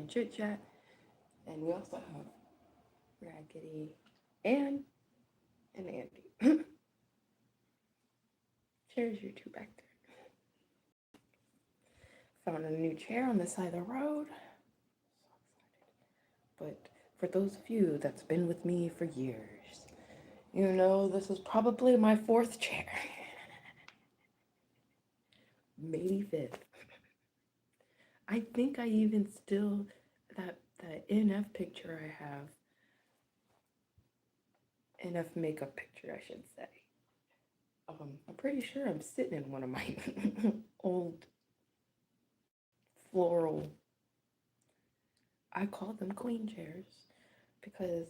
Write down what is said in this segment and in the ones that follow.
and Chit-Chat. And we also have Raggedy Ann and Andy. There's your two back there. Found a new chair on the side of the road. But for those of you that's been with me for years, you know this is probably my fourth chair. Maybe fifth. I think I even still, that NF picture I have, NF makeup picture I should say. I'm pretty sure I'm sitting in one of my old floral, I call them queen chairs, because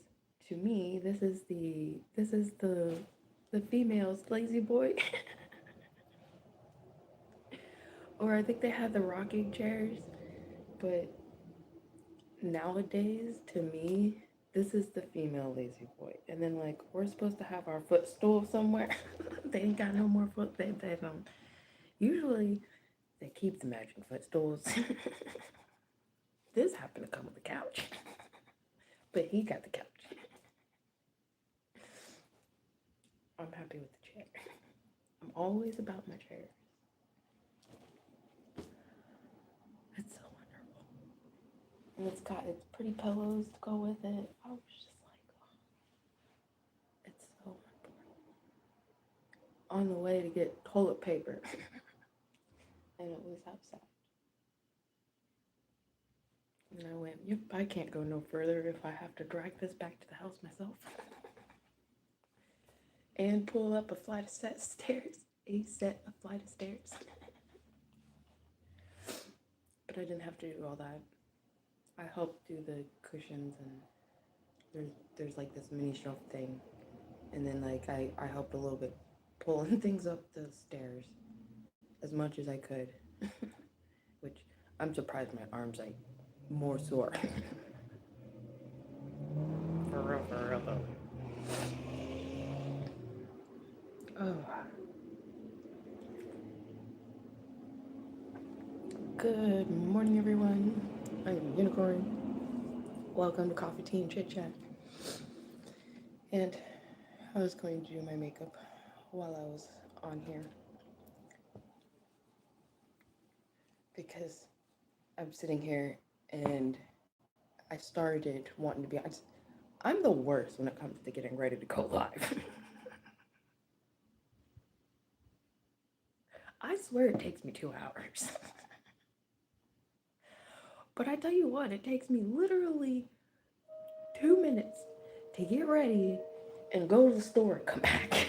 to me this is the female's lazy boy. Or I think they had the rocking chairs, but nowadays to me this is the female lazy boy. And then like we're supposed to have our footstool somewhere. They ain't got no more foot. They don't. Usually they keep the matching footstools. This happened to come with a couch, but he got the couch. I'm happy with the chair. I'm always about my chair. It's so wonderful. And it's pretty pillows to go with it. I was just like, oh, it's so important. On the way to get toilet paper. And it was outside. And I went, yep, I can't go no further if I have to drag this back to the house myself. And pull up a flight of stairs. But I didn't have to do all that. I helped do the cushions, and there's like this mini shelf thing. And then like I helped a little bit pulling things up the stairs as much as I could. Which I'm surprised my arms like more sore. For real though. Oh. Good morning, everyone. I am Unicorn. Welcome to Coffee, Tea, and Chit-Chat. And I was going to do my makeup while I was on here, because I'm sitting here and I started wanting to be honest. I'm the worst when it comes to getting ready to go live. I swear it takes me 2 hours. But I tell you what, it takes me literally 2 minutes to get ready and go to the store and come back.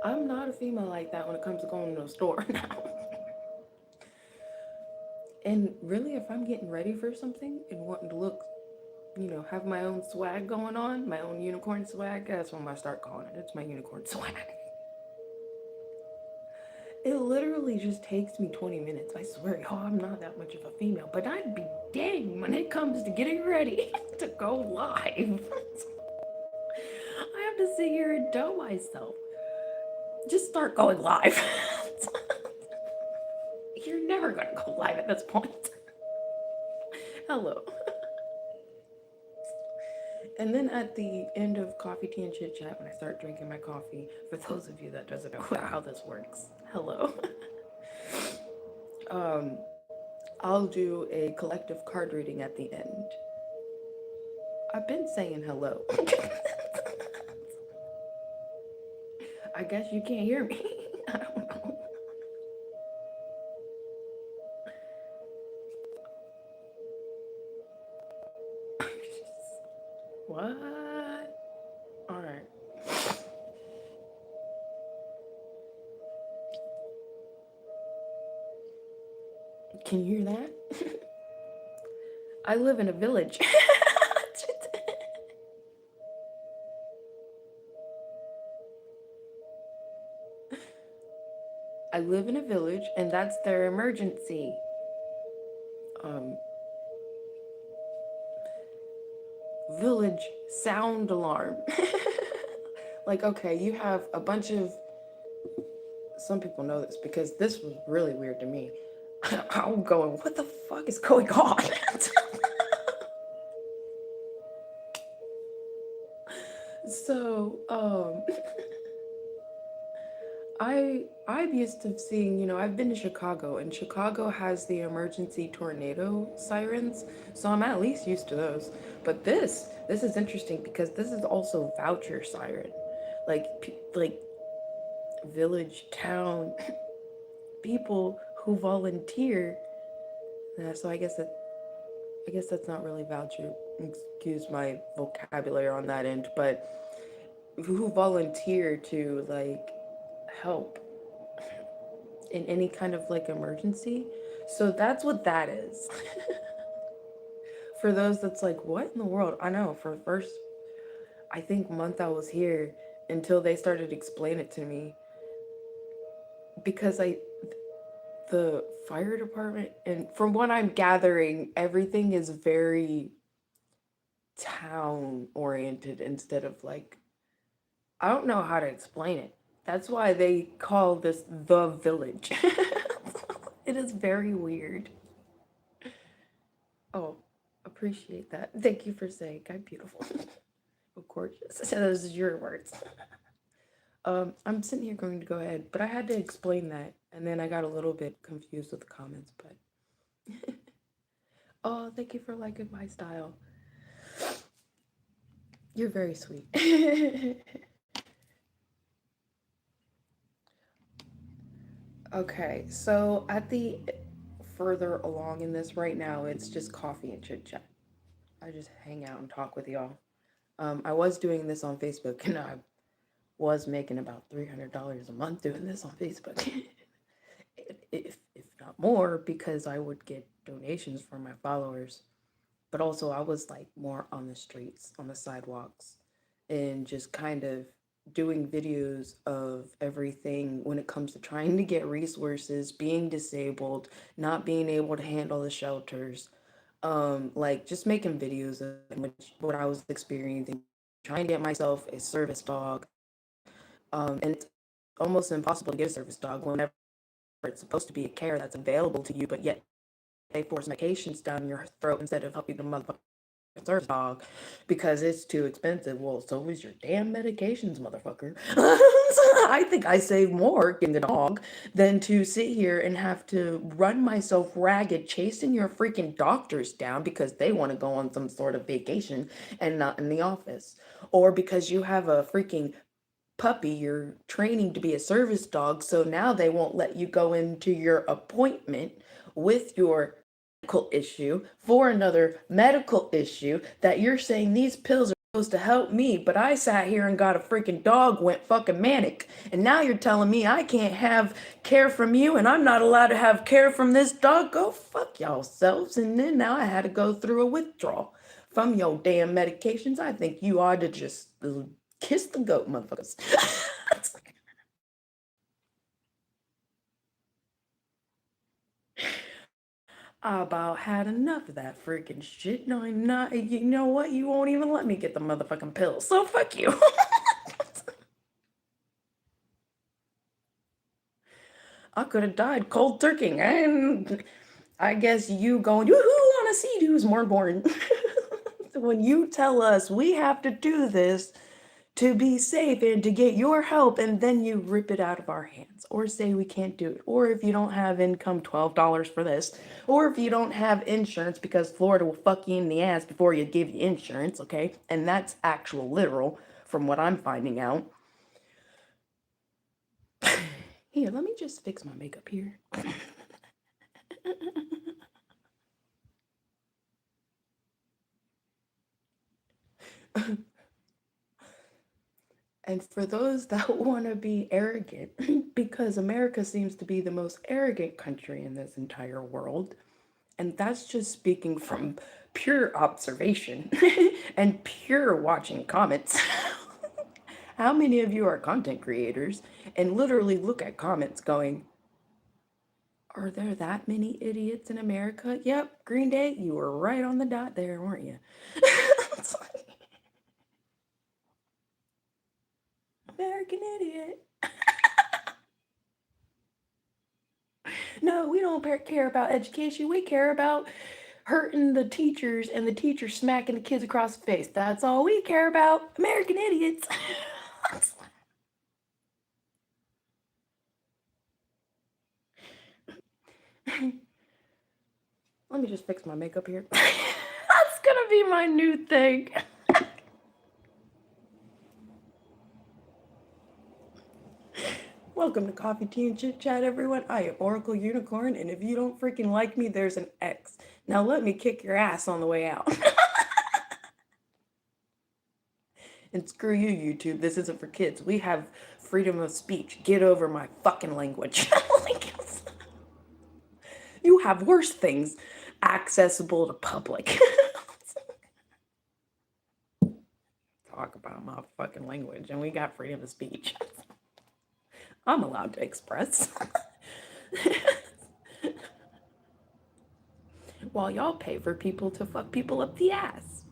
I'm not a female like that when it comes to going to the store now. And really, if I'm getting ready for something and wanting to look, have my own swag going on, my own unicorn swag, that's when I start calling it. It's my unicorn swag. It literally just takes me 20 minutes. I swear, I'm not that much of a female, but I'd be dang when it comes to getting ready to go live. I have to sit here and tell myself, just start going live. You're never gonna go live at this point. Hello. And then at the end of Coffee, Tea, and Chit-Chat, when I start drinking my coffee, for those of you that doesn't know how this works, hello. I'll do a collective card reading at the end. I've been saying hello. I guess you can't hear me. I don't know. What? Alright. Can you hear that? I live in a village. I live in a village, and that's their emergency. Village sound alarm. Like, okay, you have a bunch of, some people know this because this was really weird to me. I'm going, what the fuck is going on? So, I'm used to seeing, I've been to Chicago, and Chicago has the emergency tornado sirens, so I'm at least used to those. But this is interesting because this is also voucher siren, like village, town people who volunteer. So I guess that's not really voucher. Excuse my vocabulary on that end, but who volunteer to like help in any kind of like emergency. So that's what that is. For those that's like, what in the world? I know for the first, I think, month I was here until they started explaining it to me. Because the fire department, and from what I'm gathering, everything is very town oriented instead of like, I don't know how to explain it. That's why they call this the village. It is very weird. Oh, appreciate that. Thank you for saying I'm beautiful. Of course. So those are your words. I'm sitting here going to go ahead, but I had to explain that, and then I got a little bit confused with the comments, but oh, thank you for liking my style. You're very sweet. Okay, so at the further along in this right now, it's just coffee and chit chat. I just hang out and talk with y'all. I was doing this on Facebook, and I was making about $300 a month doing this on Facebook, if not more, because I would get donations from my followers. But also, I was like more on the streets, on the sidewalks, and just kind of doing videos of everything when it comes to trying to get resources, being disabled, not being able to handle the shelters, like just making videos of what I was experiencing, trying to get myself a service dog. And it's almost impossible to get a service dog whenever it's supposed to be a care that's available to you, but yet they force medications down your throat instead of helping the motherfucker service dog because it's too expensive. Well, so is your damn medications, motherfucker. I think I save more getting a dog than to sit here and have to run myself ragged chasing your freaking doctors down because they want to go on some sort of vacation and not in the office. Or because you have a freaking puppy you're training to be a service dog, so now they won't let you go into your appointment with your medical issue for another medical issue that you're saying these pills are supposed to help me, but I sat here and got a freaking dog went fucking manic, and now you're telling me I can't have care from you and I'm not allowed to have care from this dog. Go fuck yourselves. And then now I had to go through a withdrawal from your damn medications. I think you ought to just kiss the goat, motherfuckers. I about had enough of that freaking shit. No, I'm not. You know what? You won't even let me get the motherfucking pills. So fuck you. I could have died cold turkey. And I guess you going, woohoo, wanna see who's more important. When you tell us we have to do this to be safe and to get your help, and then you rip it out of our hands or say we can't do it, or if you don't have income, $12 for this, or if you don't have insurance, because Florida will fuck you in the ass before you give you insurance, okay? And that's actual literal from what I'm finding out. Here, let me just fix my makeup here. And for those that want to be arrogant, because America seems to be the most arrogant country in this entire world, and that's just speaking from pure observation and pure watching comments. How many of you are content creators and literally look at comments going, are there that many idiots in America? Yep, Green Day, you were right on the dot there, weren't you? American idiot. No, we don't care about education. We care about hurting the teachers and the teachers smacking the kids across the face. That's all we care about. American idiots. Let me just fix my makeup here. That's gonna be my new thing. Welcome to Coffee, Tea, and Chit-Chat, everyone. I am Oracle Unicorn, and if you don't freaking like me, there's an X. Now let me kick your ass on the way out. And screw you, YouTube. This isn't for kids. We have freedom of speech. Get over my fucking language. Like, you have worse things accessible to public. Talk about my fucking language, and we got freedom of speech. I'm allowed to express. While y'all pay for people to fuck people up the ass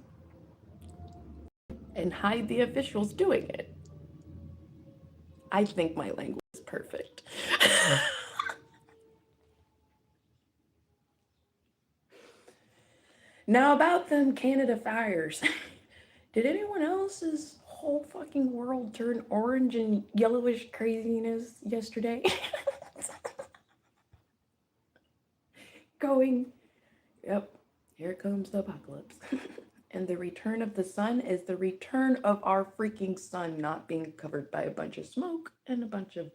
and hide the officials doing it. I think my language is perfect. Now about them Canada fires. Did anyone else's whole fucking world turn orange and yellowish craziness yesterday? Going, yep, here comes the apocalypse. And the return of the sun is the return of our freaking sun not being covered by a bunch of smoke and a bunch of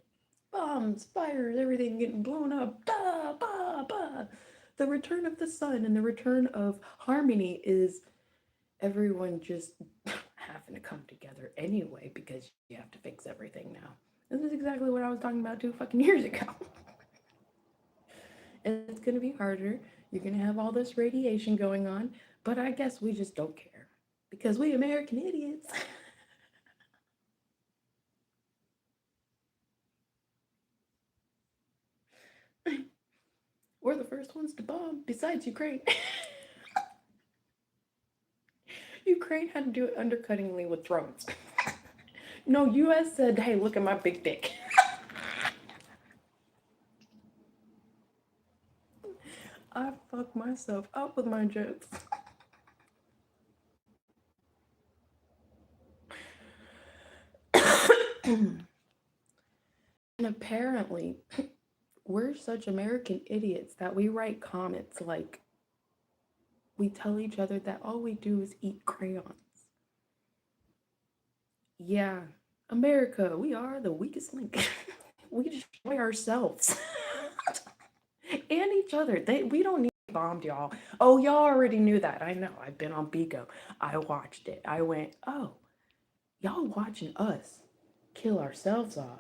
bombs, fires, everything getting blown up. Bah, bah, bah. The return of the sun and the return of harmony is everyone just having to come together anyway because you have to fix everything now. This is exactly what I was talking about 2 fucking years ago. And it's gonna be harder. You're gonna have all this radiation going on, but I guess we just don't care because we American idiots. We're the first ones to bomb, besides Ukraine. Ukraine had to do it undercuttingly with drones. No, US said, hey, look at my big dick. I fuck myself up with my jokes. And apparently, we're such American idiots that we write comments like, we tell each other that all we do is eat crayons. Yeah, America, we are the weakest link. We destroy ourselves and each other. We don't need bombed, y'all. Oh, y'all already knew that. I know. I've been on BIGO. I watched it. I went, oh, y'all watching us kill ourselves off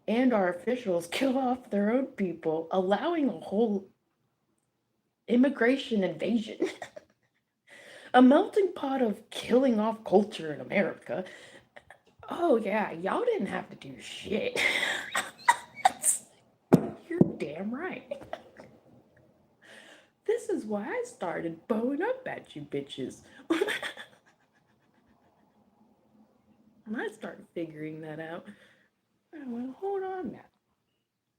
and our officials kill off their own people, allowing a whole immigration invasion. A melting pot of killing off culture in America. Oh, yeah, y'all didn't have to do shit. You're damn right. This is why I started bowing up at you bitches. When I started figuring that out, I went, hold on now.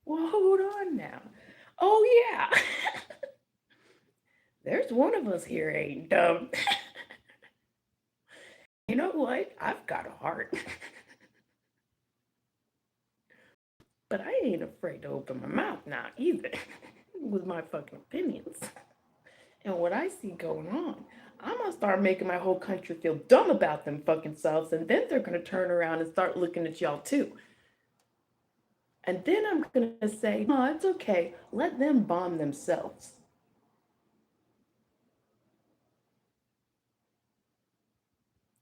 Well, hold on now. Oh, yeah. There's one of us here ain't dumb. You know what? I've got a heart. But I ain't afraid to open my mouth now either with my fucking opinions. And what I see going on, I'm gonna start making my whole country feel dumb about them fucking selves, and then they're gonna turn around and start looking at y'all too. And then I'm gonna say, no, it's okay. Let them bomb themselves.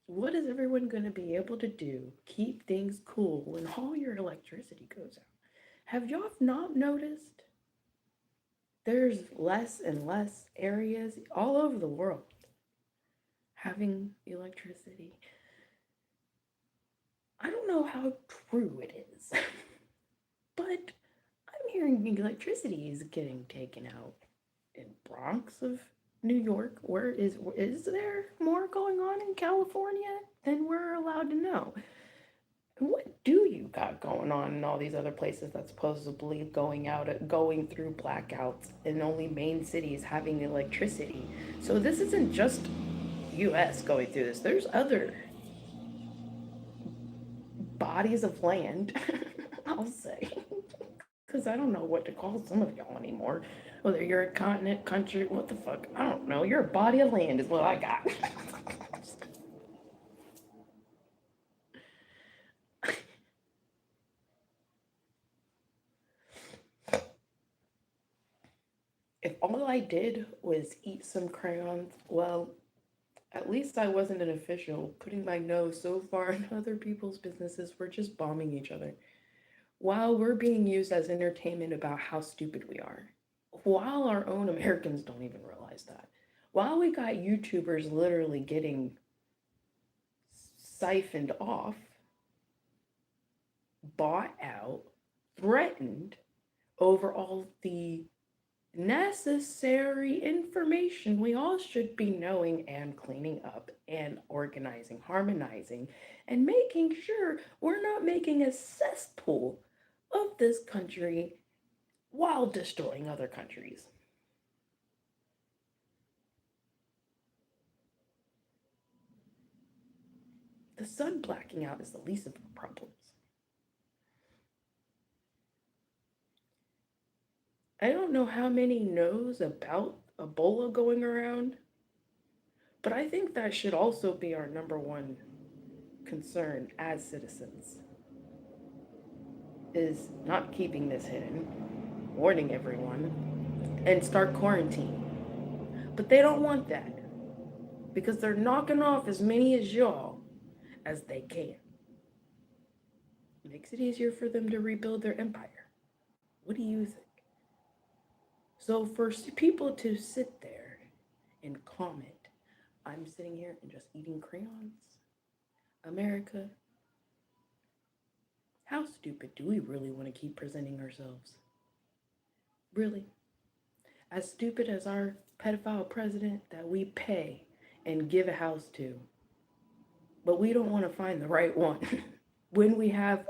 What is everyone gonna be able to do? Keep things cool when all your electricity goes out. Have y'all not noticed? There's less and less areas all over the world having electricity. I don't know how true it is, but I'm hearing electricity is getting taken out in Bronx of New York. Where is there more going on in California than we're allowed to know? What do you got going on in all these other places that's supposedly going through blackouts and only main cities having electricity? So this isn't just US going through this. There's other bodies of land, I'll say. Because I don't know what to call some of y'all anymore. Whether you're a continent, country, what the fuck? I don't know. You're a body of land, is what I got. If all I did was eat some crayons, well, at least I wasn't an official putting my nose so far in other people's businesses. We're just bombing each other. While we're being used as entertainment about how stupid we are. While our own Americans don't even realize that. While we got YouTubers literally getting siphoned off, bought out, threatened over all the necessary information we all should be knowing and cleaning up and organizing, harmonizing, and making sure we're not making a cesspool of this country while destroying other countries. The sun blacking out is the least of our problems. I don't know how many knows about Ebola going around, but I think that should also be our number one concern as citizens is not keeping this hidden, warning everyone, and start quarantine. But they don't want that because they're knocking off as many as y'all as they can. Makes it easier for them to rebuild their empire. What do you think? So for people to sit there and comment, I'm sitting here and just eating crayons. America, how stupid do we really want to keep presenting ourselves? Really? As stupid as our pedophile president that we pay and give a house to, but we don't want to find the right one. When we have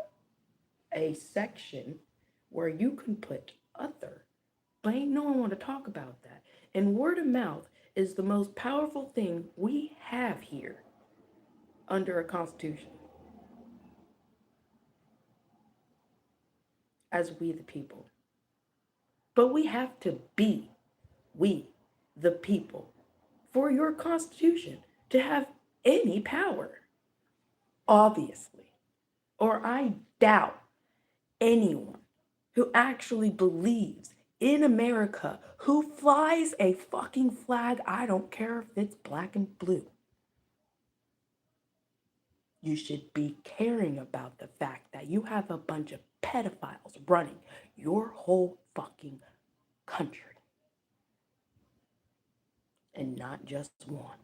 a section where you can put other, but ain't no one want to talk about that. And word of mouth is the most powerful thing we have here under a constitution as we the people. But we have to be we the people for your constitution to have any power, obviously. Or I doubt anyone who actually believes in America, who flies a fucking flag, I don't care if it's black and blue. You should be caring about the fact that you have a bunch of pedophiles running your whole fucking country. And not just one.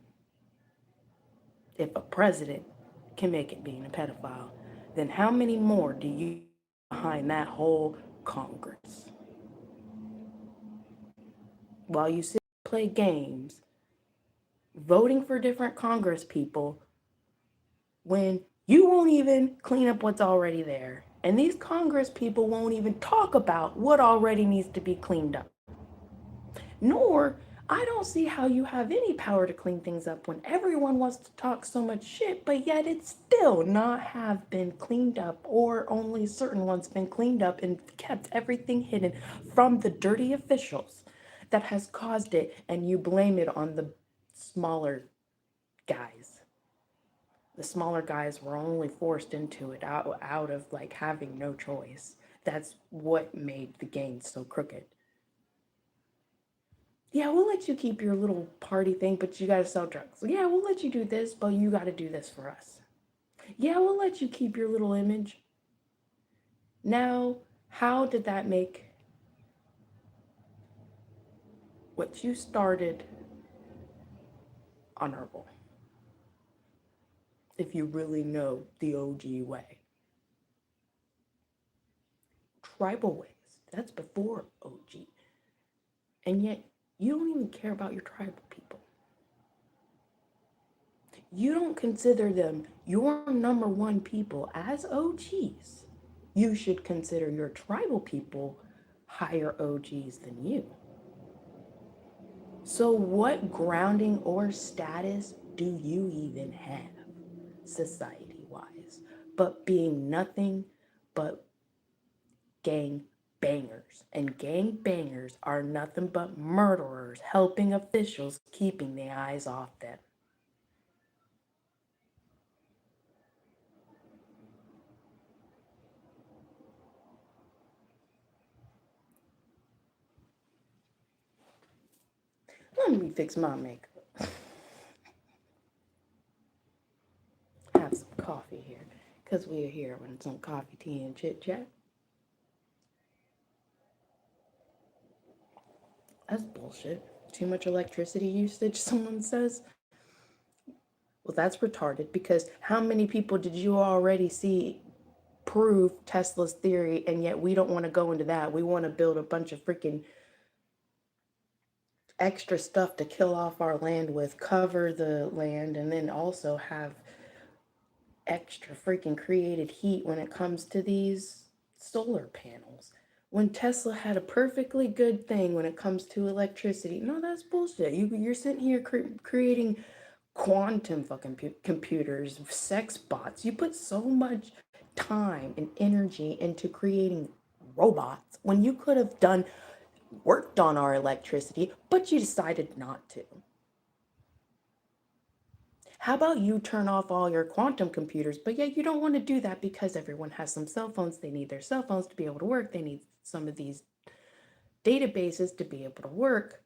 If a president can make it being a pedophile, then how many more do you behind that whole Congress? While you sit and play games, voting for different Congress people, when you won't even clean up what's already there. And these Congress people won't even talk about what already needs to be cleaned up. Nor, I don't see how you have any power to clean things up when everyone wants to talk so much shit, but yet it's still not have been cleaned up, or only certain ones been cleaned up and kept everything hidden from the dirty officials that has caused it, and you blame it on the smaller guys. The smaller guys were only forced into it out of like having no choice. That's what made the game so crooked. Yeah, we'll let you keep your little party thing, but you gotta sell drugs. Yeah, we'll let you do this, but you gotta do this for us. Yeah, we'll let you keep your little image. Now, how did that make what you started honorable? If you really know the OG way. Tribal ways, that's before OG. And yet, you don't even care about your tribal people. you don't consider them your number one people as OGs. You should consider your tribal people higher OGs than you. So, what grounding or status do you even have, society wise, but being nothing but gang bangers? And gang bangers are nothing but murderers helping officials keeping their eyes off them. Let me fix my makeup. Have some coffee here, because we're here with some coffee, tea, and chit chat. That's bullshit. Too much electricity usage, someone says. Well, that's retarded because how many people did you already see prove Tesla's theory, and yet we don't want to go into that? We want to build a bunch of freaking extra stuff to kill off our land with, cover the land, and then also have extra freaking created heat when it comes to these solar panels. When Tesla had a perfectly good thing when it comes to electricity. No, that's bullshit. You're sitting here creating quantum fucking computers, sex bots. You put so much time and energy into creating robots when you could have done worked on our electricity, but you decided not to. How about you turn off all your quantum computers? But yeah, you don't want to do that because everyone has some cell phones. They need their cell phones to be able to work. They need some of these databases to be able to work.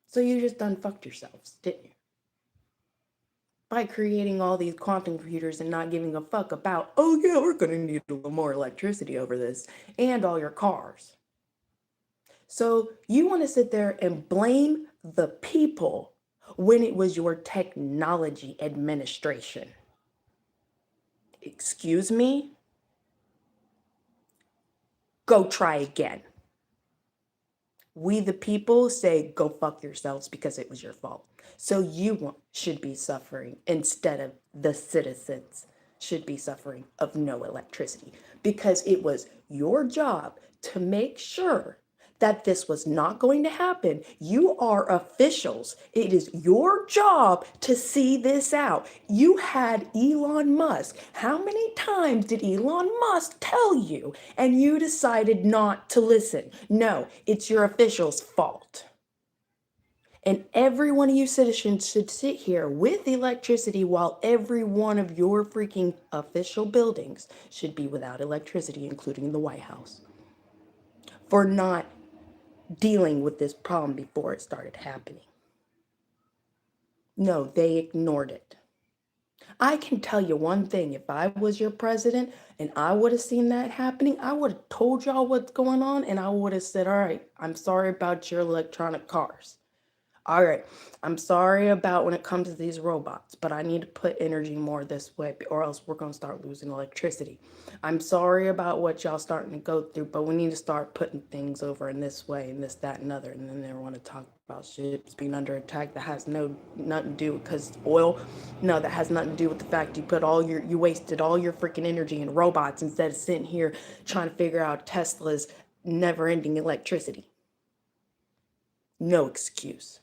So you just done fucked yourselves, didn't you? By creating all these quantum computers and not giving a fuck about, oh yeah, we're gonna need a little more electricity over this, and all your cars. So you want to sit there and blame the people when it was your technology administration. Excuse me? Go try again. We, the people, say go fuck yourselves because it was your fault. So you should be suffering instead of the citizens should be suffering of no electricity because it was your job to make sure that this was not going to happen. You are officials. It is your job to see this out. You had Elon Musk. How many times did Elon Musk tell you and you decided not to listen? No, it's your officials' fault. And every one of you citizens should sit here with electricity while every one of your freaking official buildings should be without electricity, including the White House, for not dealing with this problem before it started happening. No, they ignored it. I can tell you one thing, if I was your president and I would have seen that happening, I would have told y'all what's going on and I would have said, all right, I'm sorry about your electronic cars. All right, I'm sorry about when it comes to these robots, but I need to put energy more this way or else we're going to start losing electricity. I'm sorry about what y'all starting to go through, but we need to start putting things over in this way and this, that, and other. And then they want to talk about ships being under attack that has nothing to do because oil. No, that has nothing to do with the fact you wasted all your freaking energy in robots instead of sitting here trying to figure out Tesla's never-ending electricity. No excuse.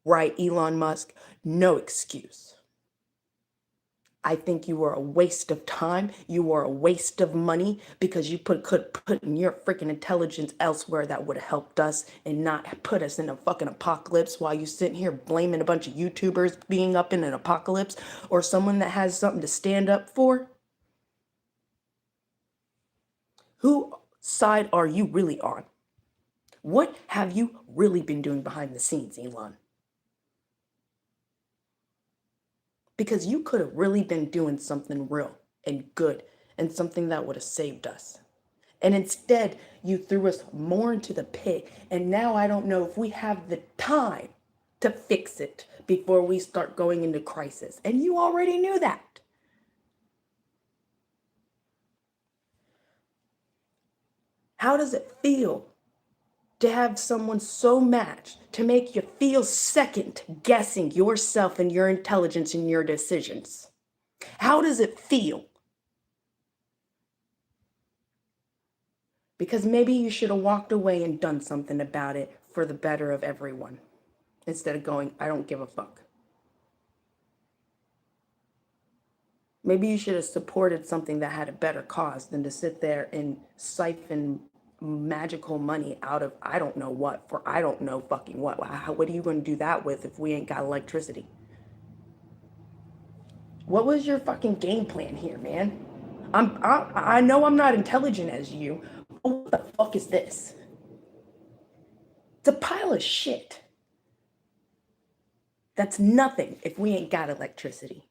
Right, Elon Musk? No excuse. I think you were a waste of time. You were a waste of money because you could put in your freaking intelligence elsewhere that would have helped us and not put us in a fucking apocalypse while you sitting here blaming a bunch of YouTubers being up in an apocalypse or someone that has something to stand up for. Who side are you really on? What have you really been doing behind the scenes, Elon? Because you could have really been doing something real and good and something that would have saved us. And instead, you threw us more into the pit. And now I don't know if we have the time to fix it before we start going into crisis. And you already knew that. How does it feel to have someone so matched to make you feel second guessing yourself and your intelligence and your decisions? How does it feel? Because maybe you should have walked away and done something about it for the better of everyone instead of going, I don't give a fuck. Maybe you should have supported something that had a better cause than to sit there and siphon magical money out of I don't know what for I don't know fucking what. What are you going to do that with if we ain't got electricity? What was your fucking game plan here, man? I know I'm not intelligent as you. But what the fuck is this? It's a pile of shit. That's nothing if we ain't got electricity.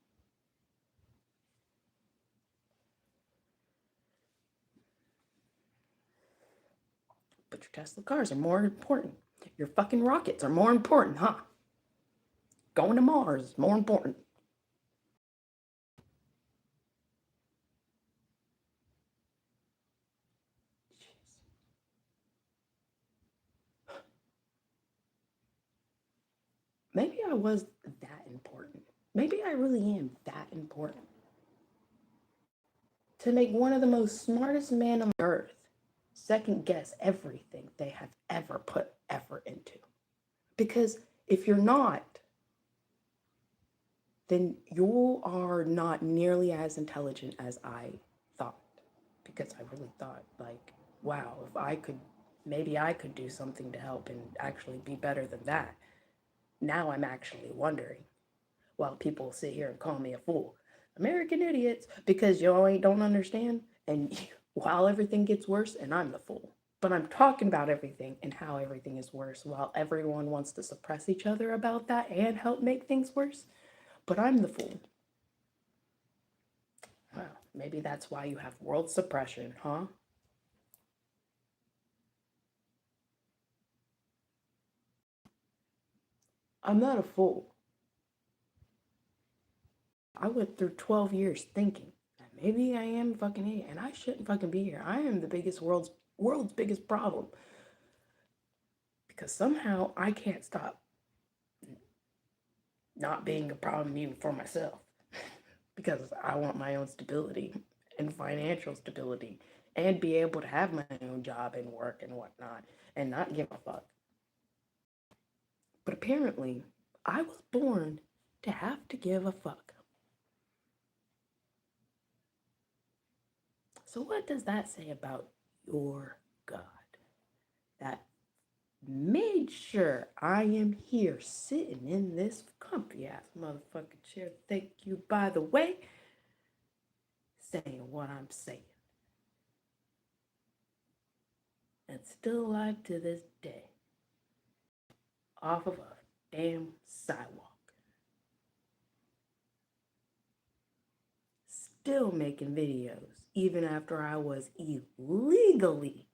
But your Tesla cars are more important. Your fucking rockets are more important, huh? Going to Mars is more important. Maybe I was that important. Maybe I really am that important. To make one of the most smartest men on earth second guess everything they have ever put effort into. Because if you're not, then you are not nearly as intelligent as I thought. Because I really thought, like, wow, if I could, maybe I could do something to help and actually be better than that. Now I'm actually wondering, while people sit here and call me a fool. American idiots, because y'all ain't don't understand, and while everything gets worse, and I'm the fool. But I'm talking about everything and how everything is worse, while everyone wants to suppress each other about that and help make things worse. But I'm the fool. Well, maybe that's why you have world suppression, huh? I'm not a fool. I went through 12 years thinking that maybe I am fucking idiot and I shouldn't fucking be here. I am the biggest world's biggest problem. Because somehow I can't stop not being a problem even for myself. Because I want my own stability and financial stability and be able to have my own job and work and whatnot and not give a fuck. But apparently, I was born to have to give a fuck. So, what does that say about your God that made sure I am here sitting in this comfy ass motherfucking chair? Thank you, by the way, saying what I'm saying. And still alive to this day. Off of a damn sidewalk. Still making videos, even after I was illegally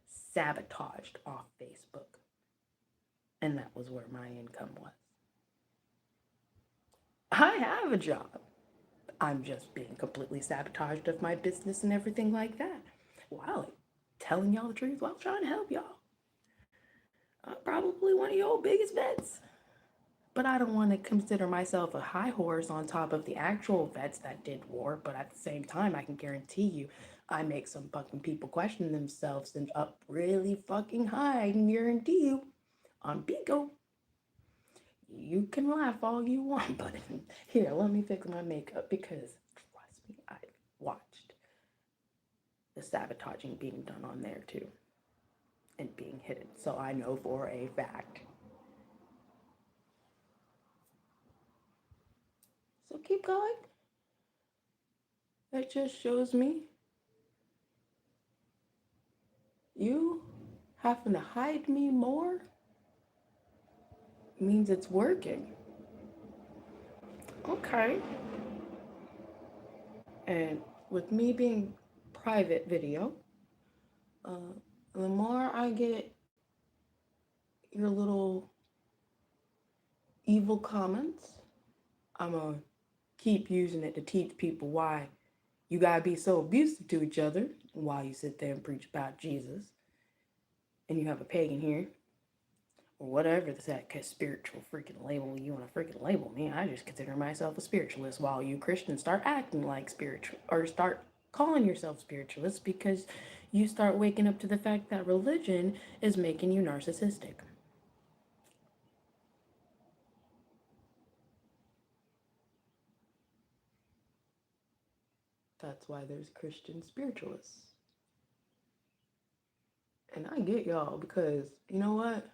sabotaged off Facebook. And that was where my income was. I have a job. I'm just being completely sabotaged of my business and everything like that. While telling y'all the truth while trying to help y'all. I'm probably one of your biggest vets. But I don't want to consider myself a high horse on top of the actual vets that did war. But at the same time, I can guarantee you, I make some fucking people question themselves and up really fucking high. I can guarantee you, on BIGO, you can laugh all you want, but here, let me fix my makeup because trust me, I watched the sabotaging being done on there too and being hidden. So I know for a fact. So keep going. That just shows me you having to hide me more means it's working. Okay. And with me being private video, uh, the more I get your little evil comments, I'm gonna keep using it to teach people why you gotta be so abusive to each other while you sit there and preach about Jesus and you have a pagan here, or whatever that spiritual freaking label you want to freaking label me. I just consider myself a spiritualist, while you Christians start acting like spiritual or start calling yourself spiritualists because you start waking up to the fact that religion is making you narcissistic. That's why there's Christian spiritualists. And I get y'all because you know what?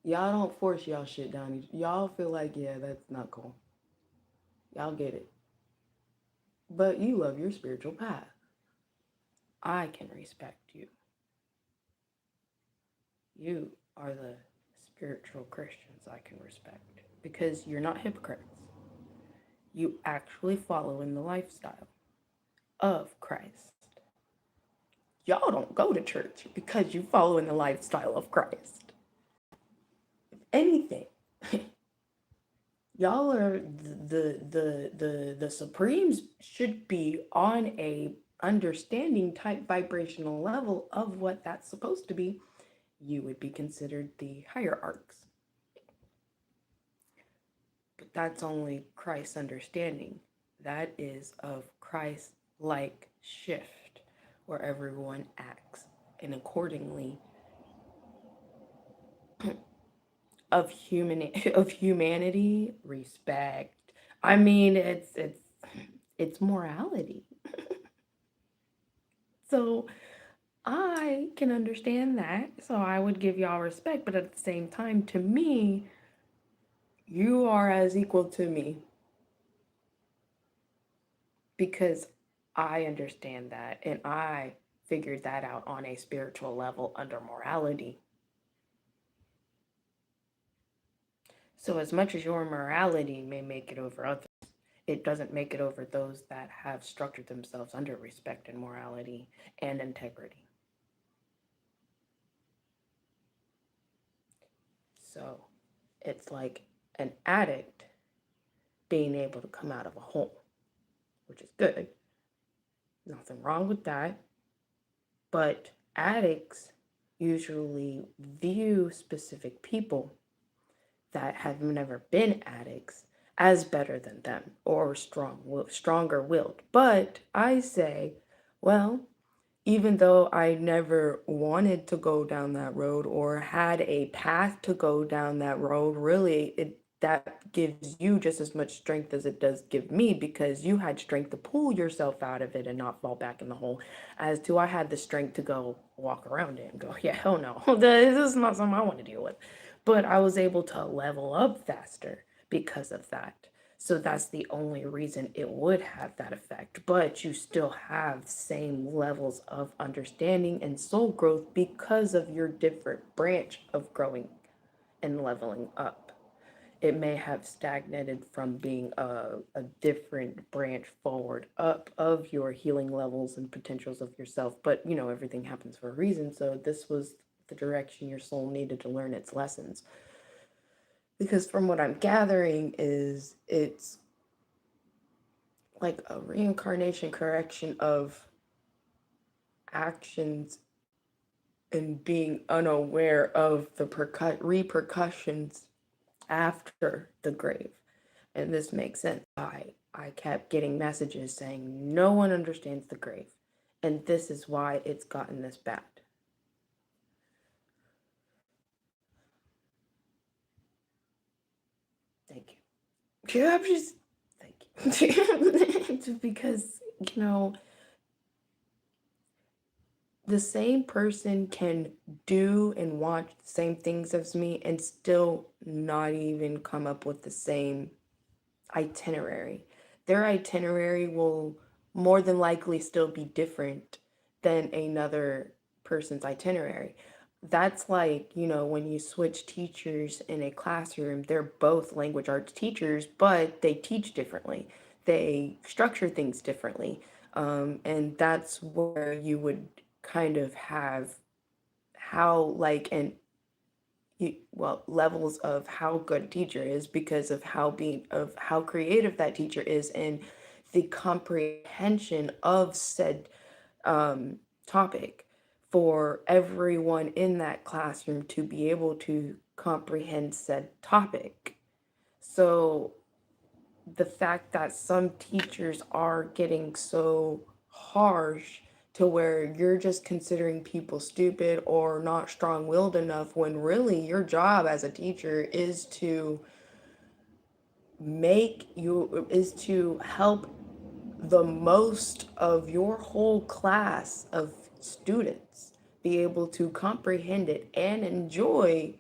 Y'all don't force y'all shit down. Y'all feel like, yeah, that's not cool. Y'all get it. But you love your spiritual path. I can respect you. You are the spiritual Christians I can respect because you're not hypocrites. You actually follow in the lifestyle of Christ. Y'all don't go to church because you follow in the lifestyle of Christ. If anything, y'all are the supremes should be on a understanding type vibrational level of what that's supposed to be. You would be considered the hierarchs. But that's only Christ's understanding. That is of Christ like shift where everyone acts and accordingly of humanity, respect. I mean, it's morality. So I can understand that. So I would give y'all respect, but at the same time, to me, you are as equal to me because I understand that and I figured that out on a spiritual level under morality. So, as much as your morality may make it over others, it doesn't make it over those that have structured themselves under respect and morality and integrity. So, it's like an addict being able to come out of a hole, which is good. Nothing wrong with that. But addicts usually view specific people that have never been addicts as better than them or stronger willed. But I say, well, even though I never wanted to go down that road or had a path to go down that road, really that gives you just as much strength as it does give me because you had strength to pull yourself out of it and not fall back in the hole. As to I had the strength to go walk around it and go, yeah, hell no, this is not something I want to deal with. But I was able to level up faster because of that. So that's the only reason it would have that effect. But you still have same levels of understanding and soul growth because of your different branch of growing and leveling up. It may have stagnated from being a different branch forward up of your healing levels and potentials of yourself. But you know, everything happens for a reason. So this was the direction your soul needed to learn its lessons. Because from what I'm gathering is it's like a reincarnation correction of actions and being unaware of the repercussions after the grave. And this makes sense. I kept getting messages saying no one understands the grave. And this is why it's gotten this bad. Thank you. Yeah, I'm just thank you. Because, you know, the same person can do and watch the same things as me and still not even come up with the same itinerary. Their itinerary will more than likely still be different than another person's itinerary. That's like, you know, when you switch teachers in a classroom, they're both language arts teachers, but they teach differently. They structure things differently. And that's where you would kind of have how like an levels of how good a teacher is because of how creative that teacher is and the comprehension of said topic. for everyone in that classroom to be able to comprehend said topic. So the fact that some teachers are getting so harsh to where you're just considering people stupid or not strong-willed enough, when really your job as a teacher is to help the most of your whole class of students be able to comprehend it and enjoy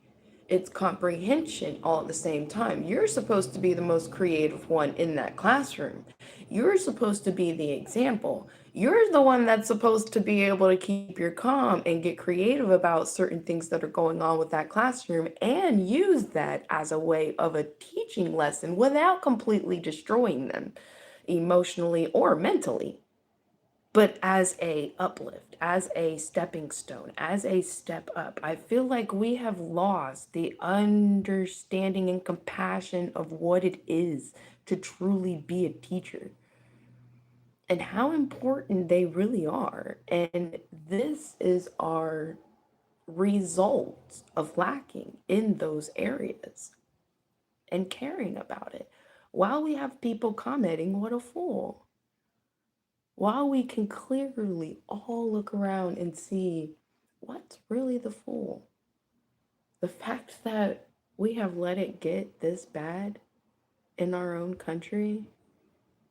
its comprehension all at the same time. You're supposed to be the most creative one in that classroom. You're supposed to be the example. You're the one that's supposed to be able to keep your calm and get creative about certain things that are going on with that classroom and use that as a way of a teaching lesson without completely destroying them emotionally or mentally, but as a uplift, as a stepping stone, as a step up. I feel like we have lost the understanding and compassion of what it is to truly be a teacher and how important they really are. And this is our result of lacking in those areas and caring about it. While we have people commenting, what a fool. While we can clearly all look around and see what's really the fool. The fact that we have let it get this bad in our own country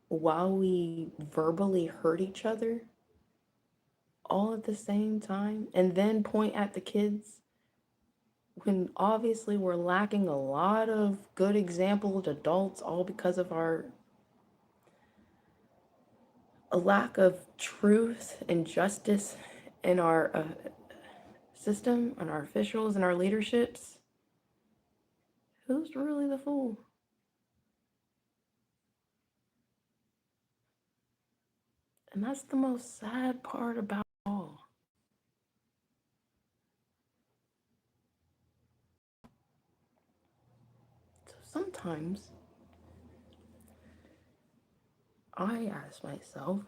while we verbally hurt each other all at the same time and then point at the kids when obviously we're lacking a lot of good exampled adults, all because of a lack of truth and justice in our system and our officials and our leaderships. Who's really the fool? And that's the most sad part about it all. So sometimes I ask myself,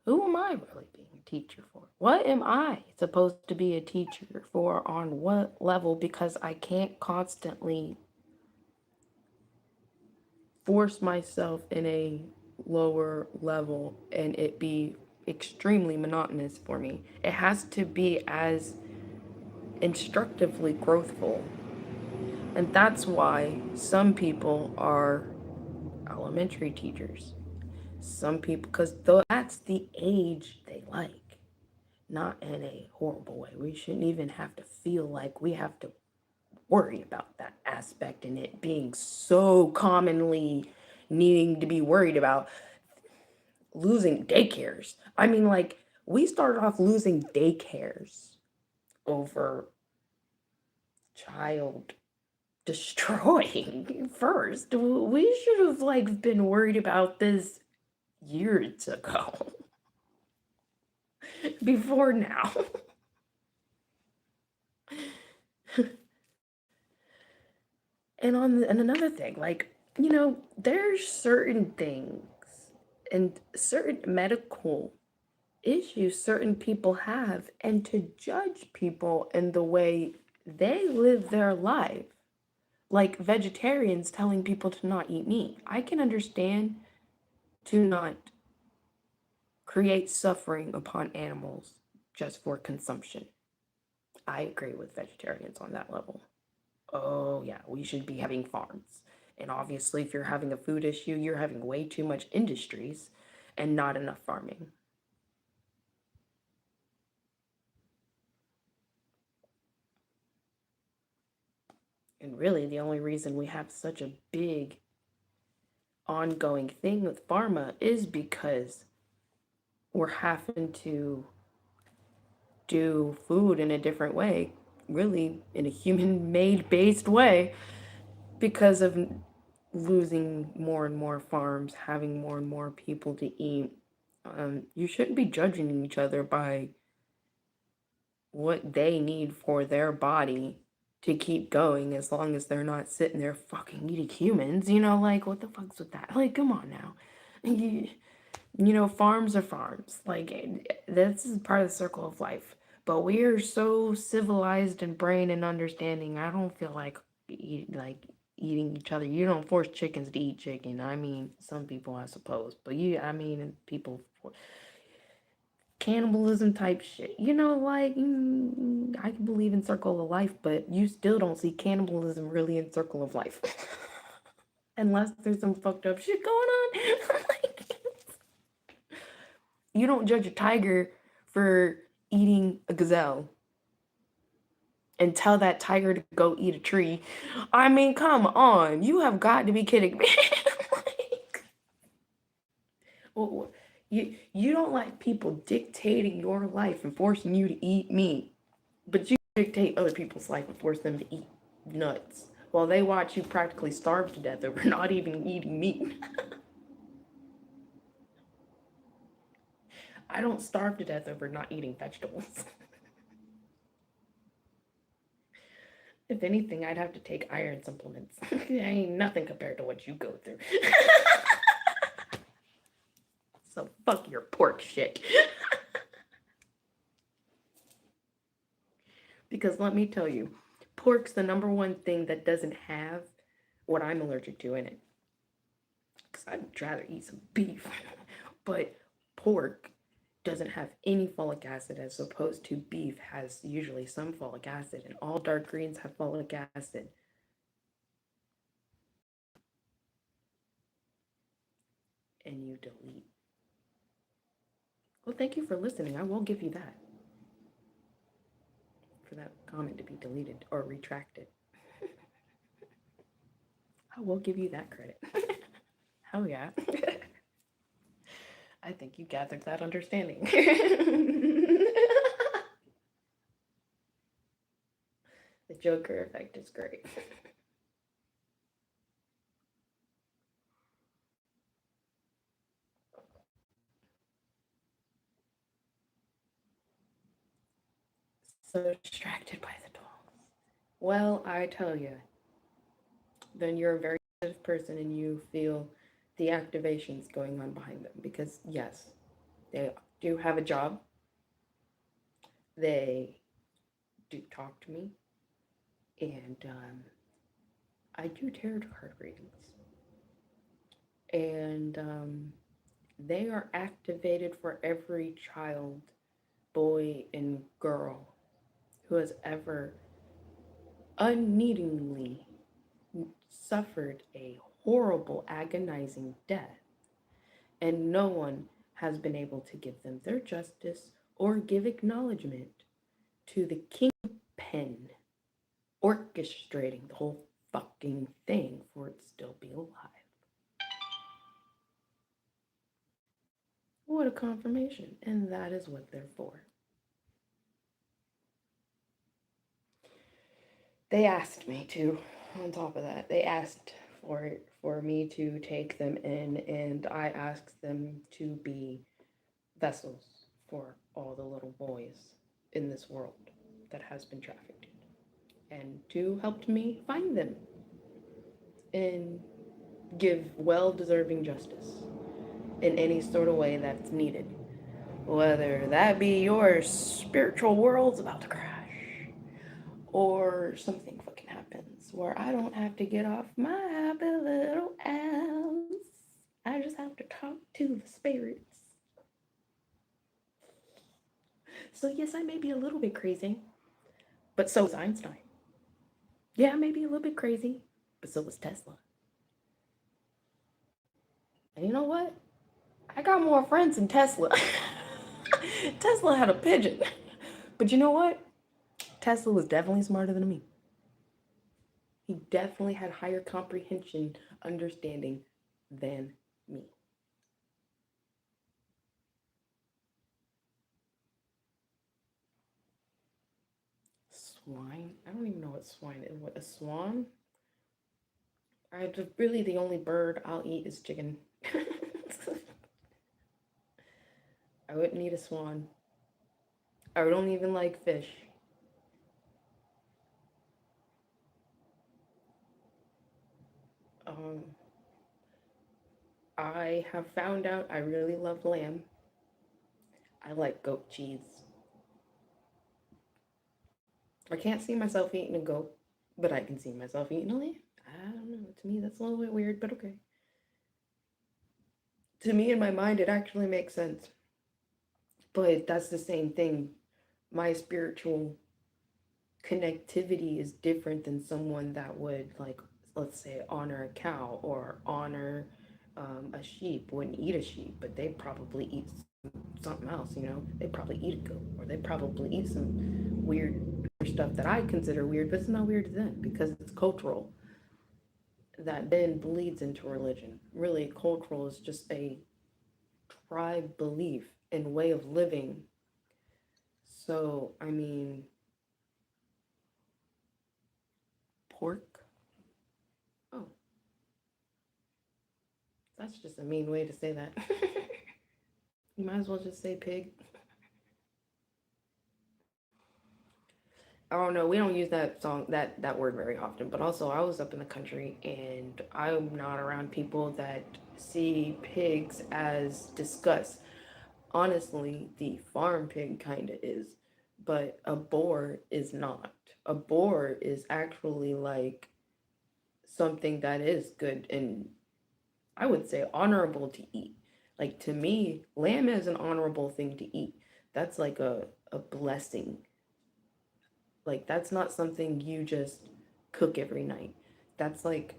who am I really being a teacher for? What am I supposed to be a teacher for on what level? Because I can't constantly force myself in a lower level and it be extremely monotonous for me. It has to be as instructively growthful. And that's why some people are elementary teachers. Some people, because that's the age they like, not in a horrible way. We shouldn't even have to feel like we have to worry about that aspect and it being so commonly needing to be worried about losing daycares. I mean, like, we started off losing daycares over child destroying first. We should have like been worried about this years ago before now. And another thing, like, there's certain things and certain medical issues certain people have, and to judge people in the way they live their life, like vegetarians telling people to not eat meat. I can understand to not create suffering upon animals just for consumption. I agree with vegetarians on that level. Oh, yeah, we should be having farms. And obviously, if you're having a food issue, you're having way too much industries and not enough farming. And really, the only reason we have such a big ongoing thing with pharma is because we're having to do food in a different way, really in a human made based way, because of losing more and more farms, having more and more people to eat. You shouldn't be judging each other by what they need for their body to keep going as long as they're not sitting there fucking eating humans, like what the fuck's with that? Like, come on now. You know, farms are farms. Like, this is part of the circle of life. But we are so civilized in brain and understanding. I don't feel like eating each other. You don't force chickens to eat chicken. I mean, some people, I suppose. But I mean, people, cannibalism type shit. You know, like, I can believe in circle of life, but you still don't see cannibalism really in circle of life. Unless there's some fucked up shit going on. Like, you don't judge a tiger for eating a gazelle and tell that tiger to go eat a tree. I mean, come on. You have got to be kidding me. Like, you don't like people dictating your life and forcing you to eat meat, but you dictate other people's life and force them to eat nuts while they watch you practically starve to death over not even eating meat. I don't starve to death over not eating vegetables. If anything, I'd have to take iron supplements. Ain't nothing compared to what you go through. So fuck your pork shit. Because let me tell you, pork's the number one thing that doesn't have what I'm allergic to in it. Because I'd rather eat some beef. But pork doesn't have any folic acid as opposed to beef has usually some folic acid, and all dark greens have folic acid. And you delete. Well, thank you for listening. I will give you that. For that comment to be deleted or retracted. I will give you that credit. Hell yeah. I think you gathered that understanding. The Joker effect is great. So distracted by the dolls. Well, I tell you, then you're a very sensitive person and you feel the activations going on behind them. Because, yes, they do have a job, they do talk to me, and I do tarot card readings. And they are activated for every child, boy, and girl who has ever unneedingly suffered a horrible, agonizing death, and no one has been able to give them their justice or give acknowledgement to the kingpin orchestrating the whole fucking thing for it to still be alive. What a confirmation, and that is what they're for. They asked me to, on top of that, they asked for me to take them in, and I asked them to be vessels for all the little boys in this world that has been trafficked, and to help me find them and give well-deserving justice in any sort of way that's needed. Whether that be your spiritual world's about to crash, or something fucking happens where I don't have to get off my happy little ass. I just have to talk to the spirits. So, yes, I may be a little bit crazy, but so is Einstein. Yeah, I may be a little bit crazy, but so was Tesla. And you know what? I got more friends than Tesla. Tesla had a pigeon. But you know what? Tesla was definitely smarter than me. He definitely had higher comprehension, understanding than me. Swine? I don't even know what swine is. What, a swan? Really, the only bird I'll eat is chicken. I wouldn't eat a swan. I don't even like fish. Um, I have found out I really love lamb. I like goat cheese. I can't see myself eating a goat, but I can see myself eating a lamb. I don't know. To me, that's a little bit weird, but okay. To me, in my mind, it actually makes sense. But that's the same thing. My spiritual connectivity is different than someone that would, like, let's say, honor a cow or honor a sheep. Wouldn't eat a sheep, but they probably eat something else. They probably eat a goat, or they probably eat some weird stuff that I consider weird, but it's not weird to them because it's cultural. That then bleeds into religion. Really, cultural is just a tribe belief and way of living. So, I mean, pork. Oh, that's just a mean way to say that. You might as well just say pig. Oh no, we don't use that word very often. But also, I was up in the country, and I'm not around people that see pigs as disgust. Honestly, the farm pig kind of is, but a boar is not. A boar is actually like something that is good and I would say honorable to eat. Like to me, lamb is an honorable thing to eat. That's like a blessing. Like that's not something you just cook every night. That's like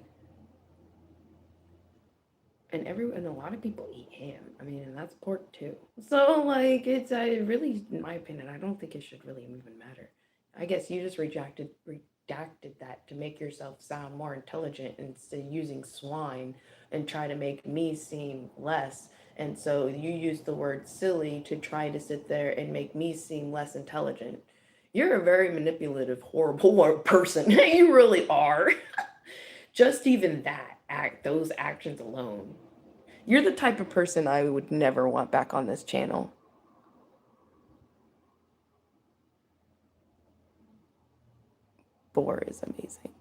and a lot of people eat ham. I mean, and that's pork too. So like it's I really in my opinion, I don't think it should really even matter. I guess you just redacted that to make yourself sound more intelligent instead of using swine and try to make me seem less. And so you use the word silly to try to sit there and make me seem less intelligent. You're a very manipulative, horrible person. You really are. Just even those actions alone. You're the type of person I would never want back on this channel. Boar is amazing.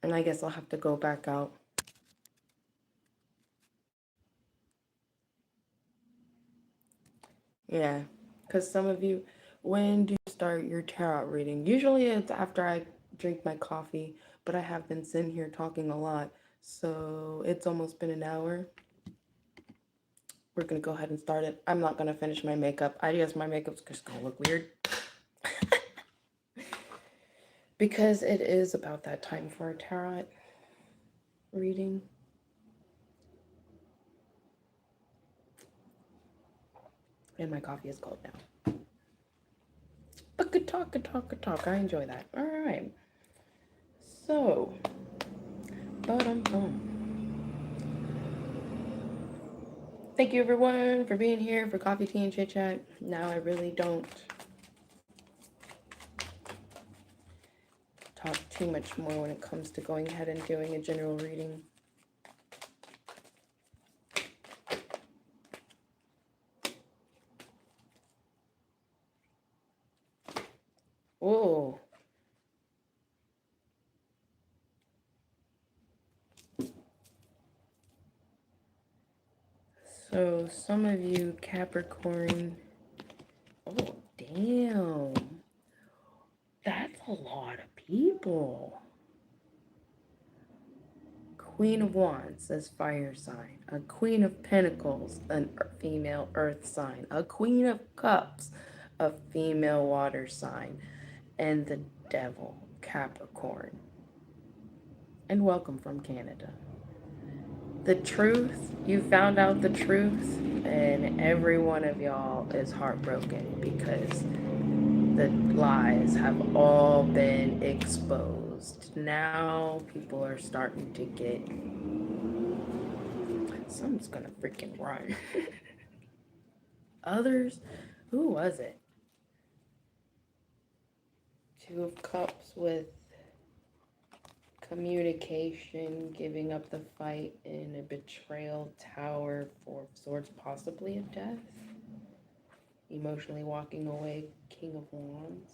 And I guess I'll have to go back out. Yeah, because some of you, when do you start your tarot reading? Usually it's after I drink my coffee, but I have been sitting here talking a lot, so it's almost been an hour. We're gonna go ahead and start it. I'm not gonna finish my makeup. I guess my makeup's just gonna look weird. Because it is about that time for a tarot reading. And my coffee is cold now. But good talk, good talk, good talk. I enjoy that. All right. So, ba-dum-bum. Thank you everyone for being here for Coffee, Tea, and Chit Chat. Now I really don't talk too much more when it comes to going ahead and doing a general reading. Whoa. So some of you Capricorn. Oh, damn. That's a lot of people. Queen of Wands is fire sign. A Queen of Pentacles, a female earth sign. A Queen of Cups, a female water sign. And the Devil, Capricorn. And welcome from Canada. The truth, you found out the truth, and every one of y'all is heartbroken because the lies have all been exposed. Now people are starting to get. Someone's gonna freaking run. Others, who was it? Two of Cups with communication, giving up the fight, in a betrayal, Tower, Four of Swords, possibly a death. emotionally walking away, King of Wands.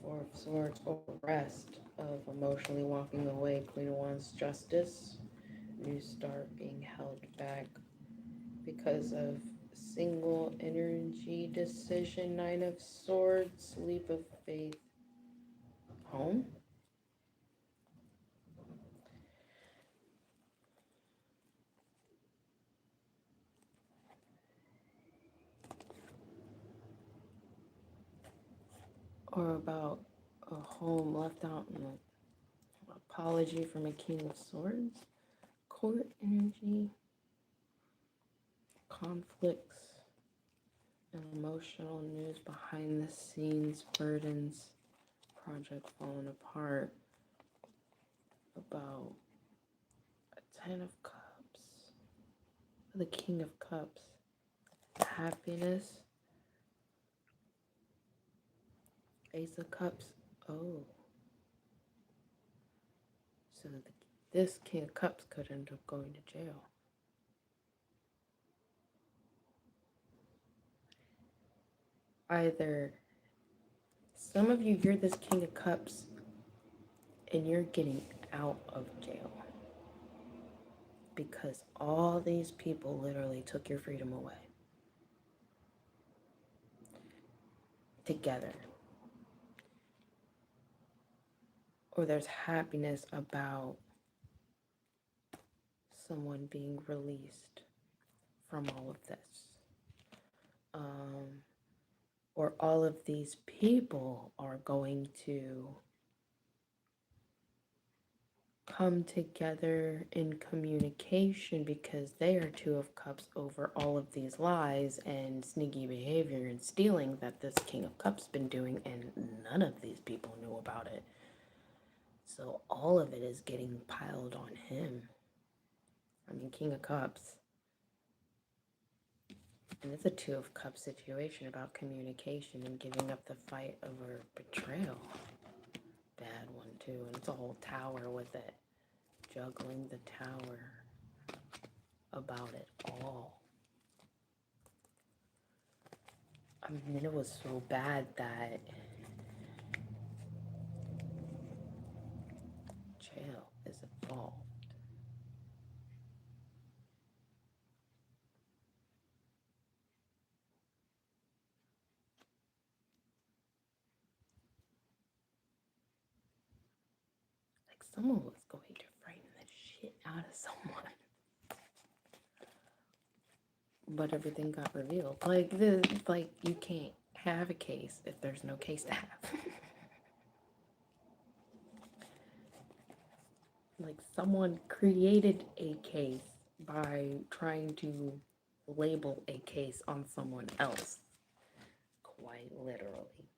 Four of Swords, or rest of emotionally walking away, Queen of Wands, Justice. New start being held back because of single energy decision, Nine of Swords, leap of faith, home. Or about a home left out in an apology from a King of Swords, court energy, conflicts, and emotional news behind the scenes, burdens, project falling apart, about a Ten of Cups, the King of Cups, happiness, Ace of Cups. Oh, so this King of Cups could end up going to jail. Either some of you hear this King of Cups and you're getting out of jail because all these people literally took your freedom away together. Or there's happiness about someone being released from all of this. Or all of these people are going to come together in communication because they are Two of Cups over all of these lies and sneaky behavior and stealing that this King of Cups been doing, and none of these people knew about it. So all of it is getting piled on him. I mean, King of Cups. And it's a Two of Cups situation about communication and giving up the fight over betrayal. Bad one too, and it's a whole tower with it. Juggling the tower about it all. I mean, it was so bad that jail is involved. Like someone was going to frame the shit out of someone. But everything got revealed. Like you can't have a case if there's no case to have. Like someone created a case by trying to label a case on someone else. Quite literally.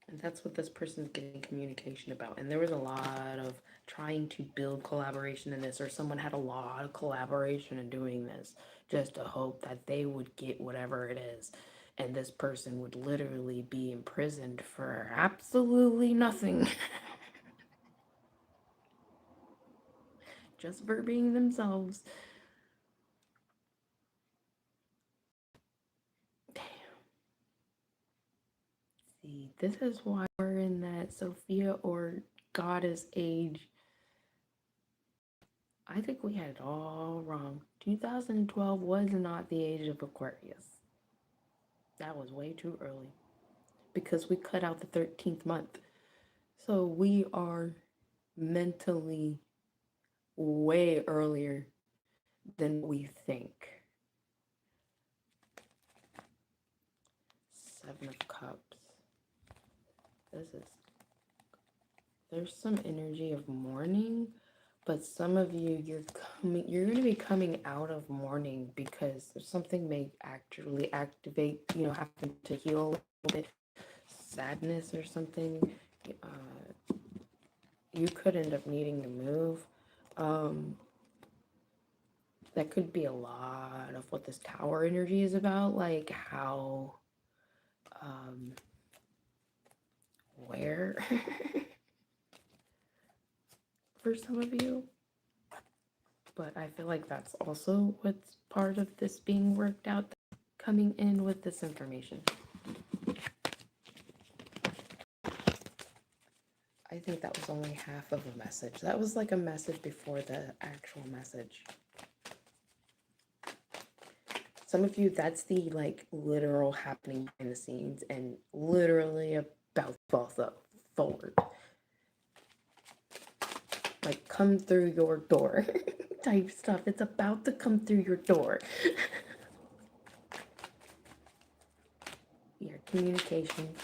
And that's what this person's getting communication about. And there was a lot of trying to build collaboration in this, or someone had a lot of collaboration in doing this just to hope that they would get whatever it is. And this person would literally be imprisoned for absolutely nothing. Just for being themselves. Damn. See, this is why we're in that Sophia or Goddess age. I think we had it all wrong. 2012 was not the age of Aquarius. That was way too early because we cut out the 13th month. So we are mentally way earlier than we think. Seven of Cups. There's some energy of mourning, but some of you, you're going to be coming out of mourning because something may actually activate, happen to heal a little bit, sadness or something. You could end up needing to move. That could be a lot of what this tower energy is about, like how, where, for some of you. But I feel like that's also what's part of this being worked out, coming in with this information. I think that was only half of a message. That was like a message before the actual message. Some of you, that's the like literal happening behind the scenes and literally about to fall forward. Like come through your door type stuff. It's about to come through your door. Your communication.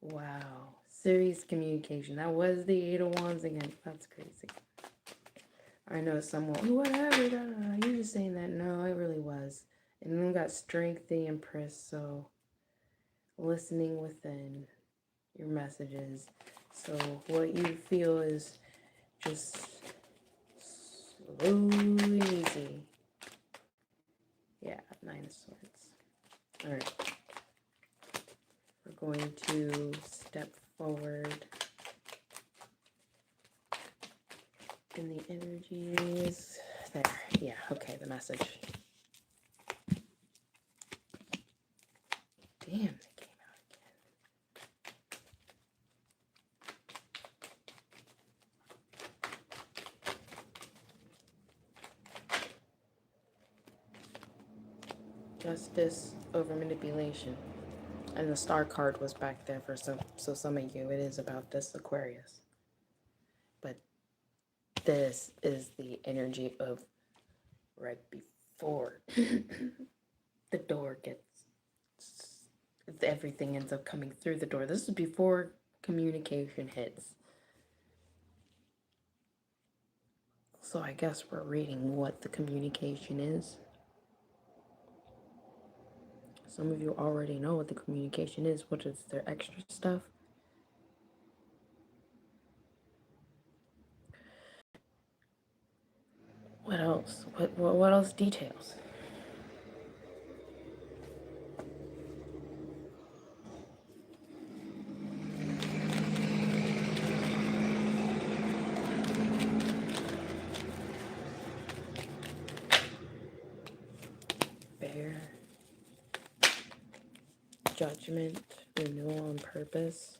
Wow. Serious communication. That was the Eight of Wands again. That's crazy. I know someone, whatever, you're just saying that. No, it really was. And then we got strength, the Empress, so listening within your messages. So what you feel is just slow and easy. Yeah, Nine of Swords. All right. We're going to step forward in the energies. There. Yeah, okay, the message. Damn, they came out again. Justice over manipulation. And the star card was back there for some of you. It is about this Aquarius. But this is the energy of right before the door gets, everything ends up coming through the door. This is before communication hits. So I guess we're reading what the communication is. Some of you already know what the communication is. What is their extra stuff? What else? What else details? Bear. Judgment. Renewal on purpose.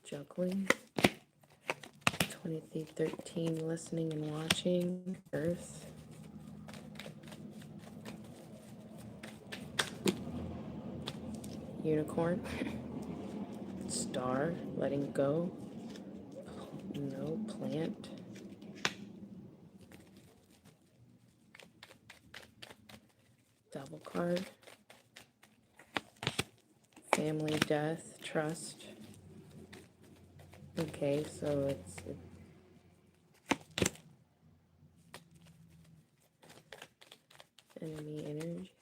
Juggling. 2313, listening and watching. Earth. Unicorn. Star, letting go. No, plant. Double card. Family, death, trust. Okay, so it's enemy energy.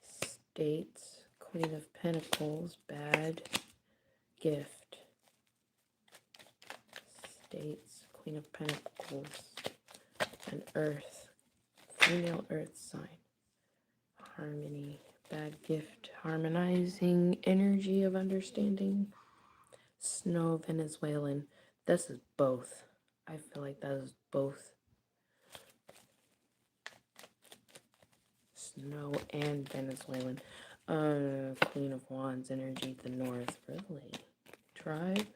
States, Queen of Pentacles, bad, gift. States, Queen of Pentacles, and Earth, female Earth sign. Harmony, bad gift, harmonizing energy of understanding. Snow, Venezuelan. This is both. I feel like that is both. Snow and Venezuelan. Queen of Wands energy, the North. Really? Tribe,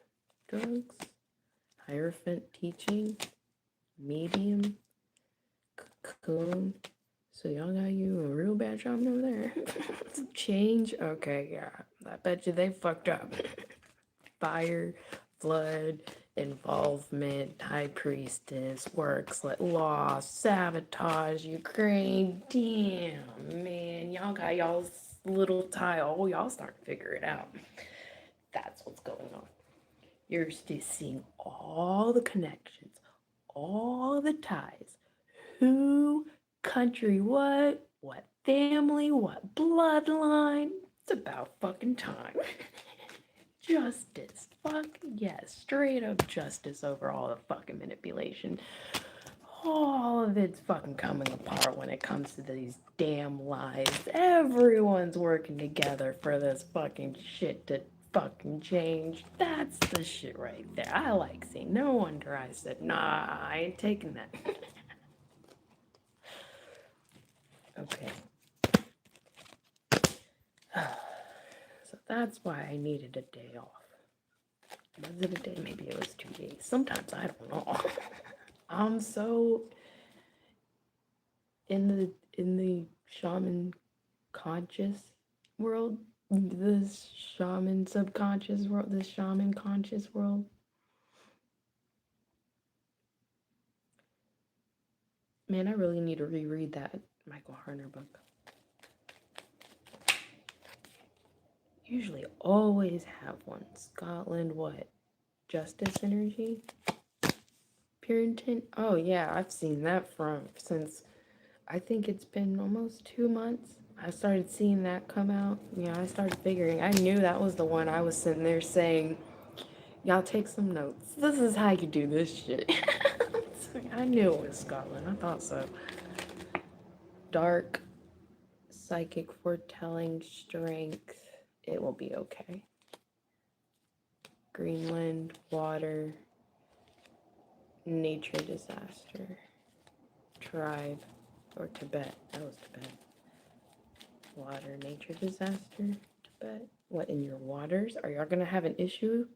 drugs, Hierophant teaching, medium, cocoon. So y'all got you a real bad job over there. Change? Okay, yeah. I bet you they fucked up. Fire, flood, involvement, high priestess, works, law, sabotage, Ukraine. Damn, man. Y'all got y'all's little tile. Oh, y'all start to figure it out. That's what's going on. You're still seeing all the connections, all the ties. Who, country, what family, what bloodline. It's about fucking time. Justice. Fuck yes. Straight up justice over all the fucking manipulation. all of it's fucking coming apart when it comes to these damn lies. Everyone's working together for this fucking shit to fucking change. That's the shit right there. I like seeing. No wonder I said, nah, I ain't taking that. Okay. So that's why I needed a day off. Was it a day? Maybe it was 2 days. Sometimes I don't know. I'm so in the shaman conscious world, this shaman subconscious world, this shaman conscious world. Man, I really need to reread that Michael Harner book. Usually always have one. Scotland, what? Justice Energy? Puritan? Oh yeah, I've seen that since I think it's been almost 2 months. I started seeing that come out. Yeah, I started figuring. I knew that was the one. I was sitting there saying, y'all take some notes. This is how you do this shit. I knew it was Scotland. I thought so. Dark, psychic foretelling, strength. It will be okay. Greenland, water, nature disaster, tribe, or Tibet. That was Tibet. Water, nature disaster, Tibet. What, in your waters? Are y'all gonna have an issue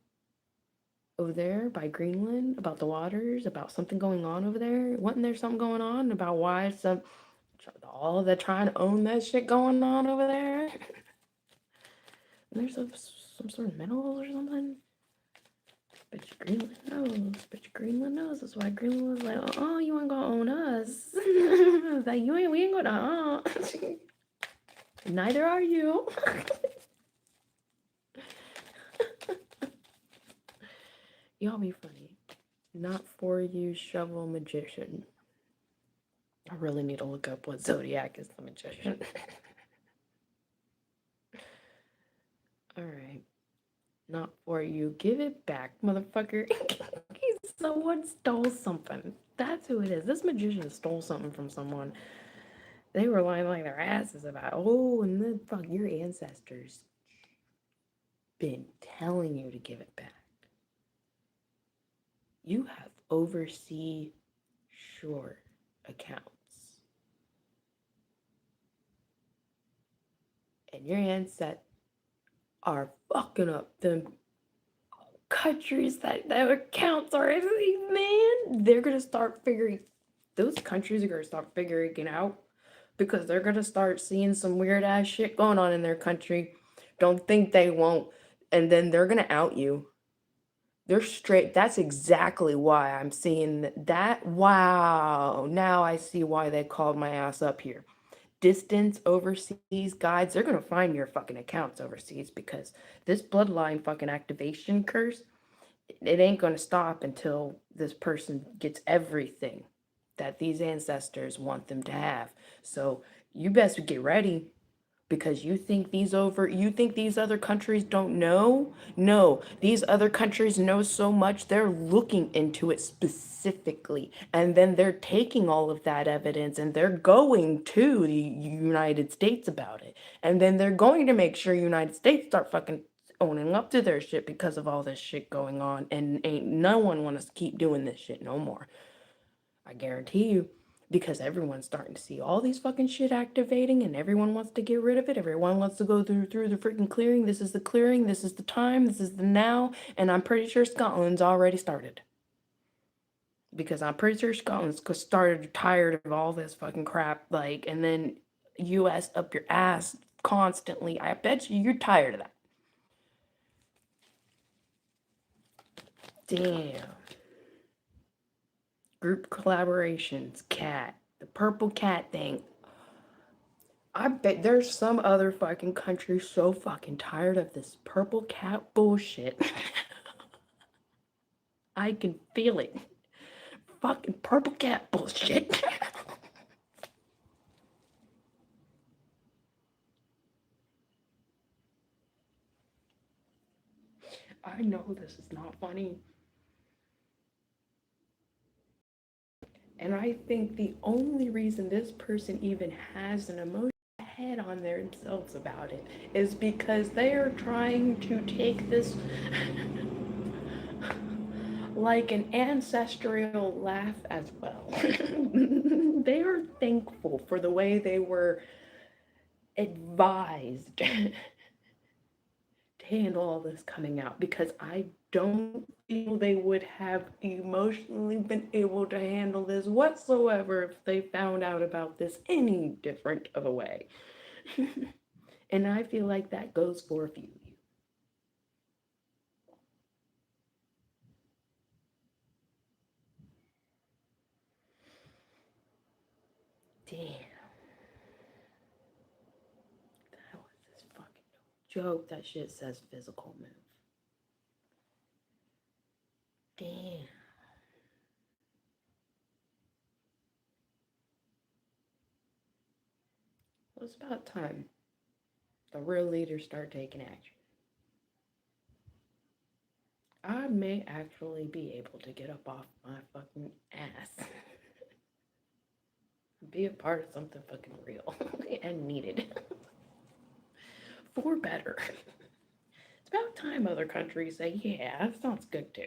over there by Greenland about the waters, about something going on over there? Wasn't there something going on about why all of that trying to own that shit going on over there? There's some sort of minerals or something? But Greenland knows. That's why Greenland was like, oh, you ain't gonna own us. Like, we ain't gonna, Neither are you. Y'all be funny. Not for you, shovel magician. I really need to look up what zodiac is the magician. Alright. Not for you. Give it back, motherfucker. Someone stole something. That's who it is. This magician stole something from someone. They were lying like their asses about, oh, and then fuck, your ancestors been telling you to give it back. You have overseas shore accounts. And your ancestors are fucking up them countries that accounts are, man. They're gonna start figuring, those countries are gonna start figuring it out because they're gonna start seeing some weird ass shit going on in their country. Don't think they won't. And then they're gonna out you. They're straight. That's exactly why I'm seeing that. Wow. Now I see why they called my ass up here. Distance overseas guides, they're gonna find your fucking accounts overseas because this bloodline fucking activation curse, it ain't gonna stop until this person gets everything that these ancestors want them to have. So you best get ready because you think these other countries don't know? No, these other countries know so much, they're looking into it specifically. And then they're taking all of that evidence and they're going to the United States about it. And then they're going to make sure United States start fucking owning up to their shit because of all this shit going on. And ain't no one want us to keep doing this shit no more. I guarantee you. Because everyone's starting to see all these fucking shit activating and everyone wants to get rid of it. Everyone wants to go through the freaking clearing. This is the clearing. This is the time. This is the now. And I'm pretty sure Scotland's already started. Because I'm pretty sure Scotland's started tired of all this fucking crap. Like, and then US up your ass constantly. I bet you're tired of that. Damn. Group collaborations, cat. The purple cat thing. I bet there's some other fucking country so fucking tired of this purple cat bullshit. I can feel it. Fucking purple cat bullshit. I know this is not funny. And I think the only reason this person even has an emotional head on themselves about it is because they are trying to take this like an ancestral laugh as well. They are thankful for the way they were advised to handle all this coming out, because I don't feel they would have emotionally been able to handle this whatsoever if they found out about this any different of a way. And I feel like that goes for a few of you. Damn, that was this fucking joke. That shit says physical move. Damn. Well, it's about time the real leaders start taking action. I may actually be able to get up off my fucking ass, be a part of something fucking real and needed for better. It's about time other countries say, yeah, that sounds good too.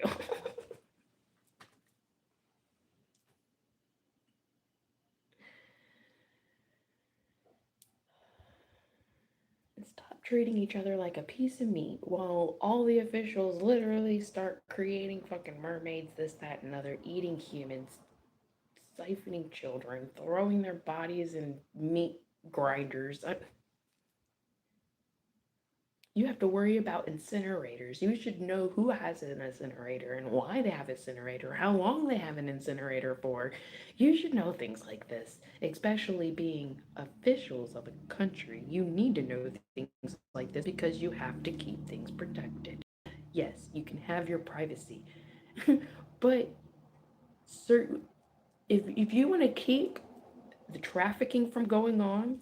And stop treating each other like a piece of meat while all the officials literally start creating fucking mermaids, this, that, and other, eating humans, siphoning children, throwing their bodies in meat grinders. You have to worry about incinerators. You should know who has an incinerator and why they have an incinerator, how long they have an incinerator for. You should know things like this, especially being officials of a country. You need to know things like this because you have to keep things protected. Yes, you can have your privacy, but certain if you want to keep the trafficking from going on,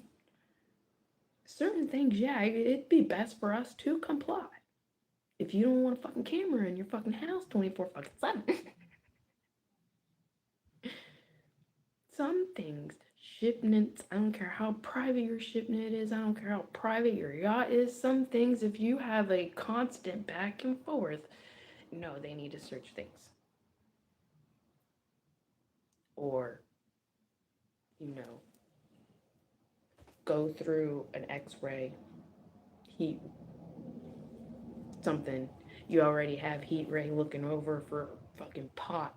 certain things, yeah, it'd be best for us to comply. If you don't want a fucking camera in your fucking house 24 fucking 7. Some things, shipments, I don't care how private your shipment is, I don't care how private your yacht is. Some things, if you have a constant back and forth, no, they need to search things. Or, you know, go through an x ray, heat, something. You already have heat ray looking over for fucking pot.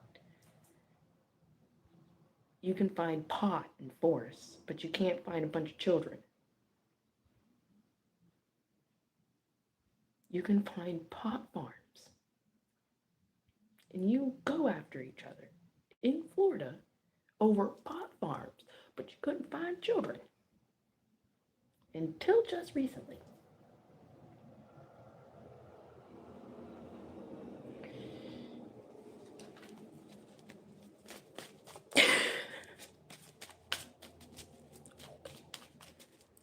You can find pot and force, but you can't find a bunch of children. You can find pot farms and you go after each other in Florida over pot farms, but you couldn't find children until just recently.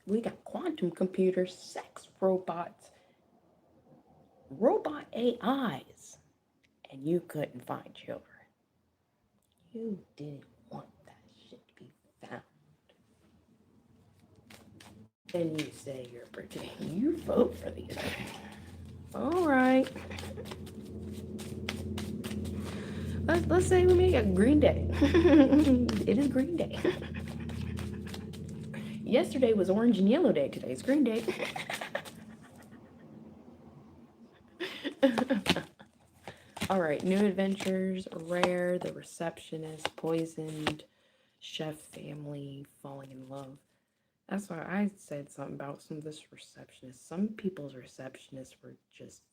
We got quantum computers, sex robots, robot AIs, and you couldn't find children. You didn't want that shit to be found. And you say you're protecting. You vote for these. All right. Let's say we make a Green Day. It is Green Day. Yesterday was Orange and Yellow Day. Today's Green Day. All right, New Adventures, Rare, The Receptionist, Poisoned, Chef Family, Falling in Love. That's why I said something about some of this receptionist. Some people's receptionists were just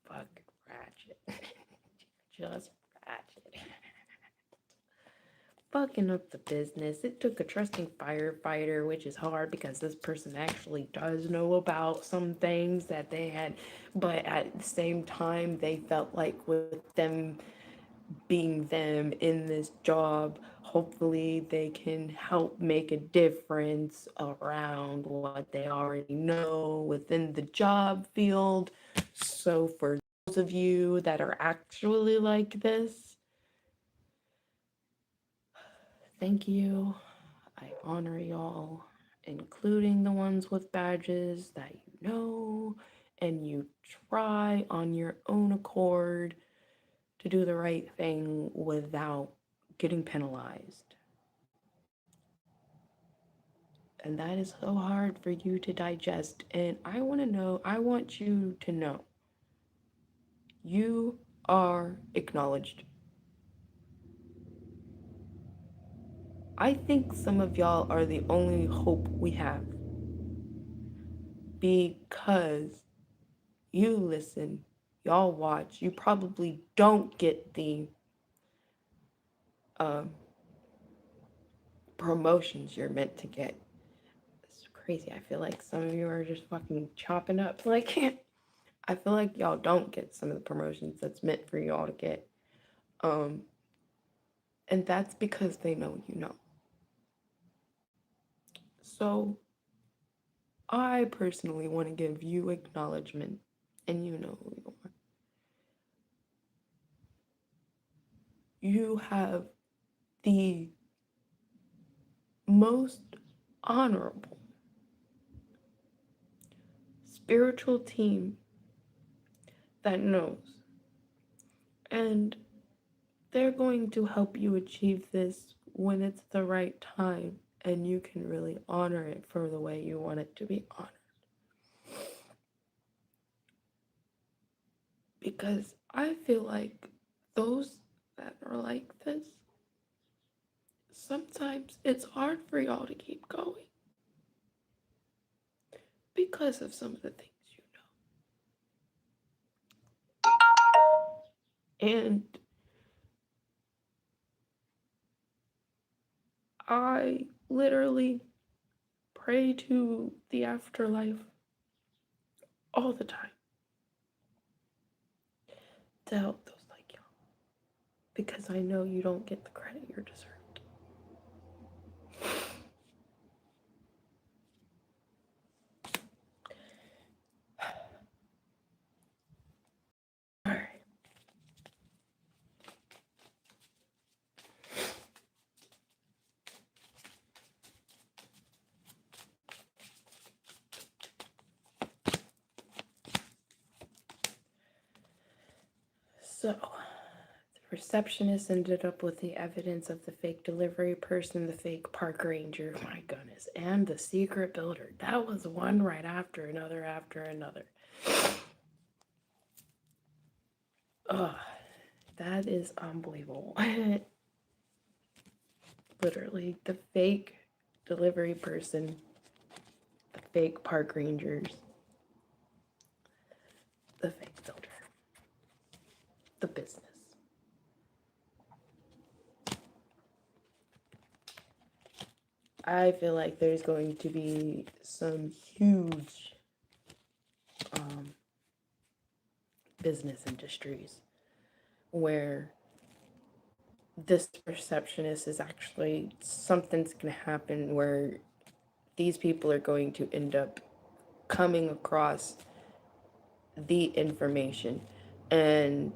fucking ratchet. Just ratchet. Fucking up the business. It took a trusting firefighter, which is hard because this person actually does know about some things that they had, but at the same time, they felt like with them being them in this job, hopefully they can help make a difference around what they already know within the job field. So, for those of you that are actually like this, thank you. I honor y'all, including the ones with badges that you know and you try on your own accord to do the right thing without getting penalized. And that is so hard for you to digest. And I want you to know you are acknowledged. I think some of y'all are the only hope we have because you listen, y'all watch. You probably don't get the um, promotions you're meant to get. It's crazy. I feel like some of you are just fucking chopping up. Like, I feel like y'all don't get some of the promotions that's meant for y'all to get. Um, and that's because they know you know. So I personally want to give you acknowledgement, and you know who you are. You have the most honorable spiritual team that knows. And they're going to help you achieve this when it's the right time and you can really honor it for the way you want it to be honored. Because I feel like those that are like this, sometimes it's hard for y'all to keep going because of some of the things you know. And I literally pray to the afterlife all the time to help those like y'all because I know you don't get the credit you're deserved. All right. So, the receptionist ended up with the evidence of the fake delivery person, the fake park ranger, my goodness, and the secret builder. That was one right after another after another. Ugh, that is unbelievable. Literally, the fake delivery person, the fake park rangers, the fake builder, the business. I feel like there's going to be some huge business industries where this receptionist is actually something's going to happen where these people are going to end up coming across the information. And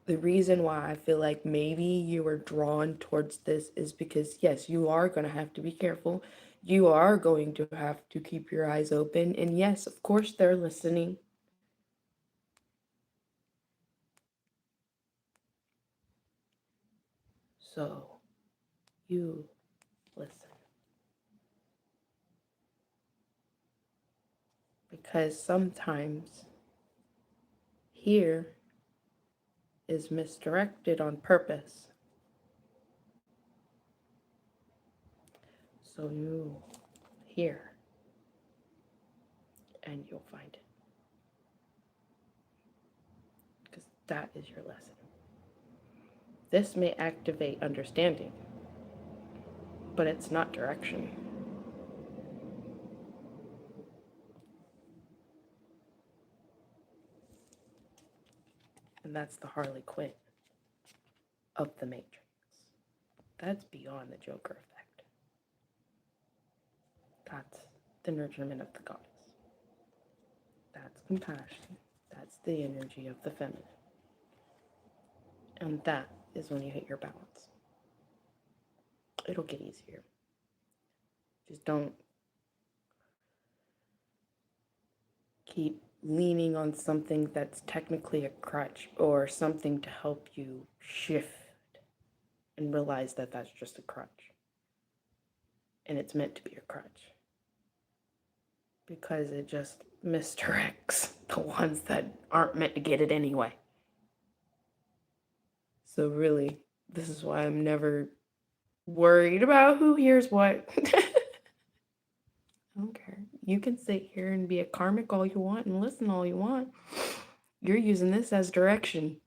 the reason why I feel like maybe you are drawn towards this is because, yes, you are going to have to be careful. You are going to have to keep your eyes open. And yes, of course, they're listening. So you listen. Because sometimes here is misdirected on purpose. So you hear and you'll find it. Because that is your lesson. This may activate understanding, but it's not direction. And that's the Harley Quinn of the Matrix. That's beyond the Joker effect. That's the nurturement of the goddess. That's compassion. That's the energy of the feminine. And that is when you hit your balance. It'll get easier. Just don't keep leaning on something that's technically a crutch or something to help you shift and realize that that's just a crutch. And it's meant to be a crutch. Because it just misdirects the ones that aren't meant to get it anyway. So really, this is why I'm never worried about who hears what. I don't care. You can sit here and be a karmic all you want and listen all you want. You're using this as direction.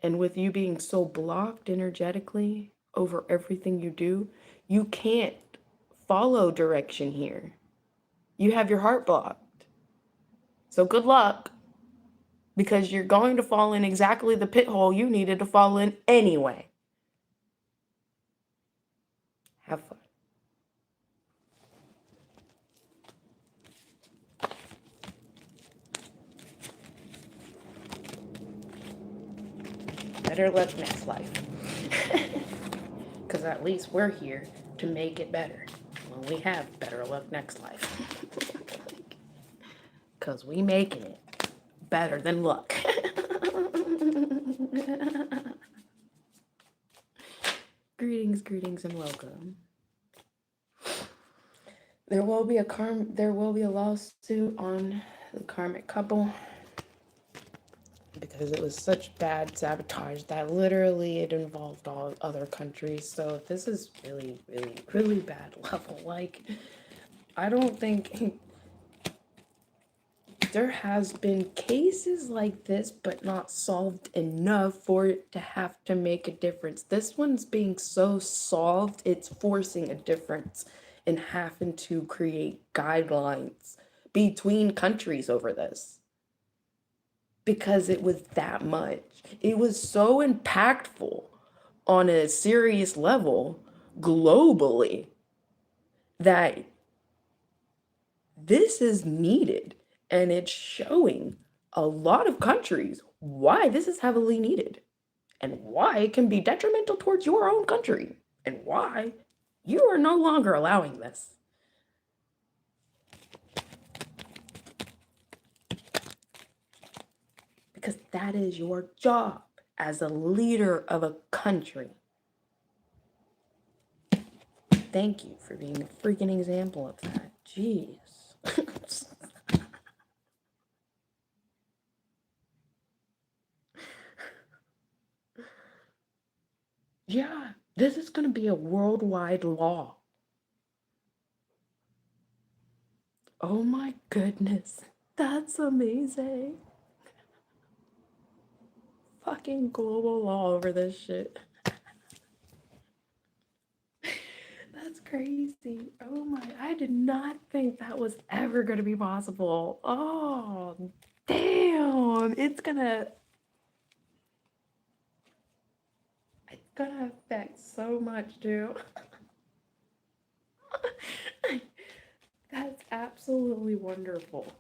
And with you being so blocked energetically over everything you do, you can't follow direction here. You have your heart blocked. So good luck. Because you're going to fall in exactly the pit hole you needed to fall in anyway. Have fun. Better luck next life. Because at least we're here to make it better. When we have better luck next life. Because we making it better than luck. Greetings, and welcome. There will be a lawsuit on the karmic couple because it was such bad sabotage that literally it involved all other countries. So this is really, really, really bad level. Like, I don't think there has been cases like this, but not solved enough for it to have to make a difference. This one's being so solved, it's forcing a difference and having to create guidelines between countries over this. Because it was that much. It was so impactful on a serious level globally that this is needed. And it's showing a lot of countries why this is heavily needed and why it can be detrimental towards your own country and why you are no longer allowing this. Because that is your job as a leader of a country. Thank you for being a freaking example of that. Jeez. Yeah, this is going to be a worldwide law. Oh my goodness. That's amazing. Fucking global law over this shit. That's crazy. Oh my, I did not think that was ever going to be possible. Oh, damn. It's gonna affect so much, too. That's absolutely wonderful.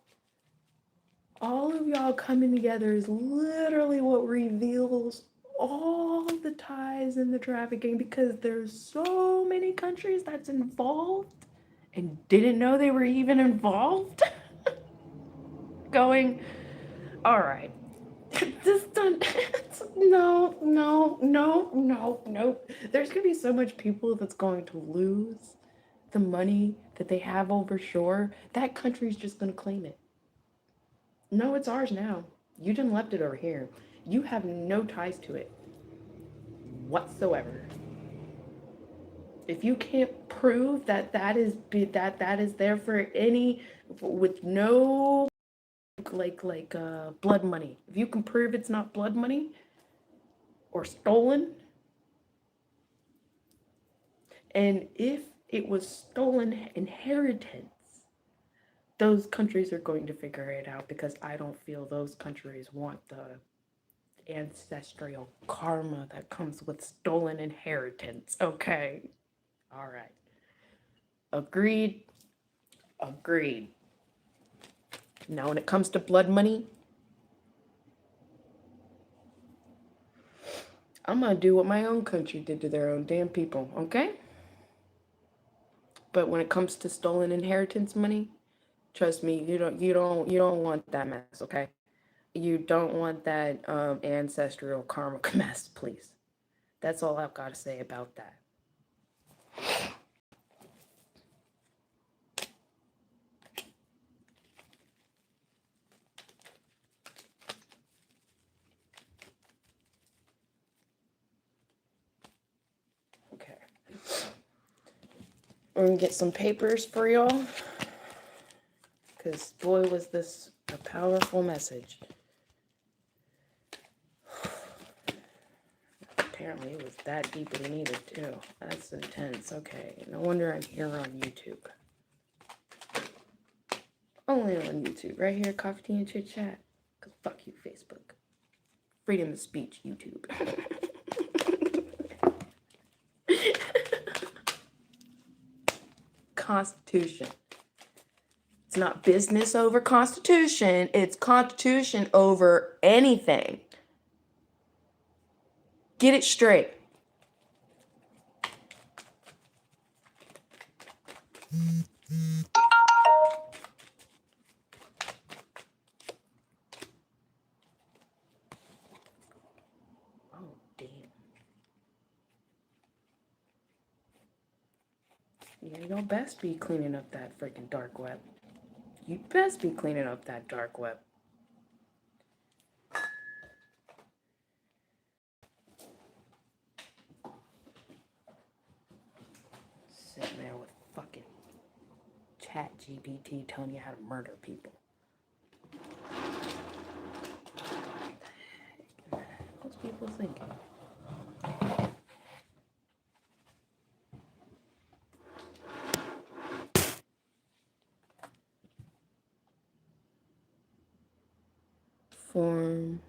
All of y'all coming together is literally what reveals all the ties in the trafficking, because there's so many countries that's involved and didn't know they were even involved. Going, all right, this done. No. There's gonna be so much people that's going to lose the money that they have over shore. That country's just gonna claim it. No, it's ours now. You done left it over here. You have no ties to it whatsoever. If you can't prove that that is there for any, with no blood money, if you can prove it's not blood money or stolen, and if it was stolen inheritance, those countries are going to figure it out, because I don't feel those countries want the ancestral karma that comes with stolen inheritance. Okay. All right. Agreed. Now, when it comes to blood money, I'm gonna do what my own country did to their own damn people, okay? But when it comes to stolen inheritance money, trust me, you don't want that mess, okay? You don't want that ancestral karma mess, please. That's all I've got to say about that. Okay. We're gonna get some papers for y'all. Because boy, was this a powerful message. Apparently, it was that deeply needed, too. That's intense. Okay. No wonder I'm here on YouTube. Only on YouTube. Right here, Coffee Tea and Chit-Chat. Because fuck you, Facebook. Freedom of speech, YouTube. Constitution. It's not business over Constitution. It's Constitution over anything. Get it straight. Oh, damn. Yeah, y'all best be cleaning up that freaking dark web. You best be cleaning up that dark web. Sitting there with fucking Chat-GPT telling you how to murder people. What's people thinking? Form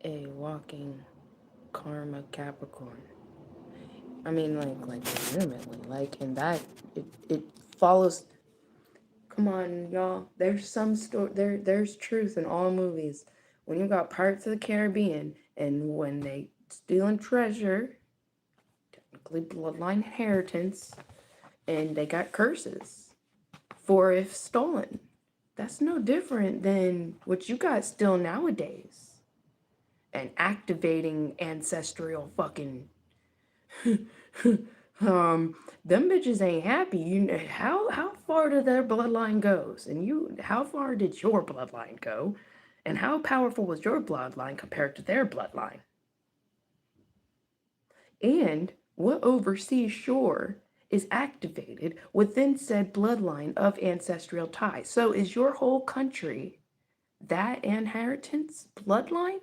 a walking karma Capricorn. I mean, like legitimately, like, and that it follows. Come on, y'all. There's some story. There's truth in all movies. When you got Pirates of the Caribbean, and when they stealing treasure, technically bloodline inheritance, and they got curses for if stolen. That's no different than what you got still nowadays. And activating ancestral fucking them bitches ain't happy. You know how far did their bloodline goes, and how far did your bloodline go, and how powerful was your bloodline compared to their bloodline, and what overseas shore is activated within said bloodline of ancestral ties. So is your whole country that inheritance bloodline?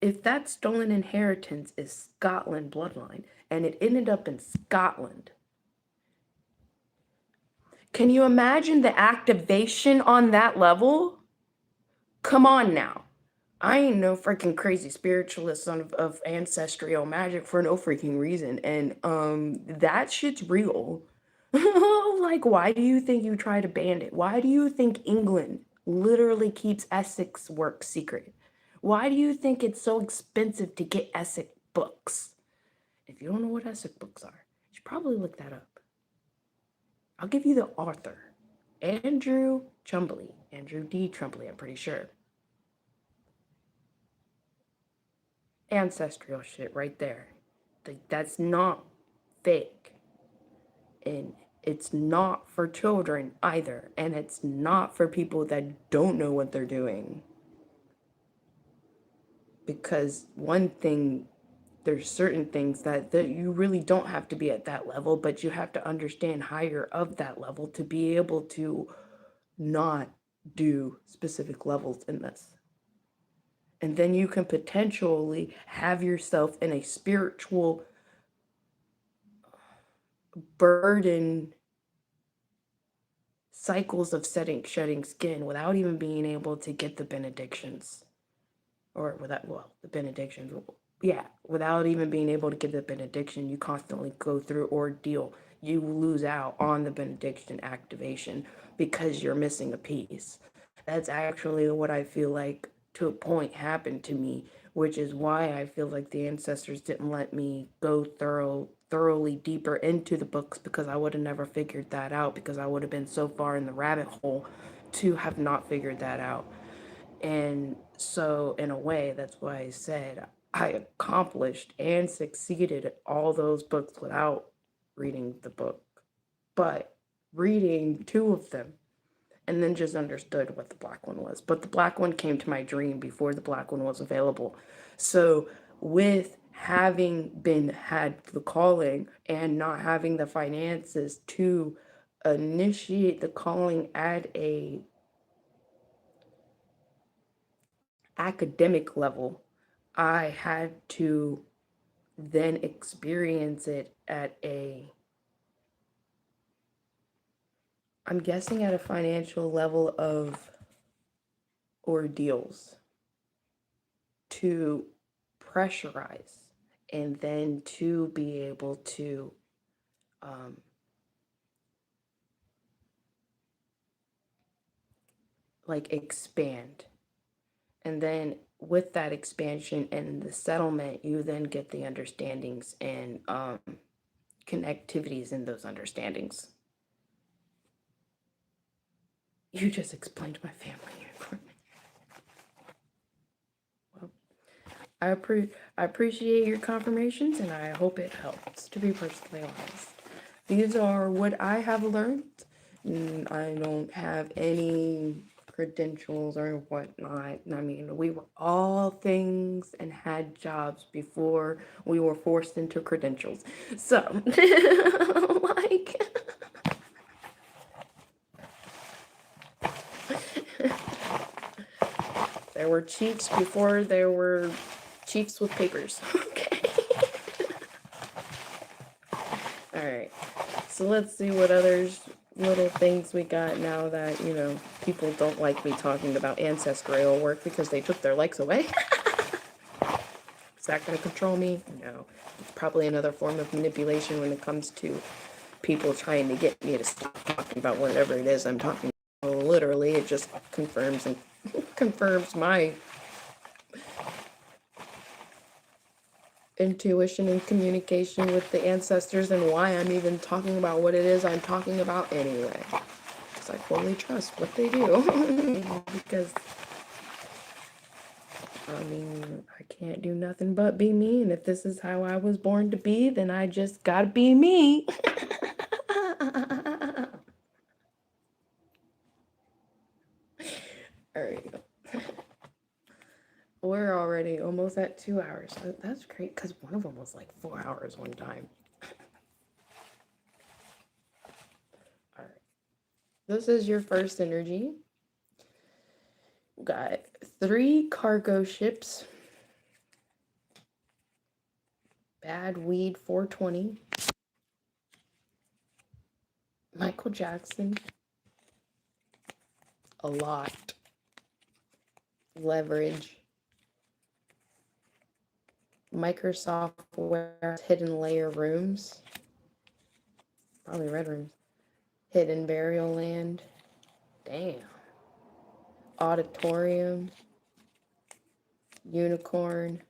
If that stolen inheritance is Scotland bloodline and it ended up in Scotland, can you imagine the activation on that level? Come on now. I ain't no freaking crazy spiritualist of ancestral magic for no freaking reason. And that shit's real. Like, why do you think you try to ban it? Why do you think England literally keeps Essex work secret? Why do you think it's so expensive to get Essex books? If you don't know what Essex books are, you should probably look that up. I'll give you the author. Andrew Chumbley. Andrew D. Chumbley, I'm pretty sure. Ancestral shit right there. That's not fake. And it's not for children either. And it's not for people that don't know what they're doing. Because one thing, there's certain things that you really don't have to be at that level, but you have to understand higher of that level to be able to not do specific levels in this. And then you can potentially have yourself in a spiritual burden cycles of shedding skin without even being able to get the benedictions. Or without, well, the benedictions, yeah, without even being able to get the benediction, you constantly go through ordeal. You lose out on the benediction activation because you're missing a piece. That's actually what I feel like to a point happened to me which is why I feel like the ancestors didn't let me go thoroughly deeper into the books, because I would have never figured that out, because I would have been so far in the rabbit hole to have not figured that out. And so in a way, that's why I said I accomplished and succeeded at all those books without reading the book, but reading two of them, and then just understood what the black one was. But the black one came to my dream before the black one was available. So with having had the calling and not having the finances to initiate the calling at a academic level, I had to then experience it at a, I'm guessing at a financial level of ordeals, to pressurize and then to be able to um, like expand. And then with that expansion and the settlement, you then get the understandings and connectivities in those understandings. You just explained my family. Well, I appreciate your confirmations, and I hope it helps, to be personally honest. These are what I have learned. I don't have any credentials or whatnot. I mean, we were all things and had jobs before we were forced into credentials. So, like, there were chiefs before there were chiefs with papers. Okay. All right. So let's see what others little things we got now that, people don't like me talking about ancestral work because they took their likes away. Is that going to control me? No. It's probably another form of manipulation when it comes to people trying to get me to stop talking about whatever it is I'm talking about. Literally, it just confirms my intuition and communication with the ancestors, and why I'm even talking about what it is I'm talking about anyway. Because I fully trust what they do. Because, I mean, I can't do nothing but be me, and if this is how I was born to be, then I just gotta be me. Alright. We're already almost at 2 hours. That's great, because one of them was like 4 hours one time. Alright. This is your first energy. We got 3 cargo ships. Bad Weed 420. Michael Jackson. A lot. Leverage. Microsoft Ware hidden layer rooms. Probably red rooms. Hidden burial land. Damn. Auditorium. Unicorn.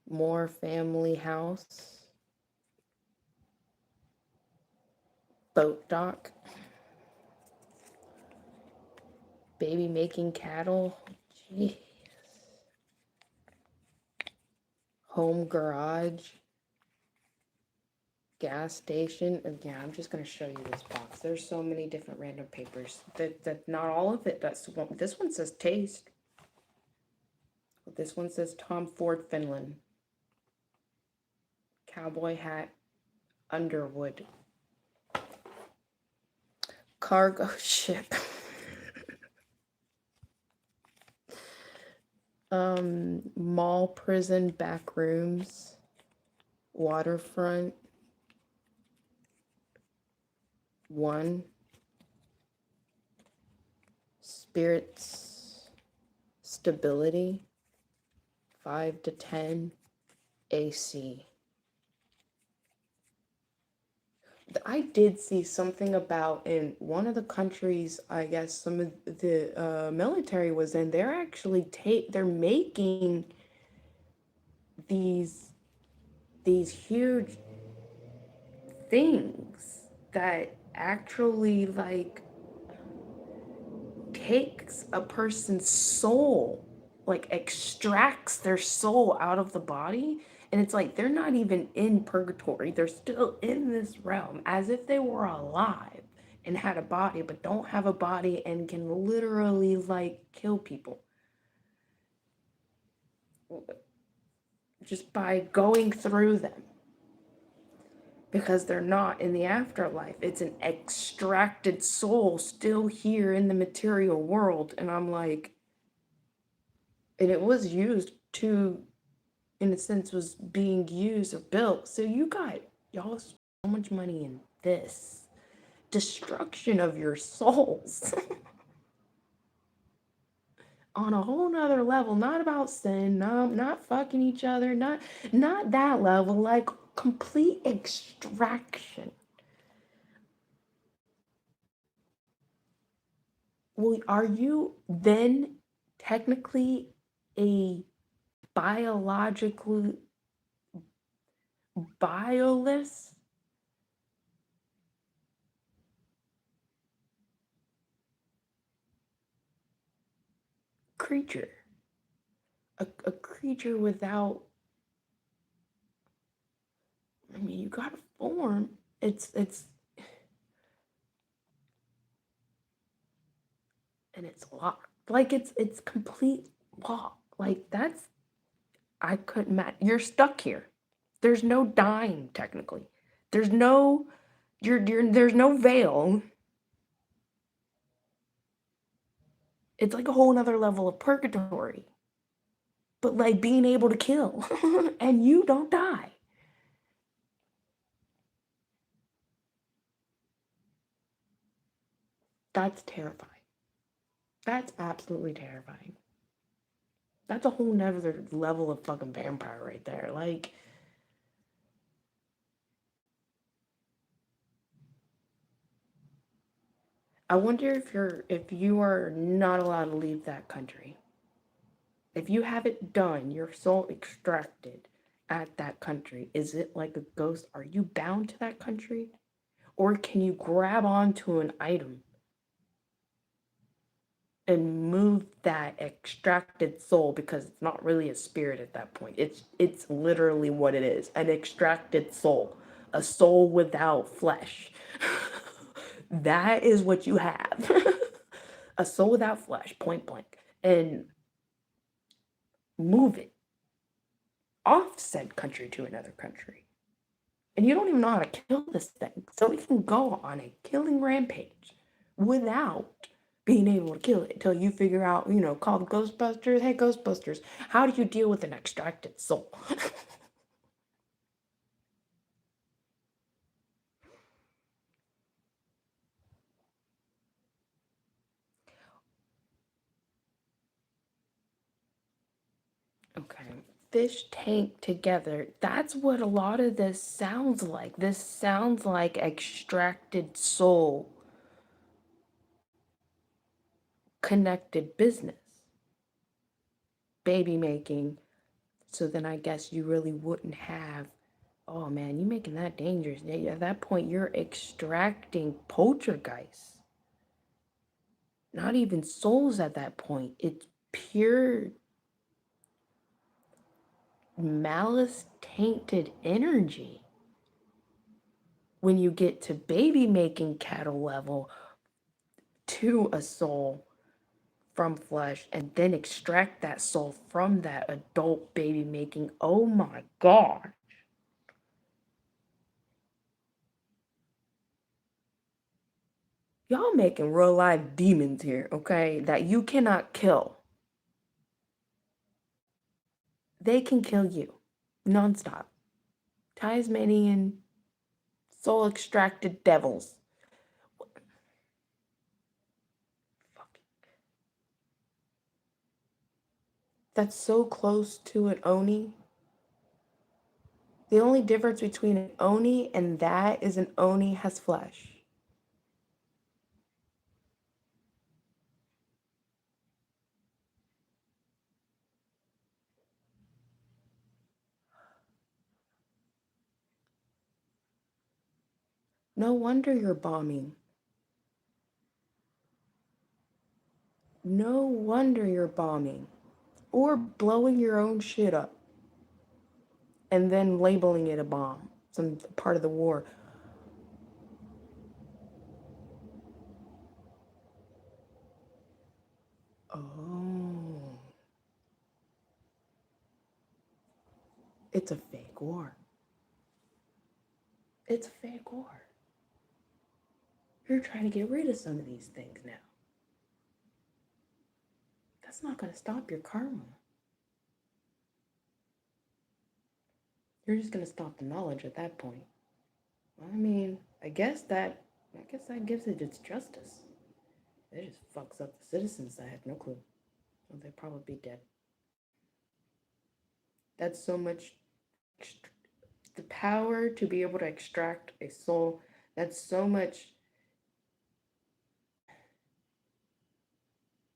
More family house. Boat dock. Baby making cattle. Jeez. Home garage. Gas station. Again, I'm just going to show you this box. There's so many different random papers. That not all of it. This one says taste. This one says Tom Ford, Finland. Cowboy hat. Underwood. Cargo ship. Mall, prison, back rooms. Waterfront. 1. Spirits. Stability. 5 to 10. AC. I did see something about in one of the countries, I guess some of the military was in, they're actually they're making these huge things that actually like takes a person's soul, like extracts their soul out of the body. And it's like they're not even in purgatory, they're still in this realm as if they were alive and had a body but don't have a body and can literally like kill people just by going through them because they're not in the afterlife. It's an extracted soul still here in the material world. And I'm like, and it was used to, in a sense, was being used or built. So you got y'all so much money in this destruction of your souls on a whole nother level. Not about sin, no, not fucking each other, not that level, like complete extraction. Well, are you then technically a biologically bioless creature? A creature without, I mean, you got a form. It's and it's locked. Like it's complete lock. Like that's I couldn't match. You're stuck here. There's no dying technically. There's no you're there's no veil. It's like a whole nother level of purgatory. But like being able to kill and you don't die. That's terrifying. That's absolutely terrifying. That's a whole nother level of fucking vampire right there. Like, I wonder if you are not allowed to leave that country. If you have it done, your soul extracted at that country, is it like a ghost? Are you bound to that country? Or can you grab onto an item and move that extracted soul, because it's not really a spirit at that point. It's literally what it is, an extracted soul, a soul without flesh. That is what you have. A soul without flesh, point blank. And move it off said country to another country. And you don't even know how to kill this thing. So it can go on a killing rampage without being able to kill it until you figure out, call the Ghostbusters. Hey, Ghostbusters, how do you deal with an extracted soul? Okay. Fish tank together. That's what a lot of this sounds like. This sounds like extracted soul connected business. Baby making. So then I guess you really wouldn't have, oh man, you making that dangerous. At that point, you're extracting poltergeists. Not even souls at that point. It's pure malice tainted energy. When you get to baby making cattle level to a soul from flesh and then extract that soul from that adult baby making, oh my god. Y'all making real life demons here, okay? That you cannot kill. They can kill you nonstop. Tasmanian soul extracted devils. That's so close to an Oni. The only difference between an Oni and that is an Oni has flesh. No wonder you're bombing. No wonder you're bombing. Or blowing your own shit up. And then labeling it a bomb. Some part of the war. Oh. It's a fake war. It's a fake war. You're trying to get rid of some of these things now. That's not going to stop your karma. You're just going to stop the knowledge at that point. I mean, I guess that gives it its justice. It just fucks up the citizens that have no clue. So they'd probably be dead. That's so much. The power to be able to extract a soul. That's so much.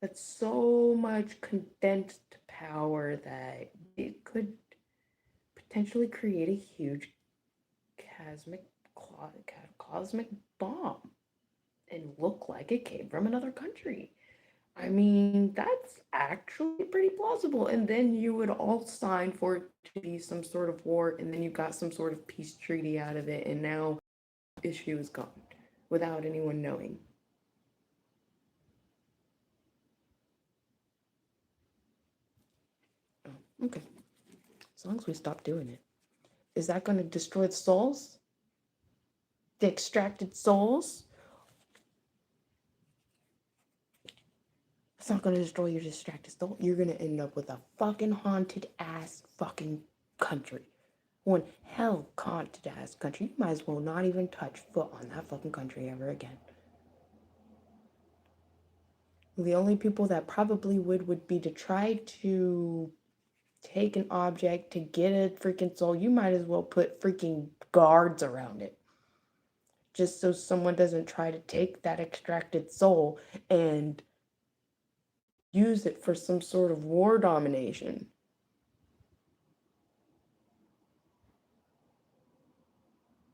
That's so much condensed power that it could potentially create a huge cosmic bomb and look like it came from another country. I mean, that's actually pretty plausible. And then you would all sign for it to be some sort of war, and then you got some sort of peace treaty out of it, and now the issue is gone without anyone knowing. Oh, okay. As long as we stop doing it. Is that going to destroy the souls? The extracted souls? It's not going to destroy your distracted soul. You're going to end up with a fucking haunted ass fucking country. One hell haunted ass country. You might as well not even touch foot on that fucking country ever again. The only people that probably would be to try to take an object to get a freaking soul. You might as well put freaking guards around it. Just so someone doesn't try to take that extracted soul and use it for some sort of war domination.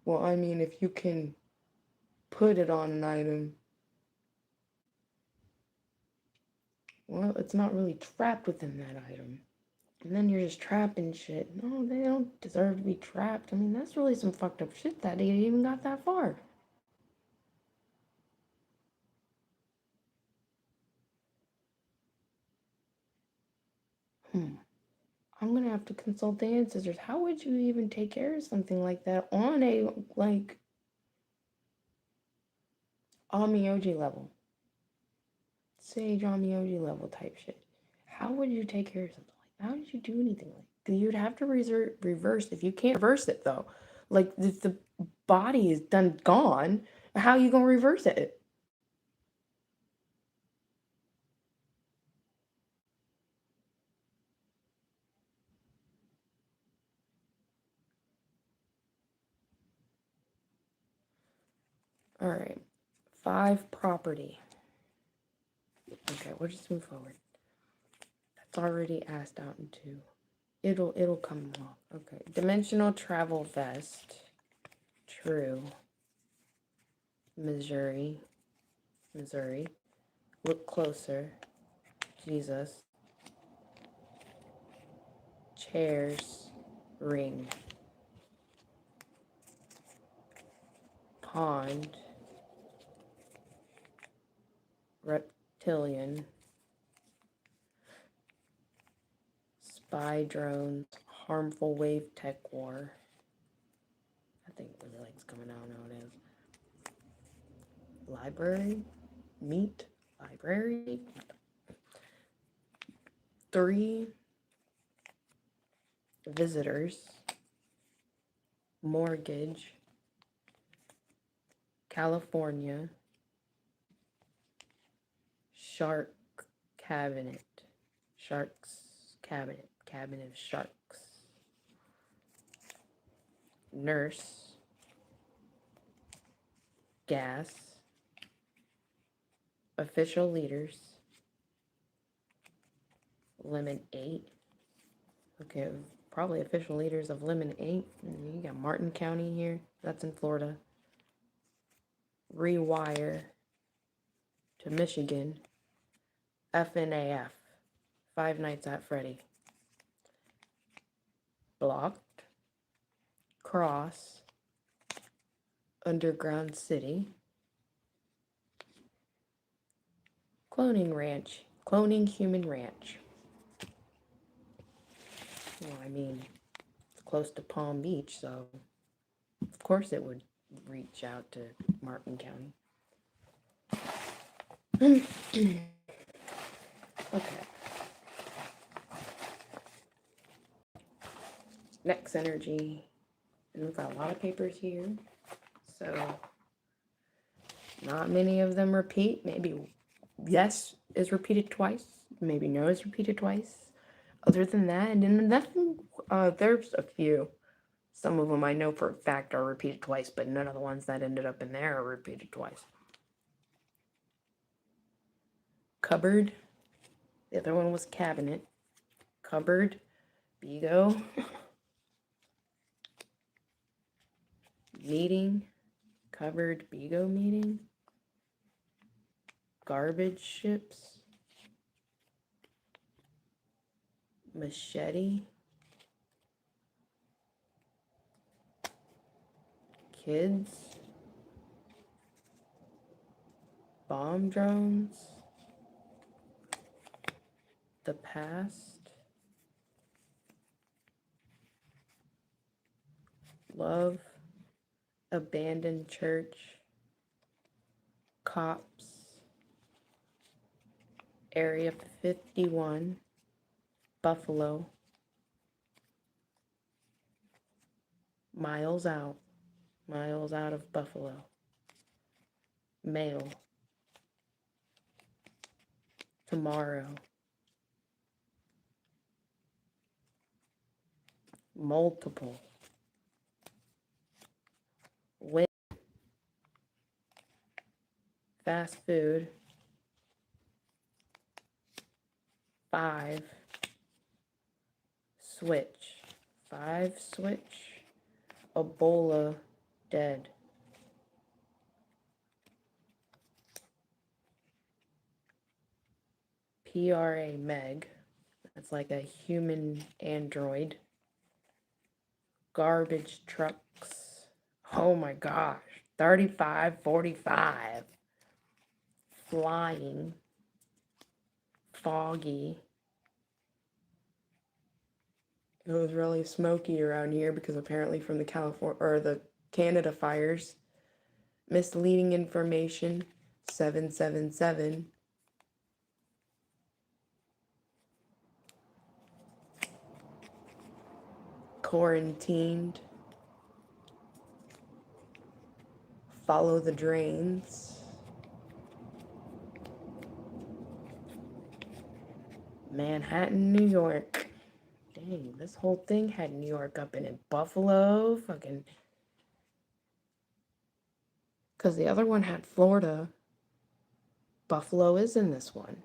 Well, I mean, if you can put it on an item, well, it's not really trapped within that item. And then you're just trapping shit. No, they don't deserve to be trapped. I mean, that's really some fucked up shit that they even got that far. I'm gonna have to consult the ancestors. How would you even take care of something like that on a, like, Amiyoji level? Sage Amiyoji level type shit. How would you take care of something like that? How did you do anything like that? You'd have to reverse. If you can't reverse it, though, like, if the body is done gone, how are you gonna reverse it? All right. 5 property. Okay, we'll just move forward. That's already asked out in 2. It'll come along. Okay. Dimensional travel vest. True. Missouri. Look closer. Jesus. Chairs. Ring. Pond. Reptilian. Spy drones. Harmful wave tech war. I think really likes coming out nowadays. Library. Meat. Library. 3. Visitors. Mortgage. California. Shark cabinet. Sharks cabinet. Cabinet of sharks. Nurse. Gas. Official leaders. Lemon 8. Okay, probably official leaders of Lemon 8. You got Martin County here. That's in Florida. Rewire to Michigan. FNAF. Five Nights at Freddy. Blocked. Cross. Underground City. Cloning Ranch. Cloning Human Ranch. Well, I mean, it's close to Palm Beach, so of course it would reach out to Martin County. Okay. Next Energy. And we've got a lot of papers here. So, not many of them repeat. Maybe yes is repeated twice. Maybe no is repeated twice. Other than that, and then nothing, there's a few. Some of them I know for a fact are repeated twice, but none of the ones that ended up in there are repeated twice. Cupboard. The other one was cabinet. Cupboard. BIGO. Meeting. Cupboard. BIGO meeting. Garbage ships. Machete. Kids. Bomb drones. The past. Love. Abandoned church. Cops. Area 51. Buffalo. Miles out. Miles out of Buffalo. Mail. Tomorrow. Multiple. Win. Fast food. 5. Switch. 5 switch. Ebola dead. PRA Meg. That's like a human android. Garbage trucks. Oh my gosh. 3545. Flying. Foggy. It was really smoky around here because apparently from the the Canada fires. Misleading information. 777. Quarantined. Follow the drains. Manhattan, New York. Dang, this whole thing had New York up in it. Buffalo, fucking. Because the other one had Florida. Buffalo is in this one.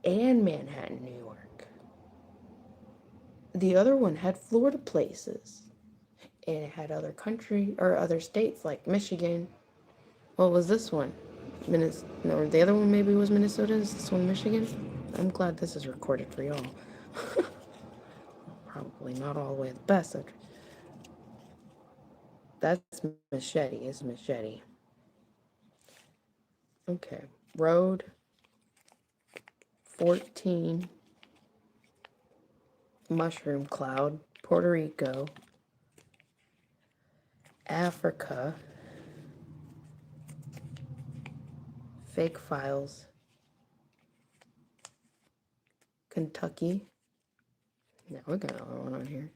And Manhattan, New York. The other one had Florida places. And it had other country or other states like Michigan. What was this one? No, the other one maybe was Minnesota. Is this one Michigan? I'm glad this is recorded for y'all. Probably not all the way the best. That's machete. It's machete. Okay. Road. 14. Mushroom cloud. Puerto Rico. Africa. Fake files. Kentucky. Now we got another one on here.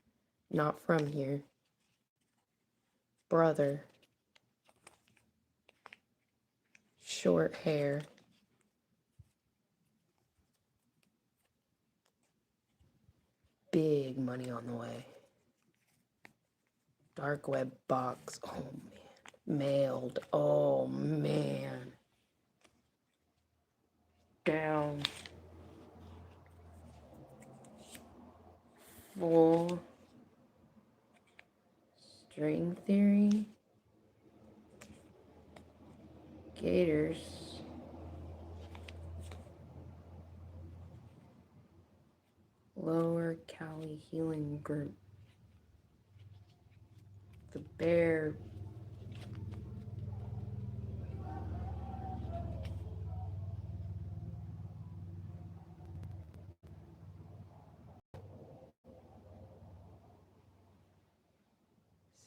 Not from here. Brother. Short hair. Big money on the way. Dark web box. Oh man. Mailed. Oh man. Down. Full. String theory. creators. Lower Cali Healing Group. The Bear.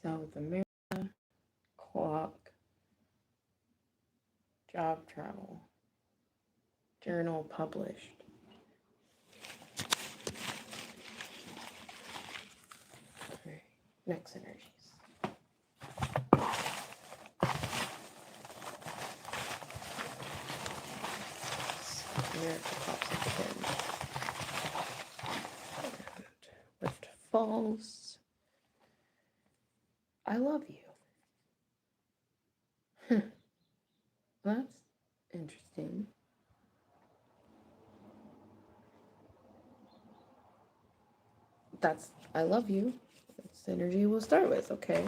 South America. Clock. Job travel. Journal published. Okay. Next energies. America pops up again. And Rift Falls. I love you. That's interesting. That's I love you. That's the energy we'll start with, okay?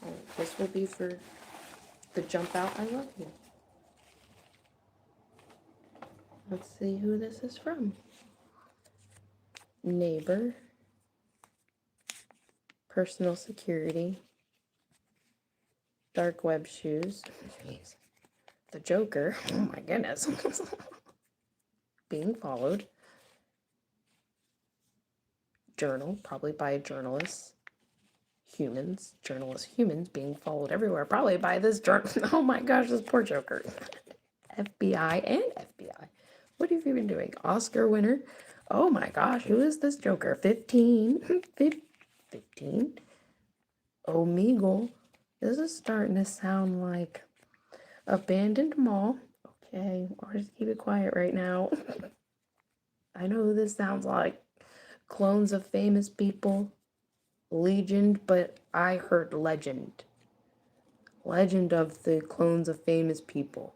So this will be for the jump out, I love you. Let's see who this is from. Neighbor. Personal security. Dark web shoes. Jeez. The Joker. Oh my goodness. Being followed. Journal, probably by journalists. Humans, journalists, humans being followed everywhere, probably by this journal. Oh my gosh, this poor Joker. FBI and FBI. What have you been doing? Oscar winner. Oh my gosh, who is this Joker? 15. 15. Omegle. This is starting to sound like abandoned mall. Okay, I'll just keep it quiet right now. I know who this sounds like. Clones of famous people. Legend, but I heard legend. Legend of the clones of famous people.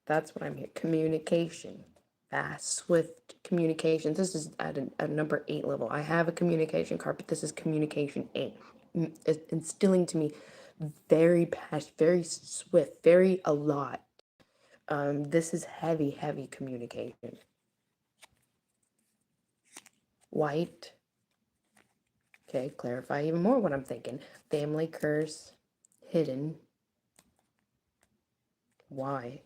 That's what I'm here. Communication. Fast, swift communications. This is at a number 8 level. I have a communication card, but this is communication 8. It's instilling to me very fast, very swift, very a lot. This is heavy, heavy communication. White. Okay, clarify even more what I'm thinking. Family curse. Hidden. Why?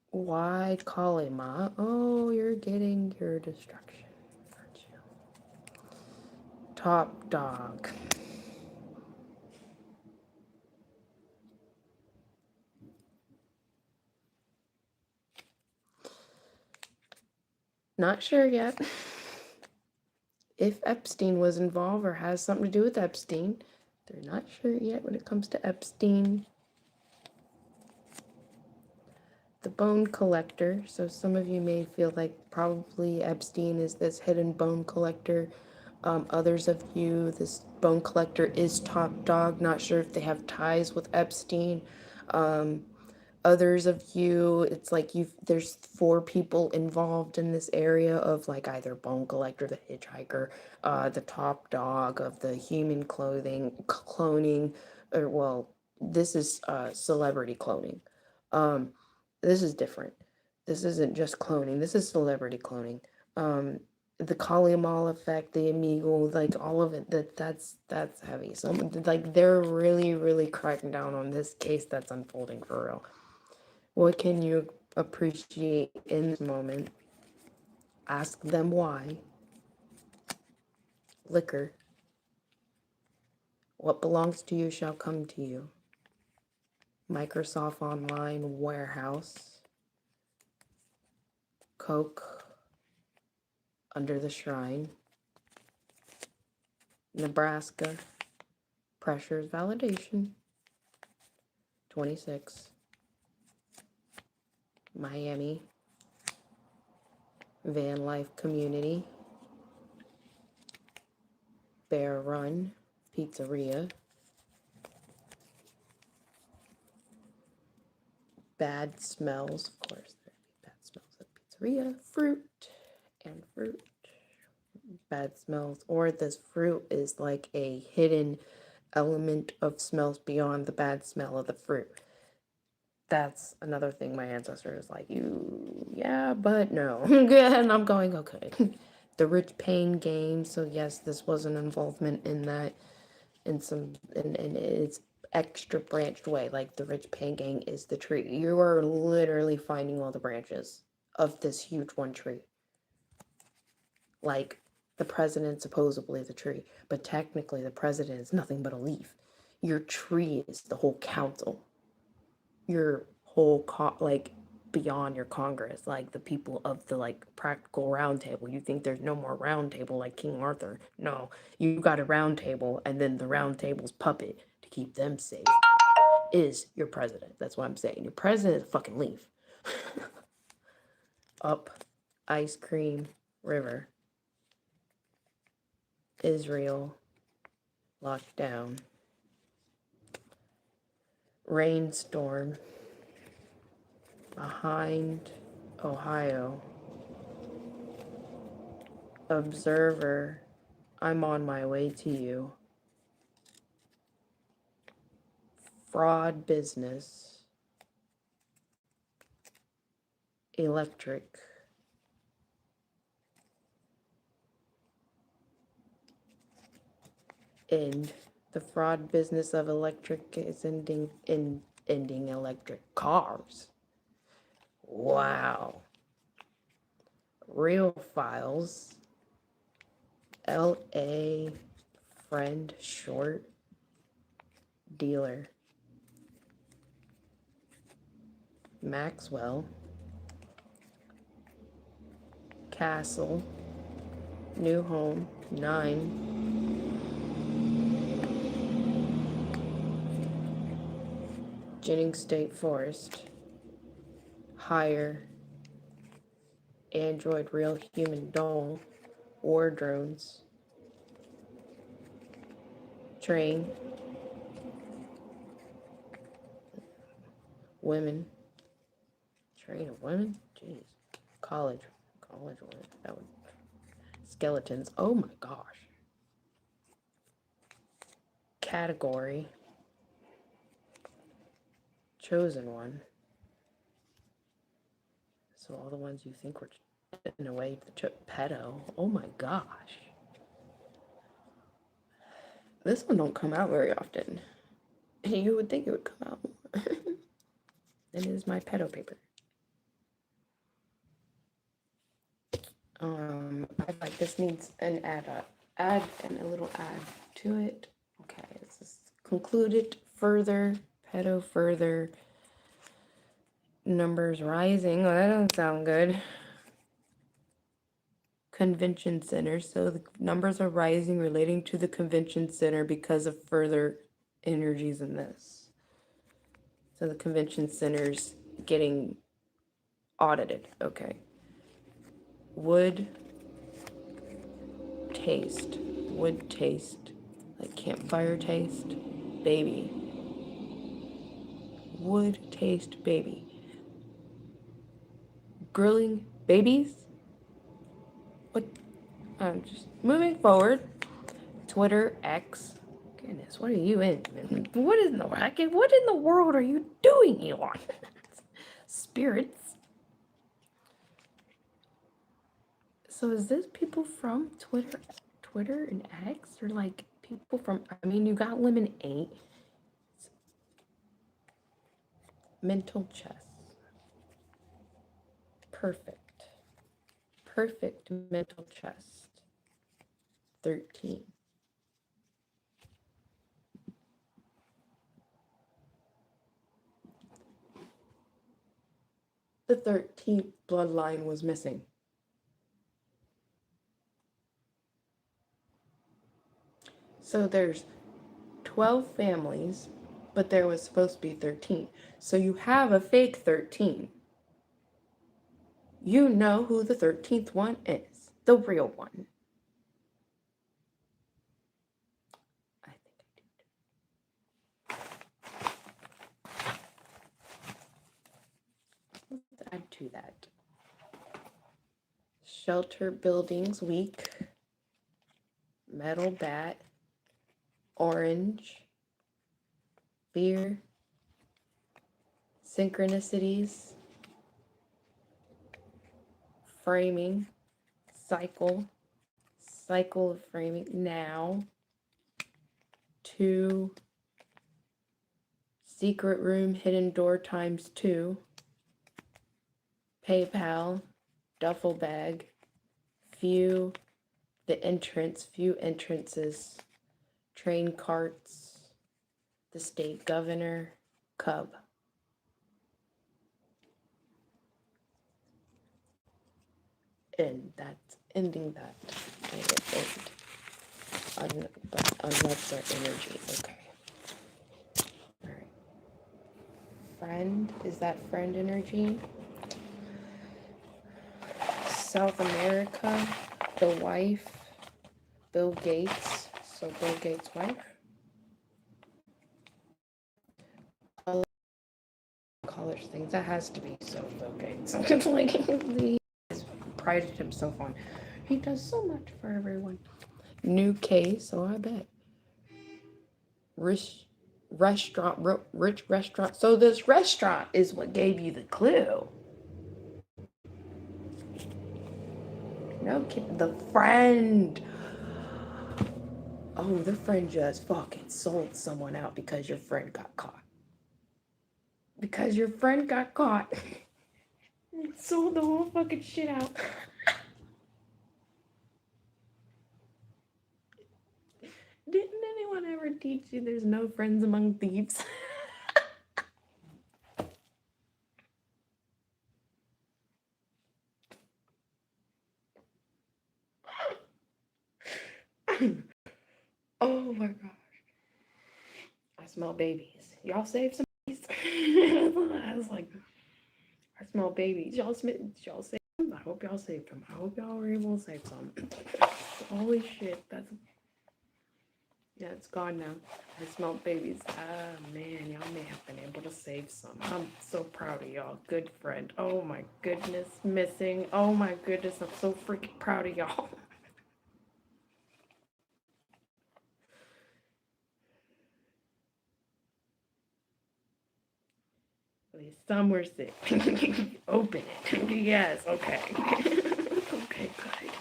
Why Kalima? Oh, you're getting your destruction, aren't you? Top dog. Not sure yet if Epstein was involved or has something to do with Epstein. They're not sure yet when it comes to Epstein. The bone collector. So some of you may feel like probably Epstein is this hidden bone collector. Others of you, this bone collector is top dog. Not sure if they have ties with Epstein. Others of you, it's like there's 4 people involved in this area of like either bone collector, the hitchhiker, the top dog of the human cloning, or well, this is celebrity cloning. This is different. This isn't just cloning. This is celebrity cloning. The Kaliamal effect, the Amigo, like all of it. That's heavy. So like they're really cracking down on this case that's unfolding for real. What can you appreciate in this moment? Ask them why. Liquor. What belongs to you shall come to you. Microsoft Online Warehouse. Coke. Under the Shrine. Nebraska. Pressures Validation. 26. Miami. Van Life Community. Bear Run Pizzeria. Bad smells, of course, there'd be bad smells at pizzeria. Fruit and fruit. Bad smells, or this fruit is like a hidden element of smells beyond the bad smell of the fruit. That's another thing my ancestor is like, yeah, but no. And I'm going, okay. The rich pain game, so yes, this was an involvement in that, in its extra branched way. Like, the rich pain gang is the tree. You are literally finding all the branches of this huge one tree. Like, the president supposedly the tree, but technically the president is nothing but a leaf. Your tree is the whole council. Your whole like beyond your Congress, like the people of the like practical round table. You think there's no more round table like King Arthur? No, you got a round table, and then the round table's puppet to keep them safe is your president. That's what I'm saying. Your president is a fucking leaf. Up, ice cream, river. Israel, locked down. Rainstorm, behind Ohio. Observer, I'm on my way to you. Fraud business. Electric. End. The fraud business of electric is ending electric cars. Wow. Real files. LA friend short dealer. Maxwell. Castle. New home. 9. Jennings State Forest. Hire. Android real human doll. War drones. Train. Women. Train of women? Jeez. College women. That would. Skeletons. Oh my gosh. Category. Chosen one. So all the ones you think were in a way pedo. Oh my gosh. This one don't come out very often. You would think it would come out more. It is my pedo paper. I like this needs an add and a little add to it. Okay, this is concluded further, pedo further. Numbers rising. Oh, that doesn't sound good. Convention center. So the numbers are rising relating to the convention center because of further energies in this. So the convention center's getting audited. Okay. Wood taste. Like campfire taste. Baby. Wood taste baby. Grilling babies? What? I'm just moving forward. Twitter, X. Goodness, what are you in? What in the world are you doing, Elon? Spirits. So is this people from Twitter and X, or like people from? I mean, you got Lemon 8. Mental chess. Perfect mental chest. 13. The 13th bloodline was missing. So there's 12 families, but there was supposed to be 13. So you have a fake 13. You know who the 13th one is. The real one. I think I do. Let's add to that. Shelter buildings weak. Metal bat. orange, fear, synchronicities, framing, cycle of framing, now, 2, secret room, hidden door times 2, PayPal, duffel bag, few, the entrance, few entrances, train carts, the state governor, cub. And that's ending that. I will end. But unlocks our energy. Okay. Alright. Friend, is that friend energy? South America, the wife, Bill Gates. So Bill Gates' wife. College things. That has to be so Bill Gates. Like he prided himself on. He does so much for everyone. New case, so I bet. Rich restaurant. So this restaurant is what gave you the clue. No kidding. The friend. Oh, the friend just fucking sold someone out because your friend got caught. Because your friend got caught. Sold the whole fucking shit out. Didn't anyone ever teach you there's no friends among thieves? Oh my gosh. I smell babies. Y'all save some babies? I was like, I smell babies. Y'all save them? I hope y'all saved them. I hope y'all were able to save some. Holy shit, that's... Yeah, it's gone now. I smelled babies. Ah, man, y'all may have been able to save some. I'm so proud of y'all. Good friend. Oh my goodness, missing. Oh my goodness, I'm so freaking proud of y'all. At least some were sick. Open it. Yes, okay. Okay, good.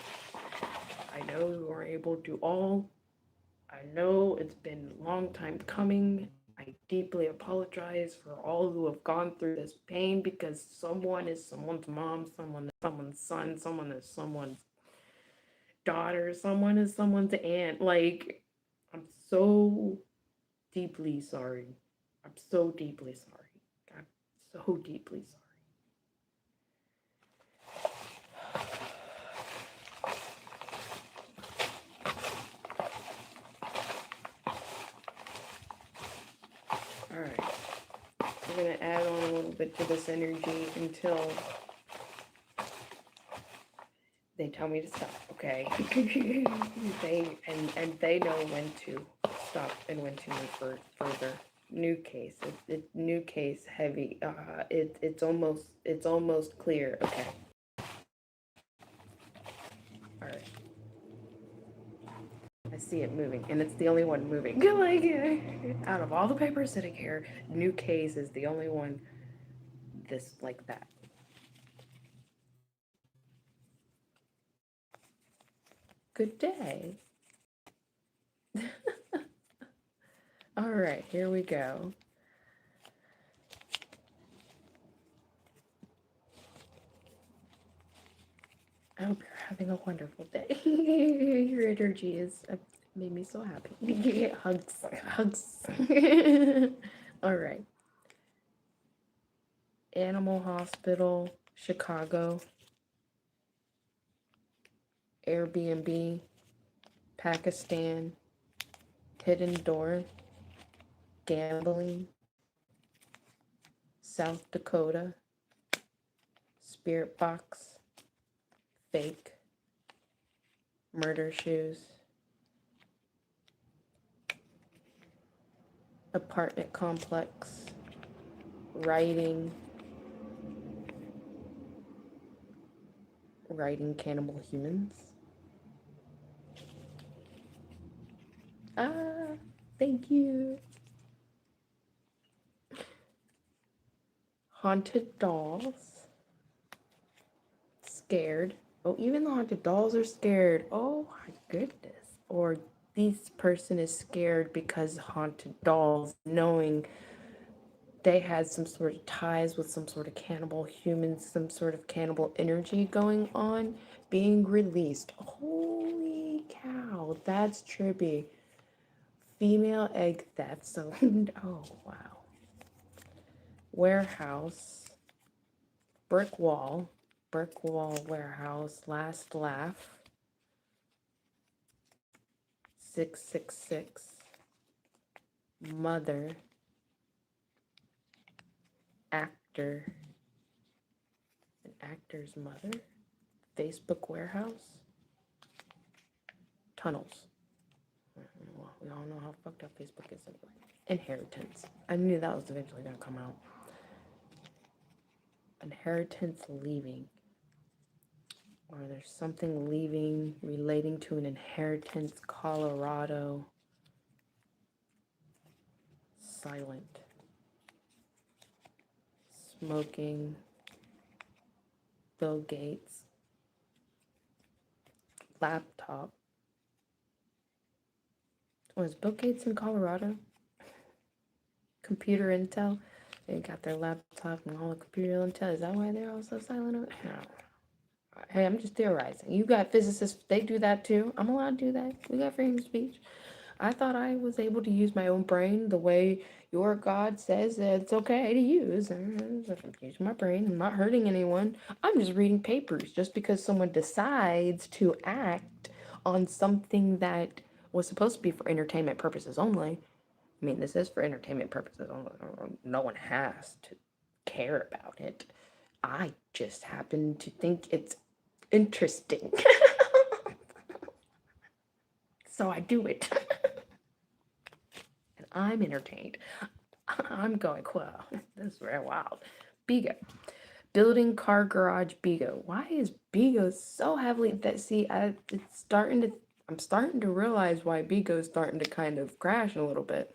I know we weren't able to all. I know it's been a long time coming. I deeply apologize for all who have gone through this pain because someone is someone's mom, someone is someone's son, someone is someone's daughter, someone is someone's aunt. Like, I'm so deeply sorry. I'm so deeply sorry. I'm so deeply sorry. All right. We're going to add on a little bit to this energy until they tell me to stop, okay? they know when to stop and when to move further. New case. New case heavy. It's almost clear. Okay. All right. I see it moving, and it's the only one moving. Like, out of all the papers sitting here, new case is the only one this like that. Good day. All right, here we go. I hope you're having a wonderful day. Your energy is made me so happy. Hugs. All right. Animal Hospital, Chicago, Airbnb, Pakistan, Hidden Door, Gambling, South Dakota, Spirit Box, Fake, Murder Shoes, Apartment Complex, Writing Cannibal Humans. Thank you. Haunted dolls. Scared. Oh, even the haunted dolls are scared. Oh my goodness. Or this person is scared because haunted dolls, knowing they had some sort of ties with some sort of cannibal humans, some sort of cannibal energy going on, being released. Holy cow, that's trippy. Female egg theft. So, oh wow. Warehouse. Brick wall. Brick wall warehouse. Last laugh. 666. Mother. Actor. An actor's mother. Facebook warehouse. Tunnels. Well, we all know how fucked up Facebook is anyway. Inheritance. I knew that was eventually going to come out. Inheritance leaving. Or there's something leaving relating to an inheritance. Colorado. Silent. Smoking. Bill Gates. Laptop. Was Bill Gates in Colorado? Computer Intel. They got their laptop and all the computer intel. Is that why they're all so silent? No. Hey, I'm just theorizing. You got physicists, they do that too. I'm allowed to do that. We got freedom of speech. I thought I was able to use my own brain the way your God says that it's okay to use. I'm using my brain. I'm not hurting anyone. I'm just reading papers. Just because someone decides to act on something that was supposed to be for entertainment purposes only. I mean, this is for entertainment purposes only. No one has to care about it. I just happen to think it's interesting. So I do it. And I'm entertained. I'm going, wow, this is very wild. BIGO. Building car garage BIGO. Why is BIGO so heavily that I'm starting to realize why BIGO is starting to kind of crash a little bit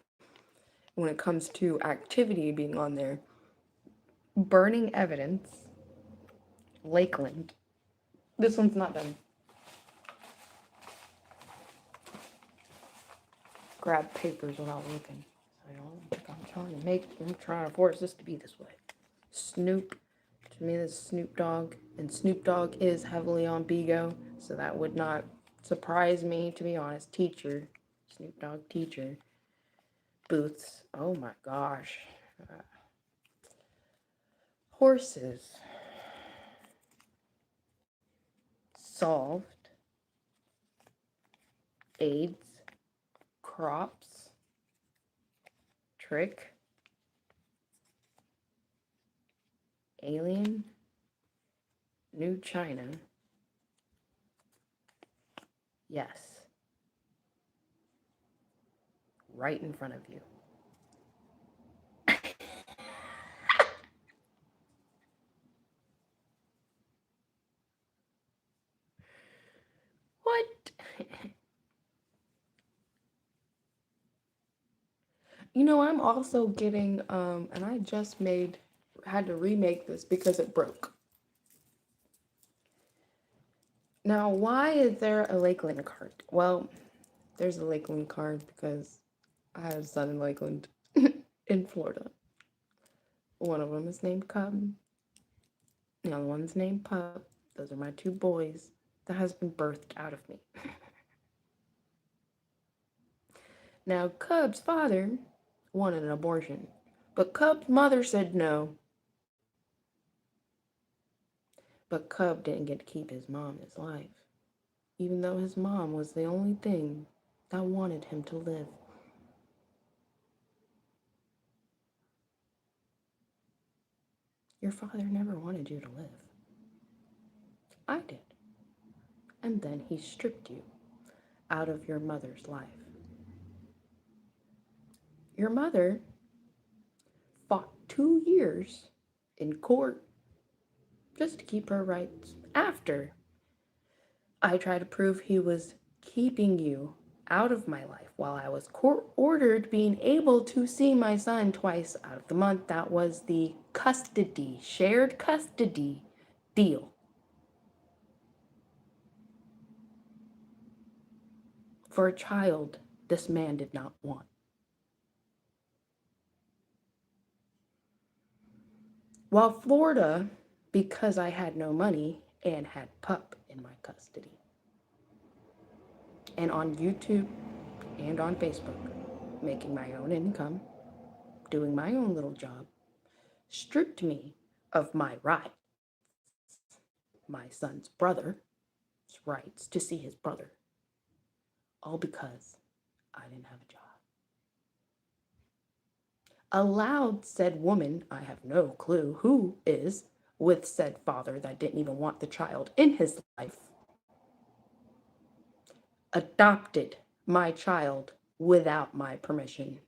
when it comes to activity being on there. Burning evidence. Lakeland. This one's not done. Grab papers without looking. I'm trying to force this to be this way. Snoop. To me, this is Snoop Dogg. And Snoop Dogg is heavily on BIGO, so that would not surprise me, to be honest. Teacher. Snoop Dogg teacher. Booths. Oh my gosh. Horses. Solved. AIDS. Crops. Trick. Alien. New China. Yes. Right in front of you. What? You know, I'm also getting, and I just had to remake this because it broke. Now, why is there a Lakeland card? Well, there's a Lakeland card because I have a son in Lakeland in Florida. One of them is named Cub. The other one's named Pup. Those are my two boys that has been birthed out of me. Now, Cub's father wanted an abortion, but Cub's mother said no. But Cub didn't get to keep his mom his life, even though his mom was the only thing that wanted him to live. Your father never wanted you to live. I did. And then he stripped you out of your mother's life. Your mother fought 2 years in court just to keep her rights after I tried to prove he was keeping you out of my life while I was court ordered being able to see my son twice out of the month. That was the custody, shared custody deal. For a child this man did not want. While Florida, because I had no money and had pup in my custody. And on YouTube and on Facebook, making my own income, doing my own little job, stripped me of my rights, my son's brother's rights to see his brother, all because I didn't have a job. Allowed said woman, I have no clue who is, with said father that didn't even want the child in his life, adopted my child without my permission.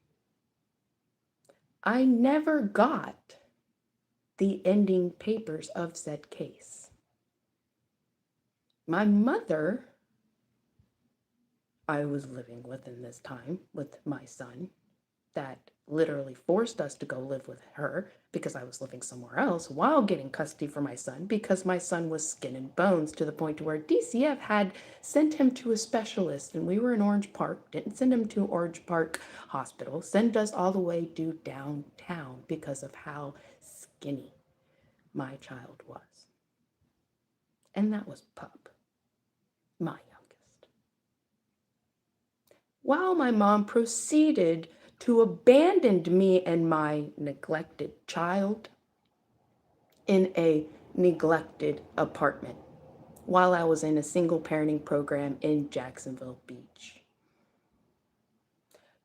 I never got the ending papers of said case. My mother, I was living with in this time with my son, that literally forced us to go live with her because I was living somewhere else while getting custody for my son, because my son was skin and bones to the point to where DCF had sent him to a specialist, and we were in Orange Park, didn't send him to Orange Park Hospital, sent us all the way to downtown because of how skinny my child was. And that was Pup, my youngest. While my mom proceeded to abandon me and my neglected child in a neglected apartment while I was in a single parenting program in Jacksonville Beach.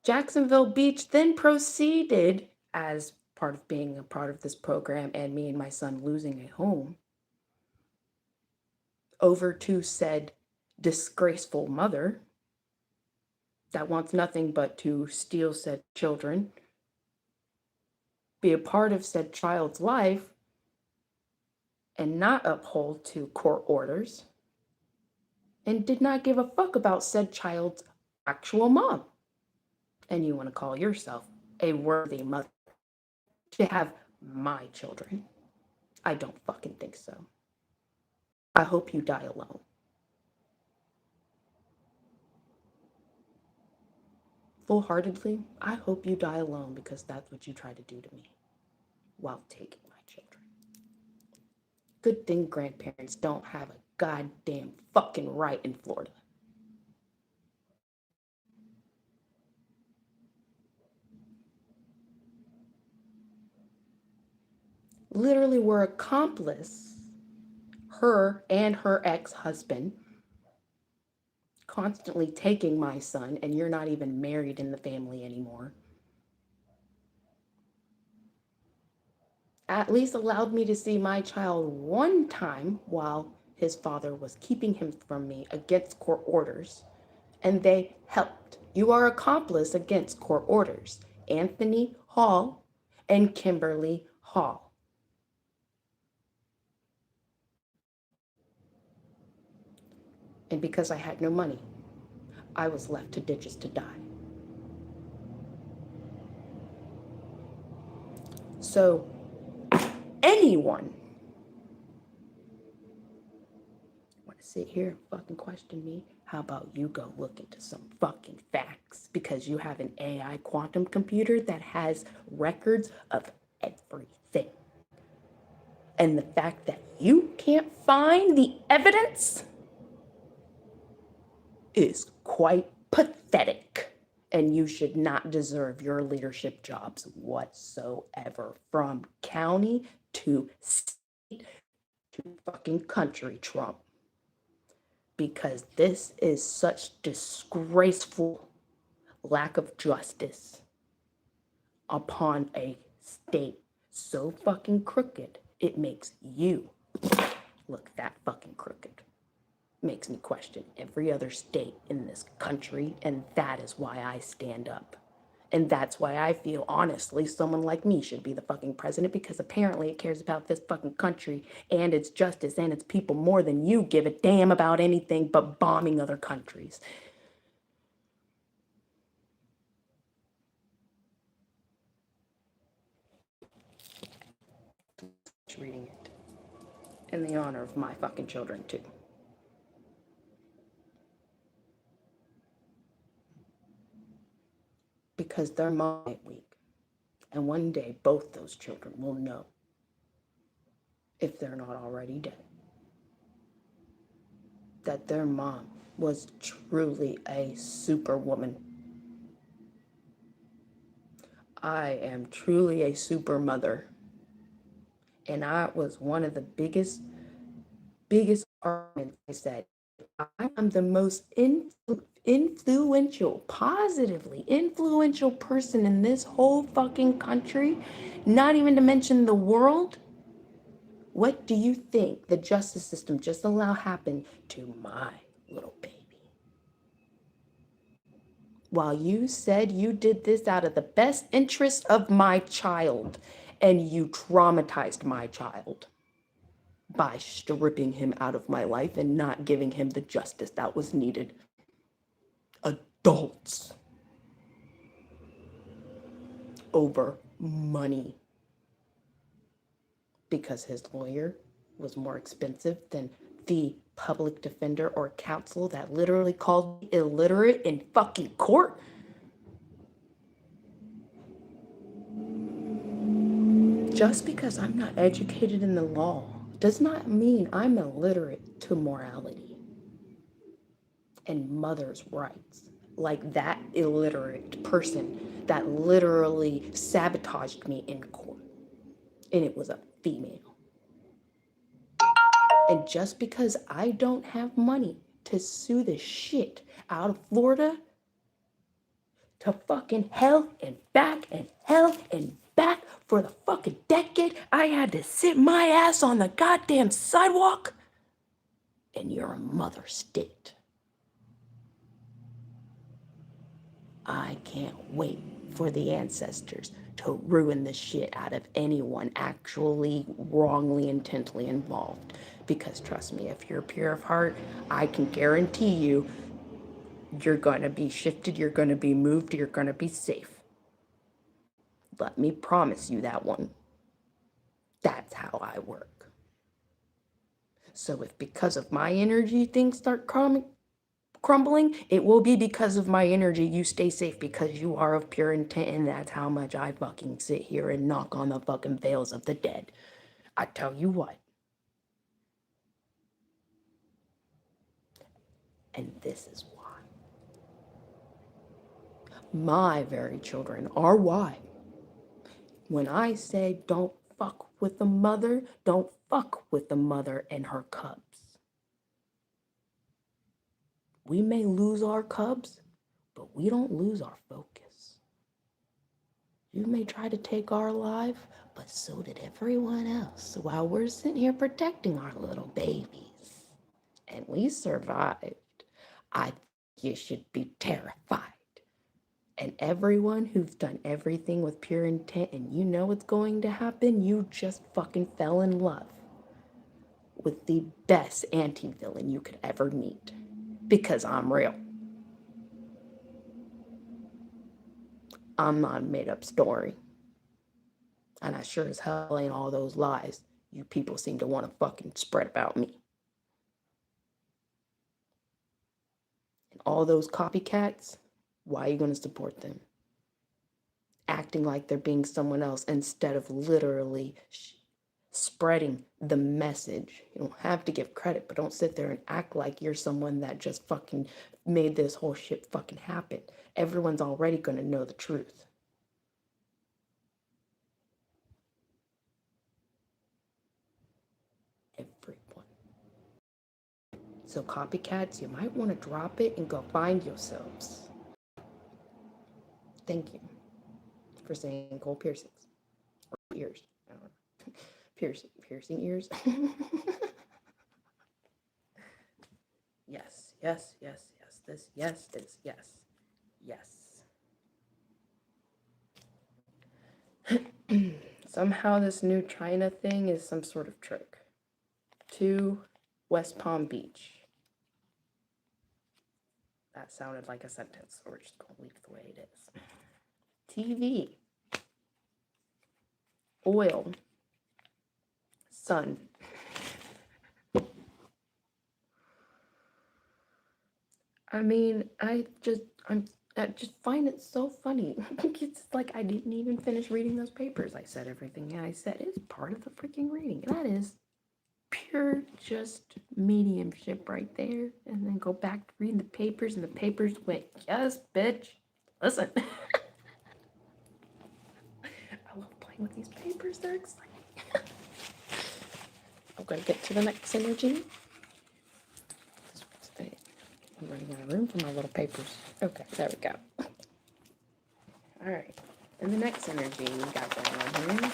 Jacksonville Beach then proceeded, as part of being a part of this program and me and my son losing a home, over to said disgraceful mother that wants nothing but to steal said children, be a part of said child's life, and not uphold to court orders, and did not give a fuck about said child's actual mom. And you want to call yourself a worthy mother to have my children? I don't fucking think so. I hope you die alone. Full-heartedly, I hope you die alone, because that's what you tried to do to me while taking my children. Good thing grandparents don't have a goddamn fucking right in Florida. Literally were accomplice, her and her ex-husband, constantly taking my son, and you're not even married in the family anymore. At least allowed me to see my child one time while his father was keeping him from me against court orders, and they helped. You are accomplice against court orders. Anthony Hall and Kimberly Hall. And because I had no money, I was left to ditches to die. So anyone want to sit here and fucking question me? How about you go look into some fucking facts, because you have an AI quantum computer that has records of everything. And the fact that you can't find the evidence is quite pathetic. And you should not deserve your leadership jobs whatsoever, from county to state to fucking country, Trump. Because this is such disgraceful lack of justice upon a state so fucking crooked, it makes you look that fucking crooked. Makes me question every other state in this country, and that is why I stand up. And that's why I feel, honestly, someone like me should be the fucking president, because apparently it cares about this fucking country and its justice and its people more than you give a damn about anything but bombing other countries. finish reading it. In the honor of my fucking children, too. Because their mom ain't weak. And one day, both those children will know, if they're not already dead, that their mom was truly a superwoman. I am truly a super mother. And I was one of the biggest arguments. I said, I am the most influential, positively influential person in this whole fucking country, not even to mention the world. What do you think the justice system just allow happen to my little baby? While you said you did this out of the best interest of my child, and you traumatized my child by stripping him out of my life and not giving him the justice that was needed. Adults over money. Because his lawyer was more expensive than the public defender or counsel that literally called me illiterate in fucking court. Just because I'm not educated in the law does not mean I'm illiterate to morality and mother's rights. Like that illiterate person that literally sabotaged me in court. And it was a female. And just because I don't have money to sue the shit out of Florida to fucking hell and back and hell and back for the fucking decade I had to sit my ass on the goddamn sidewalk, and you're a mother state. I can't wait for the ancestors to ruin the shit out of anyone actually wrongly, intently involved. Because trust me, if you're pure of heart, I can guarantee you, you're gonna be shifted, you're gonna be moved, you're gonna be safe. Let me promise you that one. That's how I work. So if because of my energy things start crumbling, it will be because of my energy. You stay safe because you are of pure intent, and that's how much I fucking sit here and knock on the fucking veils of the dead. I tell you what. And this is why. My very children are why. When I say don't fuck with the mother, don't fuck with the mother and her cubs. We may lose our cubs, but we don't lose our focus. You may try to take our life, but so did everyone else while we're sitting here protecting our little babies. And we survived. I think you should be terrified. And everyone who's done everything with pure intent and you know what's going to happen, you just fucking fell in love with the best anti-villain you could ever meet. Because I'm real. I'm not a made-up story. And I sure as hell ain't all those lies you people seem to want to fucking spread about me. And all those copycats, why are you going to support them? Acting like they're being someone else instead of literally spreading the message. You don't have to give credit, but don't sit there and act like you're someone that just fucking made this whole shit fucking happen. Everyone's already going to know the truth. Everyone. So copycats, you might want to drop it and go find yourselves. Thank you for saying gold piercings. Or ears. I don't know. Piercing ears. Yes. This, yes. Somehow this new China thing is some sort of trick. To West Palm Beach. That sounded like a sentence, so we're just going to leave it the way it is. TV. Oil. Son. I mean, I just find it so funny. It's like I didn't even finish reading those papers. I said everything I said is part of the freaking reading. That is pure just mediumship right there. And then go back to reading the papers, and the papers went, yes, bitch. Listen. I love playing with these papers. They're exciting. I'm gonna get to the next energy. I'm running out of room for my little papers. Okay, there we go. All right. And the next energy we got going on here.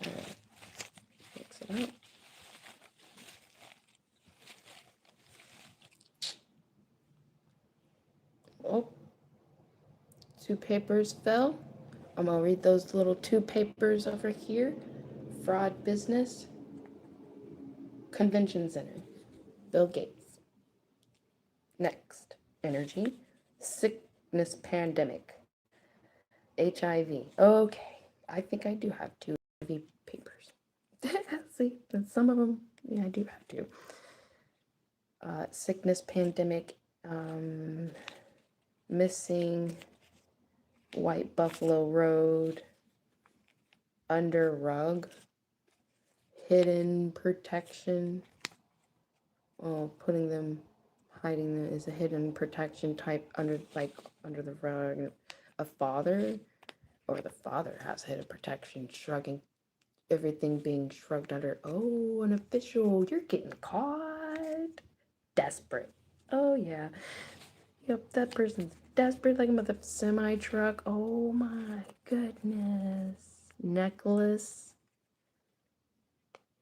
All right. Fix it up. Oh, 2 papers fell. I'm gonna read those little 2 papers over here. Fraud business. Convention center. Bill Gates. Next energy. Sickness pandemic. HIV. Okay. I think I do have 2 HIV papers. See, some of them, yeah, I do have 2. Sickness pandemic. Missing. White Buffalo Road. Under rug. Hidden protection. Oh, hiding them is a hidden protection type under the rug. A father, or the father has hidden protection, shrugging, everything being shrugged under. Oh, an official, you're getting caught. Desperate. Oh yeah. Yep, that person's desperate, like with a semi truck. Oh my goodness. Necklace.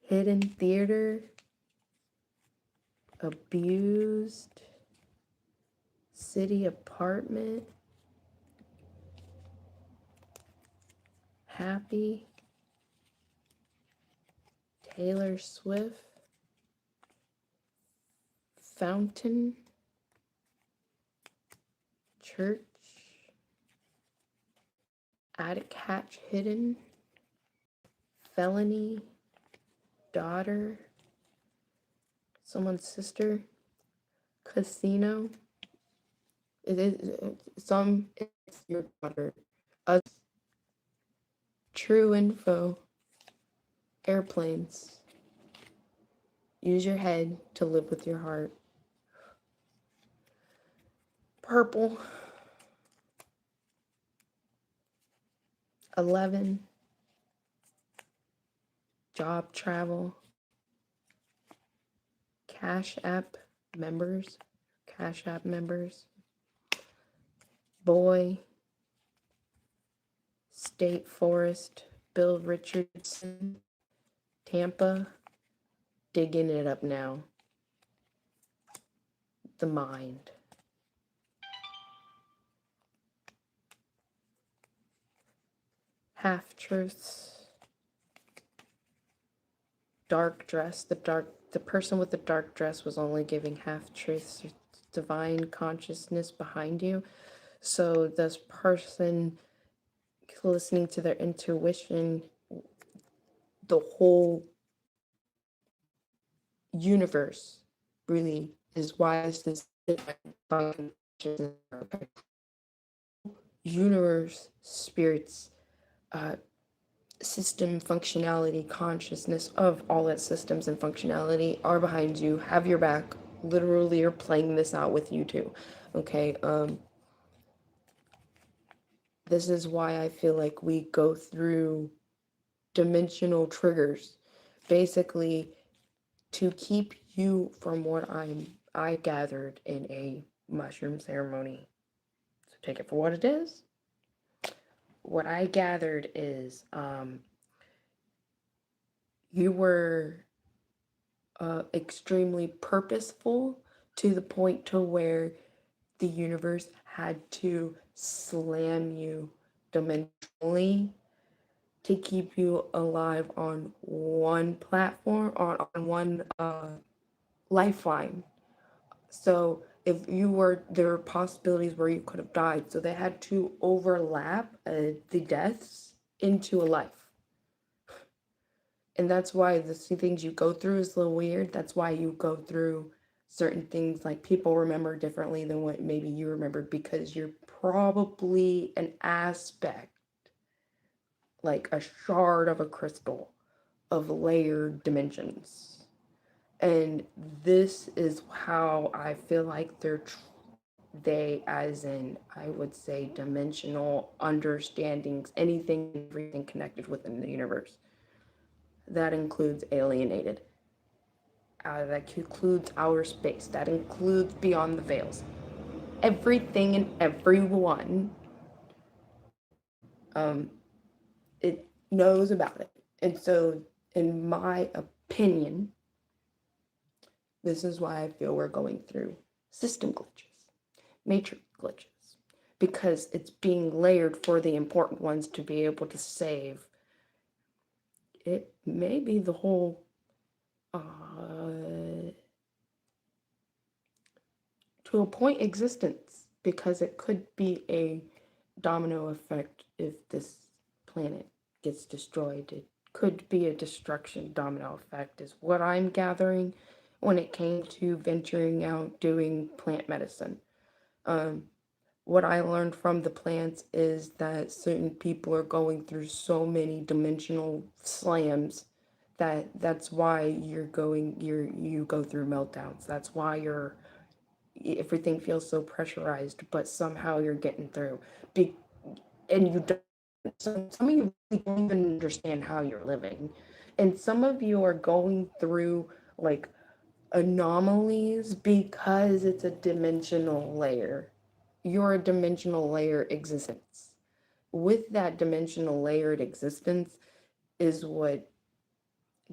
Hidden theater. Abused. City apartment. Happy. Taylor Swift. Fountain. Church. Attic hatch hidden. Felony. Daughter. Someone's sister. Casino. It's your daughter. Us. True info. Airplanes. Use your head to live with your heart. Purple. 11. Job travel. Cash App members. Boy. State Forest. Bill Richardson. Tampa. Digging it up now. The mind. Half truths. Dark dress. The person with the dark dress was only giving half truths. Divine consciousness behind you. So this person listening to their intuition, the whole universe really is why this universe, spirits, system functionality, consciousness of all its systems and functionality are behind you, have your back, literally are playing this out with you too. Okay, this is why I feel like we go through dimensional triggers, basically to keep you from what I gathered in a mushroom ceremony. So take it for what it is. What I gathered is you were extremely purposeful to the point to where the universe had to slam you dimensionally to keep you alive on one platform, on one lifeline. So If you were, there were possibilities where you could have died. So they had to overlap the deaths into a life. And that's why the things you go through is a little weird. That's why you go through certain things like people remember differently than what maybe you remembered because you're probably an aspect, like a shard of a crystal of layered dimensions. And this is how I feel like they, as in, I would say, dimensional understandings, anything, everything connected within the universe. That includes alienated. That includes outer space. That includes beyond the veils. Everything and everyone, it knows about it. And so, in my opinion, this is why I feel we're going through system glitches, matrix glitches, because it's being layered for the important ones to be able to save. It may be the whole to a point existence, because it could be a domino effect if this planet gets destroyed. It could be a destruction domino effect, is what I'm gathering when it came to venturing out doing plant medicine. What I learned from the plants is that certain people are going through so many dimensional slams that's why you go through meltdowns. That's why everything feels so pressurized, but somehow you're getting through. Be, and you don't. Some of you really don't even understand how you're living, and some of you are going through like anomalies because it's a dimensional layer. You're a dimensional layer existence. With that dimensional layered existence is what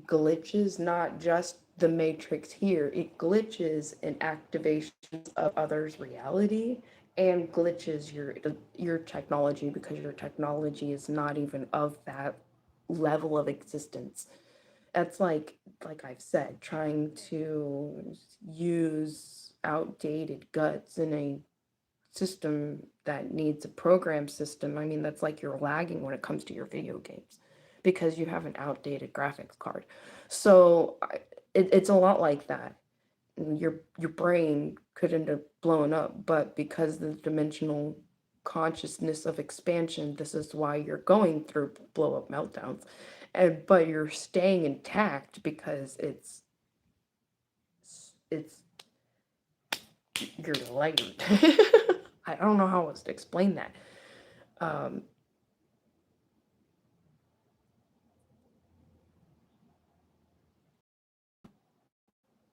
glitches, not just the matrix here, it glitches in activations of others' reality and glitches your technology because your technology is not even of that level of existence. That's like I've said, trying to use outdated guts in a system that needs a program system. I mean, that's like you're lagging when it comes to your video games because you have an outdated graphics card. So it's a lot like that. Your brain could end up blowing up, but because the dimensional consciousness of expansion, this is why you're going through blow up meltdowns. And but you're staying intact because it's you're layered. I don't know how else to explain that. Um,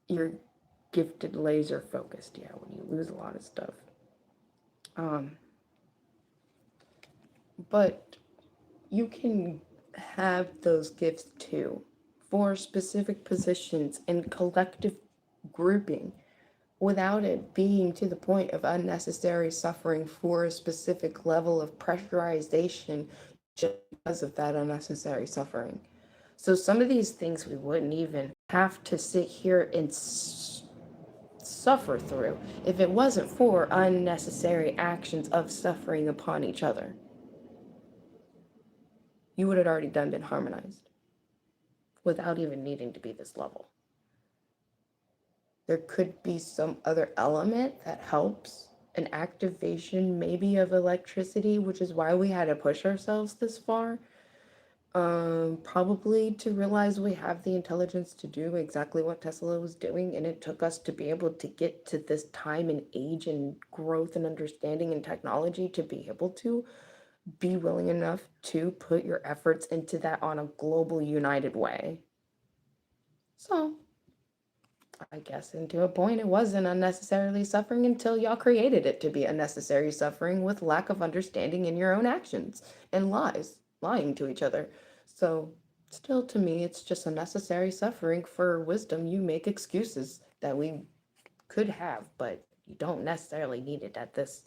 you're gifted laser focused, yeah, when you lose a lot of stuff. Um, but you can have those gifts too for specific positions and collective grouping without it being to the point of unnecessary suffering for a specific level of pressurization just because of that unnecessary suffering. So some of these things we wouldn't even have to sit here and suffer through if it wasn't for unnecessary actions of suffering upon each other. You would have already done been harmonized without even needing to be this level. There could be some other element that helps an activation maybe of electricity, which is why we had to push ourselves this far. Probably to realize we have the intelligence to do exactly what Tesla was doing, and it took us to be able to get to this time and age and growth and understanding and technology to be able to be willing enough to put your efforts into that on a global united way. So I guess into a point it wasn't unnecessarily suffering until y'all created it to be unnecessary suffering with lack of understanding in your own actions and lying to each other. So still to me it's just unnecessary suffering for wisdom. You make excuses that we could have, but you don't necessarily need it at this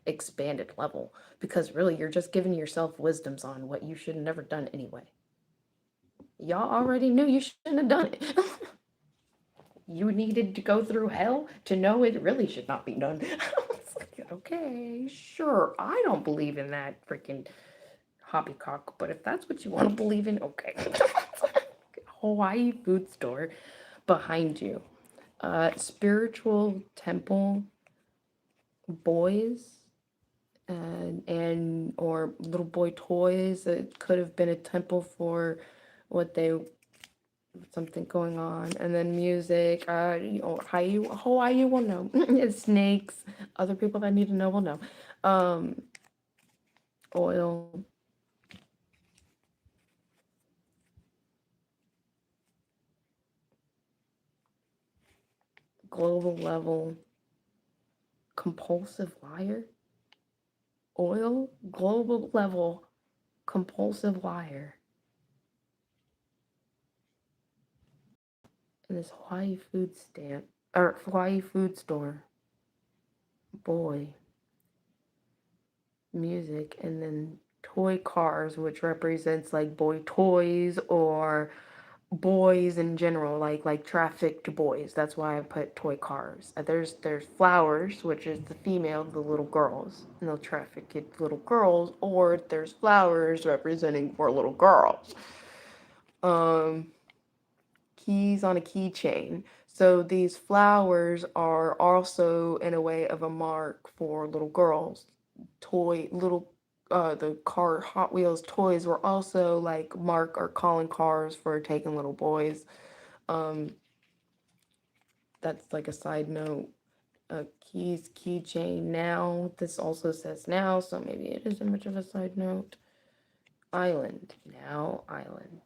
expanded level because really you're just giving yourself wisdoms on what you should have never done anyway. Y'all already knew you shouldn't have done it. You needed to go through hell to know it really should not be done. I was like, okay, sure. I don't believe in that freaking hobbycock, but if that's what you want to believe in, okay. Hawaii food store behind you. Spiritual temple boys and or little boy toys. It could have been a temple for what they something going on, and then music. Hawaii will know. It's snakes. Other people that need to know will know. Um, oil, global level, compulsive liar. Oil, global level, compulsive liar. And this Hawaii food stamp or Hawaii food store. Boy, music, and then toy cars, which represents like boy toys or boys in general, like trafficked boys. That's why I put toy cars. There's flowers, which is the female, the little girls, and they'll traffic little girls, or there's flowers representing for little girls. Um, keys on a keychain. So these flowers are also in a way of a mark for little girls. Toy little the car Hot Wheels toys were also like mark or calling cars for taking little boys. Um, that's like a side note. Keys keychain now. This also says now, so maybe it isn't much of a side note. Island now island.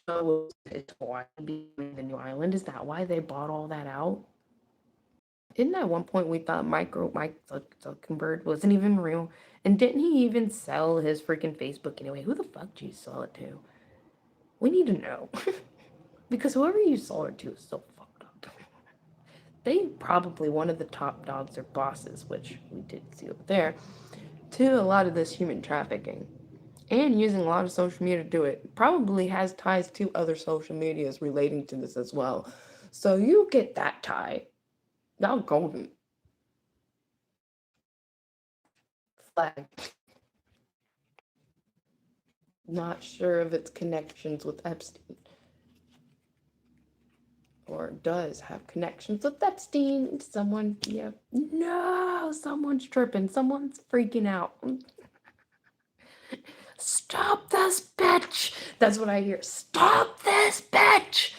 So is Hawaii being the new island? Is that why they bought all that out? Didn't at one point we thought Mike Zuckerberg wasn't even real? And didn't he even sell his freaking Facebook anyway? Who the fuck did you sell it to? We need to know. Because whoever you sold it to is so fucked up. They probably one of the top dogs or bosses, which we did see over there, to a lot of this human trafficking. And using a lot of social media to do it. Probably has ties to other social medias relating to this as well. So you get that tie. Y'all golden. Flag. Not sure of its connections with Epstein. Or does have connections with Epstein. Someone, yeah. No, someone's tripping. Someone's freaking out. Stop this bitch! That's what I hear. Stop this bitch!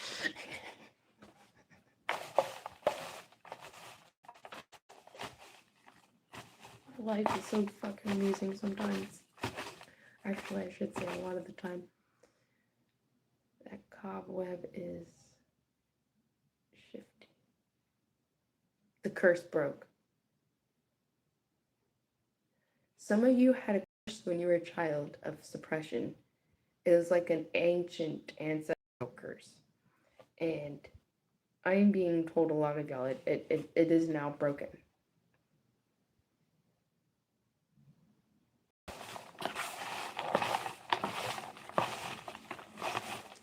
Life is so fucking amusing sometimes. Actually, I should say a lot of the time. That cobweb is shifting. The curse broke. Some of you had a curse when you were a child of suppression. It was like an ancient ancestral curse. And I'm being told a lot of y'all it is now broken.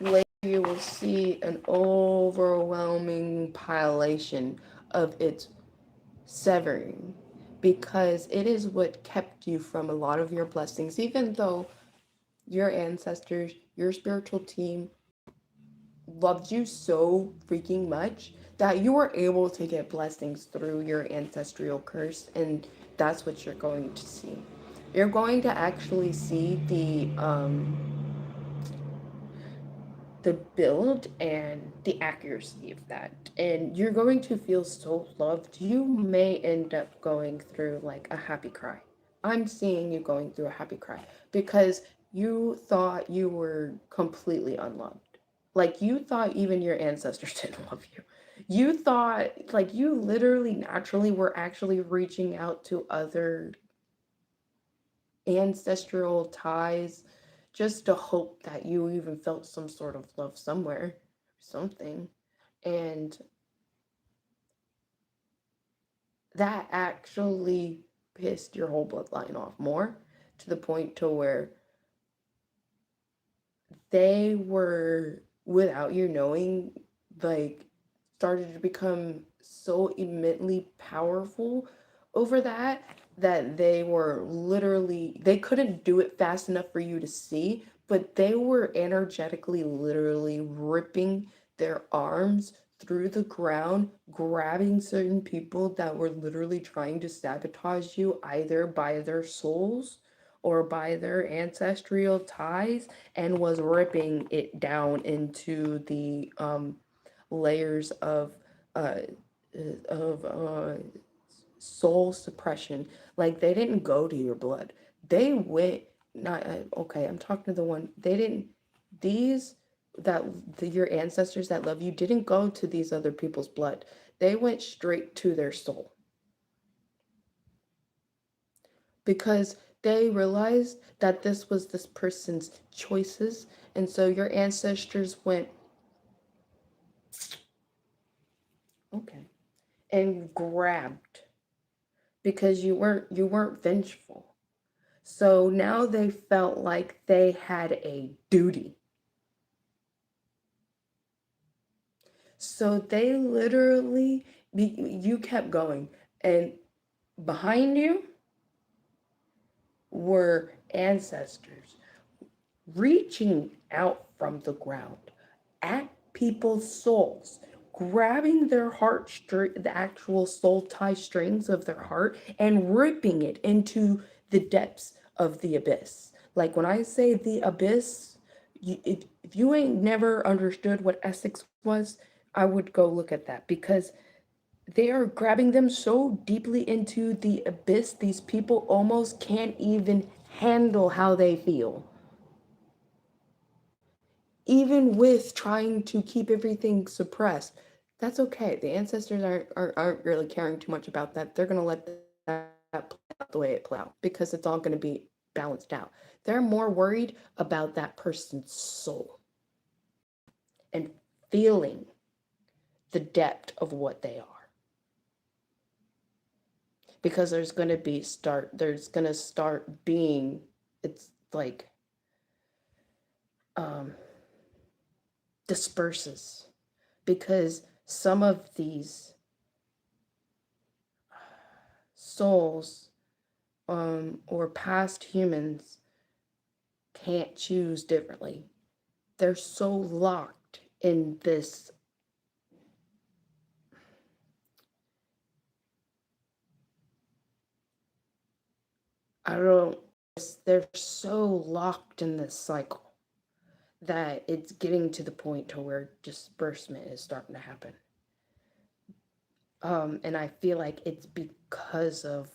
Later you will see an overwhelming pilation of its severing because it is what kept you from a lot of your blessings, even though your ancestors, your spiritual team loved you so freaking much that you were able to get blessings through your ancestral curse, and that's what you're going to see. You're going to actually see the build and the accuracy of that, and you're going to feel so loved. You may end up going through like a happy cry. I'm seeing you going through a happy cry because you thought you were completely unloved. Like you thought even your ancestors didn't love you. You thought like you literally naturally were actually reaching out to other ancestral ties just to hope that you even felt some sort of love somewhere, something. And that actually pissed your whole bloodline off more to the point to where they were, without you knowing, like started to become so immensely powerful over that that they were literally, they couldn't do it fast enough for you to see, but they were energetically literally ripping their arms through the ground, grabbing certain people that were literally trying to sabotage you either by their souls or by their ancestral ties, and was ripping it down into the layers uh of soul suppression. Like they didn't go to your blood. They went, not okay, I'm talking to the one, they didn't, these that your ancestors that love you didn't go to these other people's blood. They went straight to their soul because they realized that this was this person's choices. And so your ancestors went, okay, and grabbed, because you weren't vengeful. So now they felt like they had a duty. So they literally, you kept going, and behind you were ancestors reaching out from the ground at people's souls, grabbing their heart string, the actual soul tie strings of their heart, and ripping it into the depths of the abyss. Like when I say the abyss, if you ain't never understood what Essex was, I would go look at that, because they are grabbing them so deeply into the abyss, these people almost can't even handle how they feel, even with trying to keep everything suppressed. That's okay. The ancestors aren't really caring too much about that. They're going to let that play out the way it play out, because it's all going to be balanced out. They're more worried about that person's soul and feeling the depth of what they are, because there's going to start being, it's like um disperses, because some of these souls or past humans can't choose differently. They're so locked in this, I don't, they're so locked in this cycle that it's getting to the point to where disbursement is starting to happen. And I feel like it's because of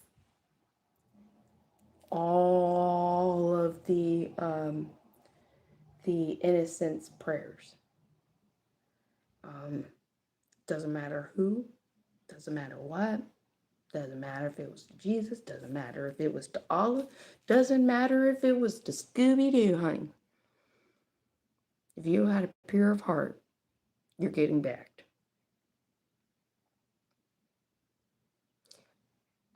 all of the innocence prayers. Um, doesn't matter who, doesn't matter what, doesn't matter if it was to Jesus, doesn't matter if it was to Allah, doesn't matter if it was to Scooby Doo, honey. If you had a pure of heart, you're getting backed.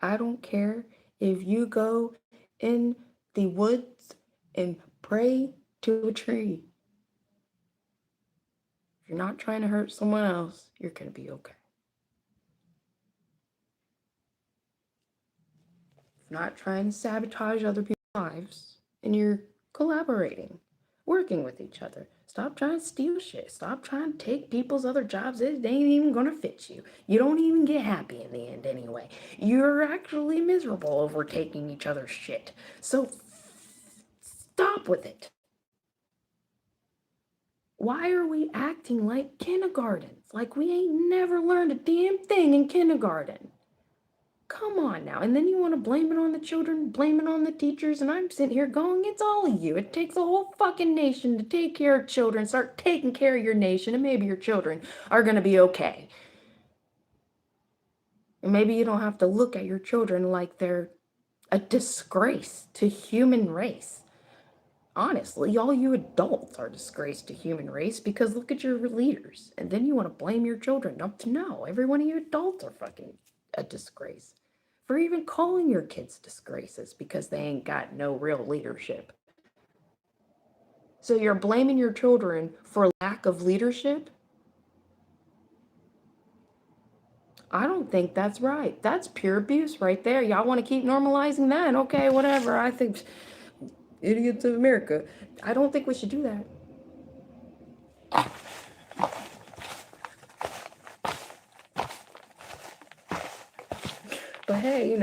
I don't care if you go in the woods and pray to a tree. If you're not trying to hurt someone else, you're going to be okay. If you're not trying to sabotage other people's lives, and you're collaborating, working with each other. Stop trying to steal shit. Stop trying to take people's other jobs. It ain't even gonna fit you. You don't even get happy in the end anyway. You're actually miserable over taking each other's shit. So stop with it. Why are we acting like kindergartens? Like we ain't never learned a damn thing in kindergarten. Come on now. And then you want to blame it on the children, blame it on the teachers, and I'm sitting here going, it's all of you. It takes a whole fucking nation to take care of children. Start taking care of your nation, and maybe your children are going to be okay. And maybe you don't have to look at your children like they're a disgrace to human race. Honestly, all you adults are a disgrace to human race, because look at your leaders. And then you want to blame your children. No, every one of you adults are fucking a disgrace. For even calling your kids disgraces because they ain't got no real leadership. So you're blaming your children for lack of leadership? I don't think that's right. That's pure abuse right there. Y'all want to keep normalizing that? Okay, whatever. I think idiots of America. I don't think we should do that. But hey,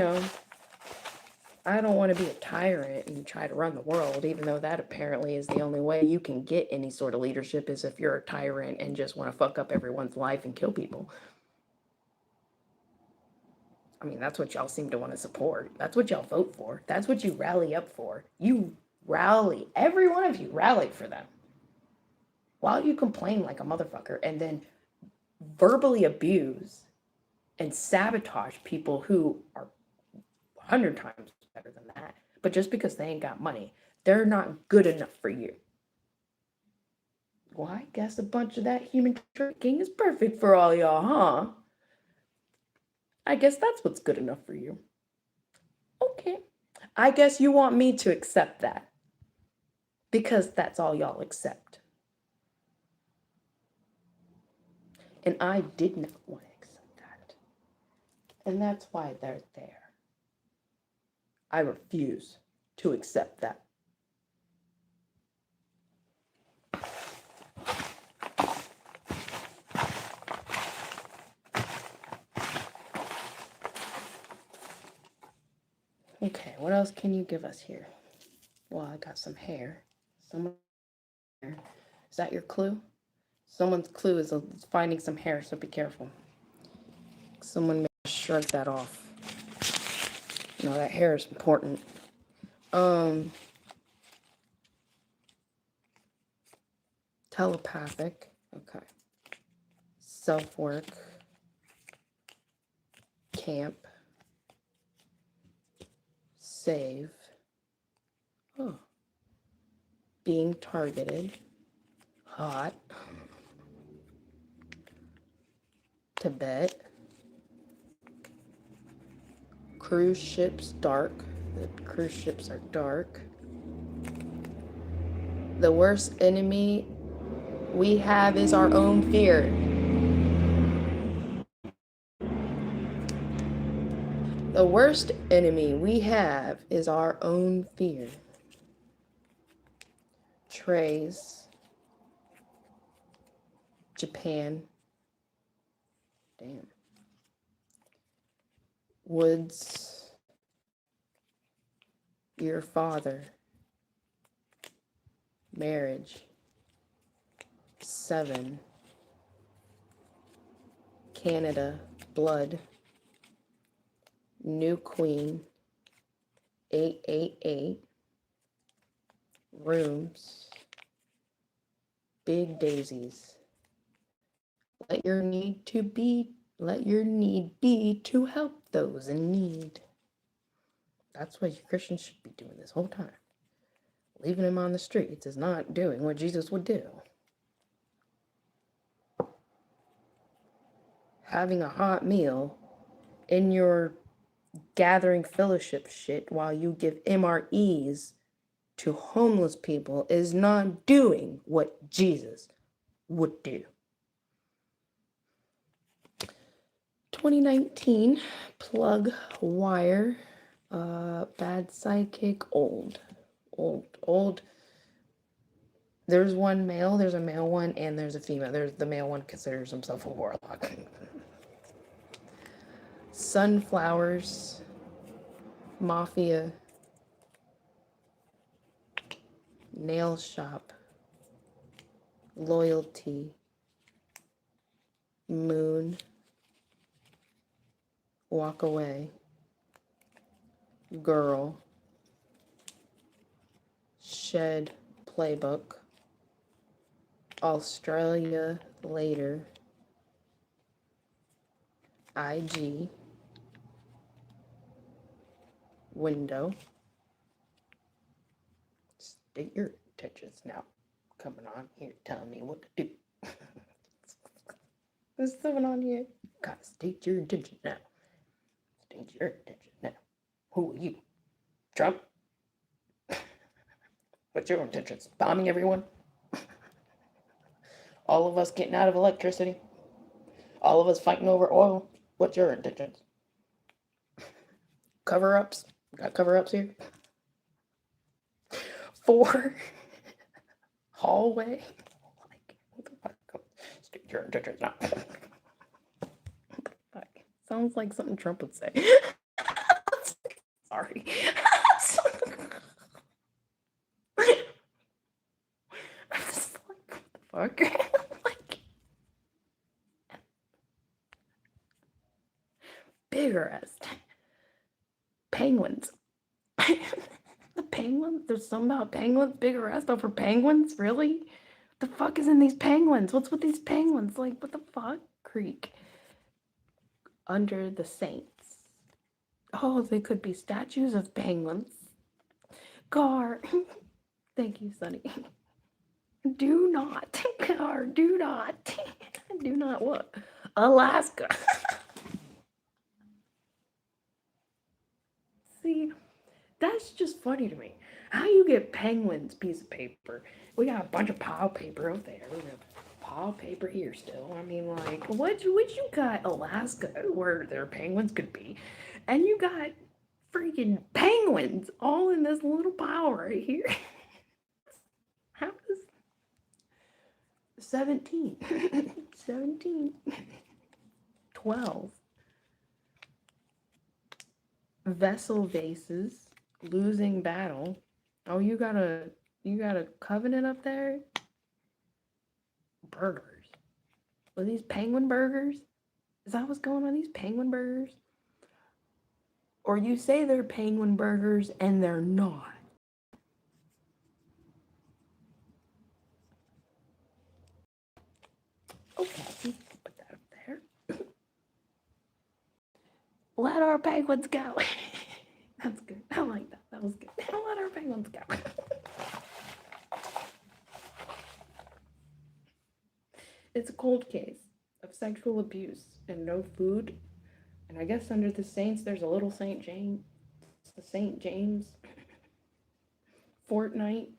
I don't want to be a tyrant and try to run the world, even though that apparently is the only way you can get any sort of leadership is if you're a tyrant and just want to fuck up everyone's life and kill people. I mean, that's what y'all seem to want to support. That's what y'all vote for. That's what you rally up for. You rally, every one of you rallied for them. While you complain like a motherfucker and then verbally abuse and sabotage people who are 100 times better than that, but just because they ain't got money, they're not good enough for you. Well, I guess a bunch of that human trafficking is perfect for all y'all, huh? I guess that's what's good enough for you. Okay. I guess you want me to accept that. Because that's all y'all accept. And I did not want to accept that. And that's why they're there. I refuse to accept that. Okay, what else can you give us here? Well, I got some hair. Someone hair. Is that your clue? Someone's clue is finding some hair, so be careful. Someone may shrug that off. No, that hair is important. Telepathic. Okay. Self-work. Camp. Save. Oh. Being targeted. Hot. Tibet. Cruise ships dark. The cruise ships are dark. The worst enemy we have is our own fear. The worst enemy we have is our own fear. Trays. Japan. Damn. Woods. Your father. Marriage. 7. Canada. Blood. New Queen. 888. Rooms. Big daisies. Let your need be to help those in need. That's what Christians should be doing this whole time. Leaving him on the streets is not doing what Jesus would do. Having a hot meal in your gathering fellowship shit while you give MREs to homeless people is not doing what Jesus would do. 2019, plug wire, bad psychic, old. There's one male, there's a male one, and there's a female. There's the male one considers himself a warlock. Sunflowers, mafia, nail shop, loyalty, moon, walk away, girl, shed, playbook, Australia later, IG, window. State your intentions now. Coming on here telling me what to do. There's someone on here. Gotta state your intentions now. State your intentions now. Who are you? Trump? What's your intentions? Bombing everyone? All of us getting out of electricity? All of us fighting over oil? What's your intentions? Cover-ups? Got cover-ups here? 4, hallway? Like, what the fuck? State your intentions now. Fuck. Sounds like something Trump would say. Sorry. I'm just like, what the fuck? Like, big arrest. Penguins. The penguins? There's something about penguins? Big arrest over penguins? Really? The fuck is in these penguins? What's with these penguins? Like, what the fuck? Creek. Under the saints. Oh, they could be statues of penguins. Car. Thank you, Sonny. Do not. Car, do not. Do not what? Alaska. See, that's just funny to me. How you get penguins piece of paper? We got a bunch of pile paper out there. We have pile paper here still. I mean, like, what you got Alaska where their penguins could be, and you got freaking penguins all in this little pile right here. How is 17? 17. 12. Vessel vases. Losing battle. Oh, you got a covenant up there? Burgers. Were these penguin burgers? Is that what's going on? These penguin burgers? Or you say they're penguin burgers and they're not. Okay, put that up there. Let our penguins go. That's good. I like that. That was good. Let our penguins go. It's a cold case of sexual abuse and no food. And I guess under the saints, there's a little St. James. The St. James. Fortnite.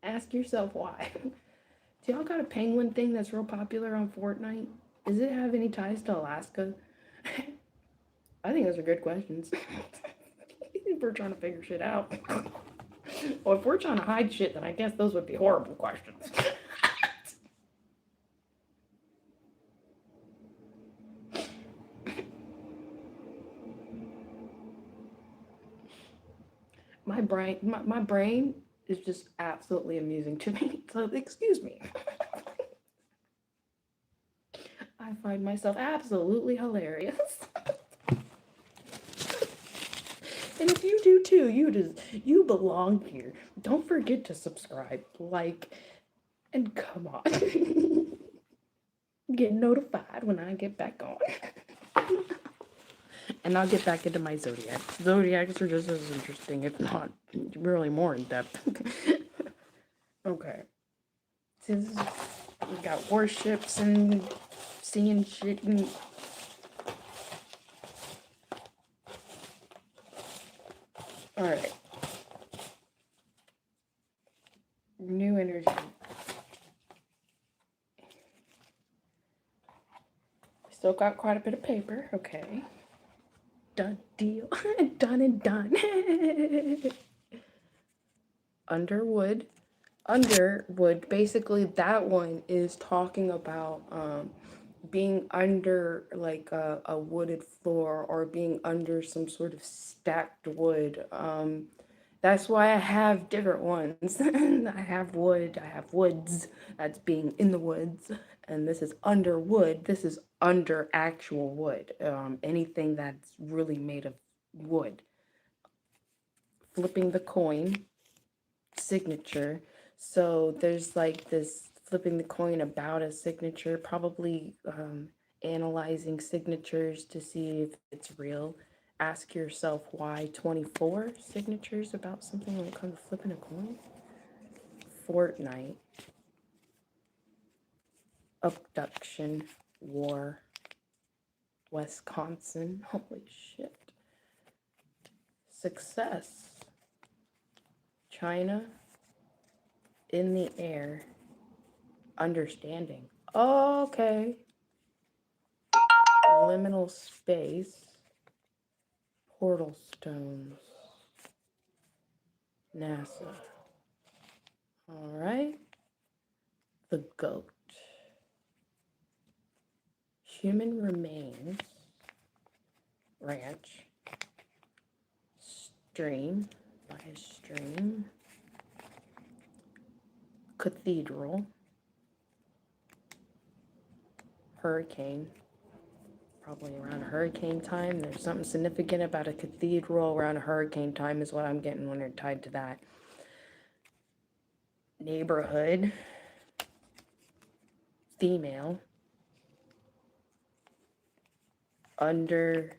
Ask yourself why. Do y'all got a penguin thing that's real popular on Fortnite? Does it have any ties to Alaska? I think those are good questions. If we're trying to figure shit out. Well, if we're trying to hide shit, then I guess those would be horrible questions. My brain is just absolutely amusing to me. So excuse me. I find myself absolutely hilarious. And if you do too, you belong here. Don't forget to subscribe, like, and come on. Get notified when I get back on. And I'll get back into my zodiac. Zodiacs are just as interesting, if not really more in depth. Okay. See, we got warships and seeing shit and alright. New energy. Still got quite a bit of paper. Okay. Done deal. Done and done. Underwood. Underwood. Basically, that one is talking about being under like a wooded floor or being under some sort of stacked wood. That's why I have different ones. I have wood, I have woods, that's being in the woods, and this is under wood. This is under actual wood. Anything that's really made of wood. Flipping the coin, signature. So there's like this flipping the coin about a signature, probably analyzing signatures to see if it's real. Ask yourself why 24 signatures about something when it comes to flipping a coin. Fortnite. Abduction. War. Wisconsin. Holy shit. Success. China. In the air. Understanding. Okay. liminal space, portal stones, NASA. All right, the goat, human remains, ranch, stream, by a stream, cathedral, hurricane, probably around hurricane time. There's something significant about a cathedral around hurricane time is what I'm getting when they're tied to that. Neighborhood, female, under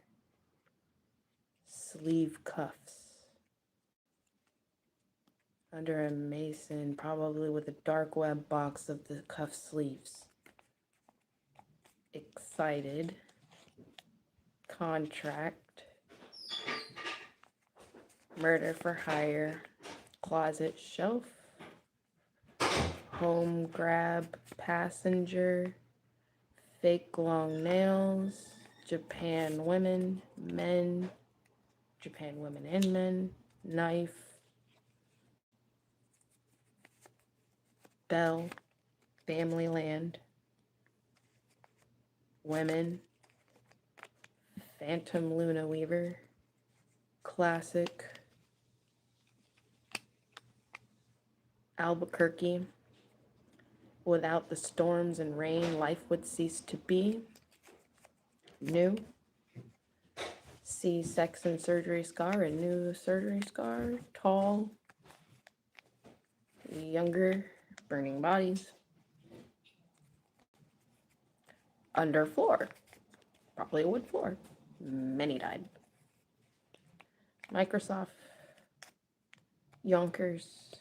sleeve cuffs, under a mason, probably with a dark web box of the cuff sleeves. Excited, contract, murder for hire, closet shelf, home grab passenger, fake long nails, Japan women, men, Japan women and men, knife, bell, family land, women, phantom Luna Weaver, classic, Albuquerque, without the storms and rain, life would cease to be, new, see sex and surgery scar, a new surgery scar, tall, younger, burning bodies, under floor, probably a wood floor, many died. Microsoft, Yonkers,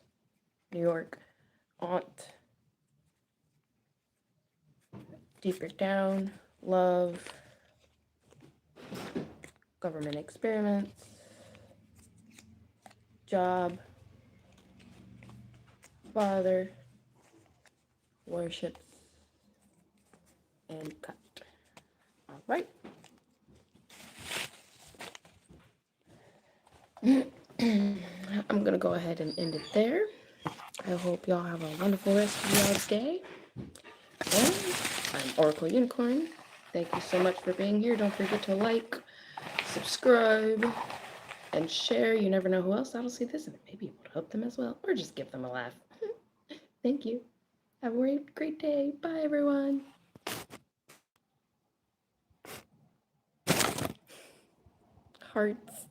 New York, aunt, deeper down, love, government experiments, job, father, worships, and cut. All right. I'm going to go ahead and end it there. I hope y'all have a wonderful rest of y'all's day. And I'm Oracle Unicorn. Thank you so much for being here. Don't forget to like, subscribe, and share. You never know who else that'll see this and maybe it will help them as well, or just give them a laugh. Thank you. Have a great day. Bye, everyone. Hearts.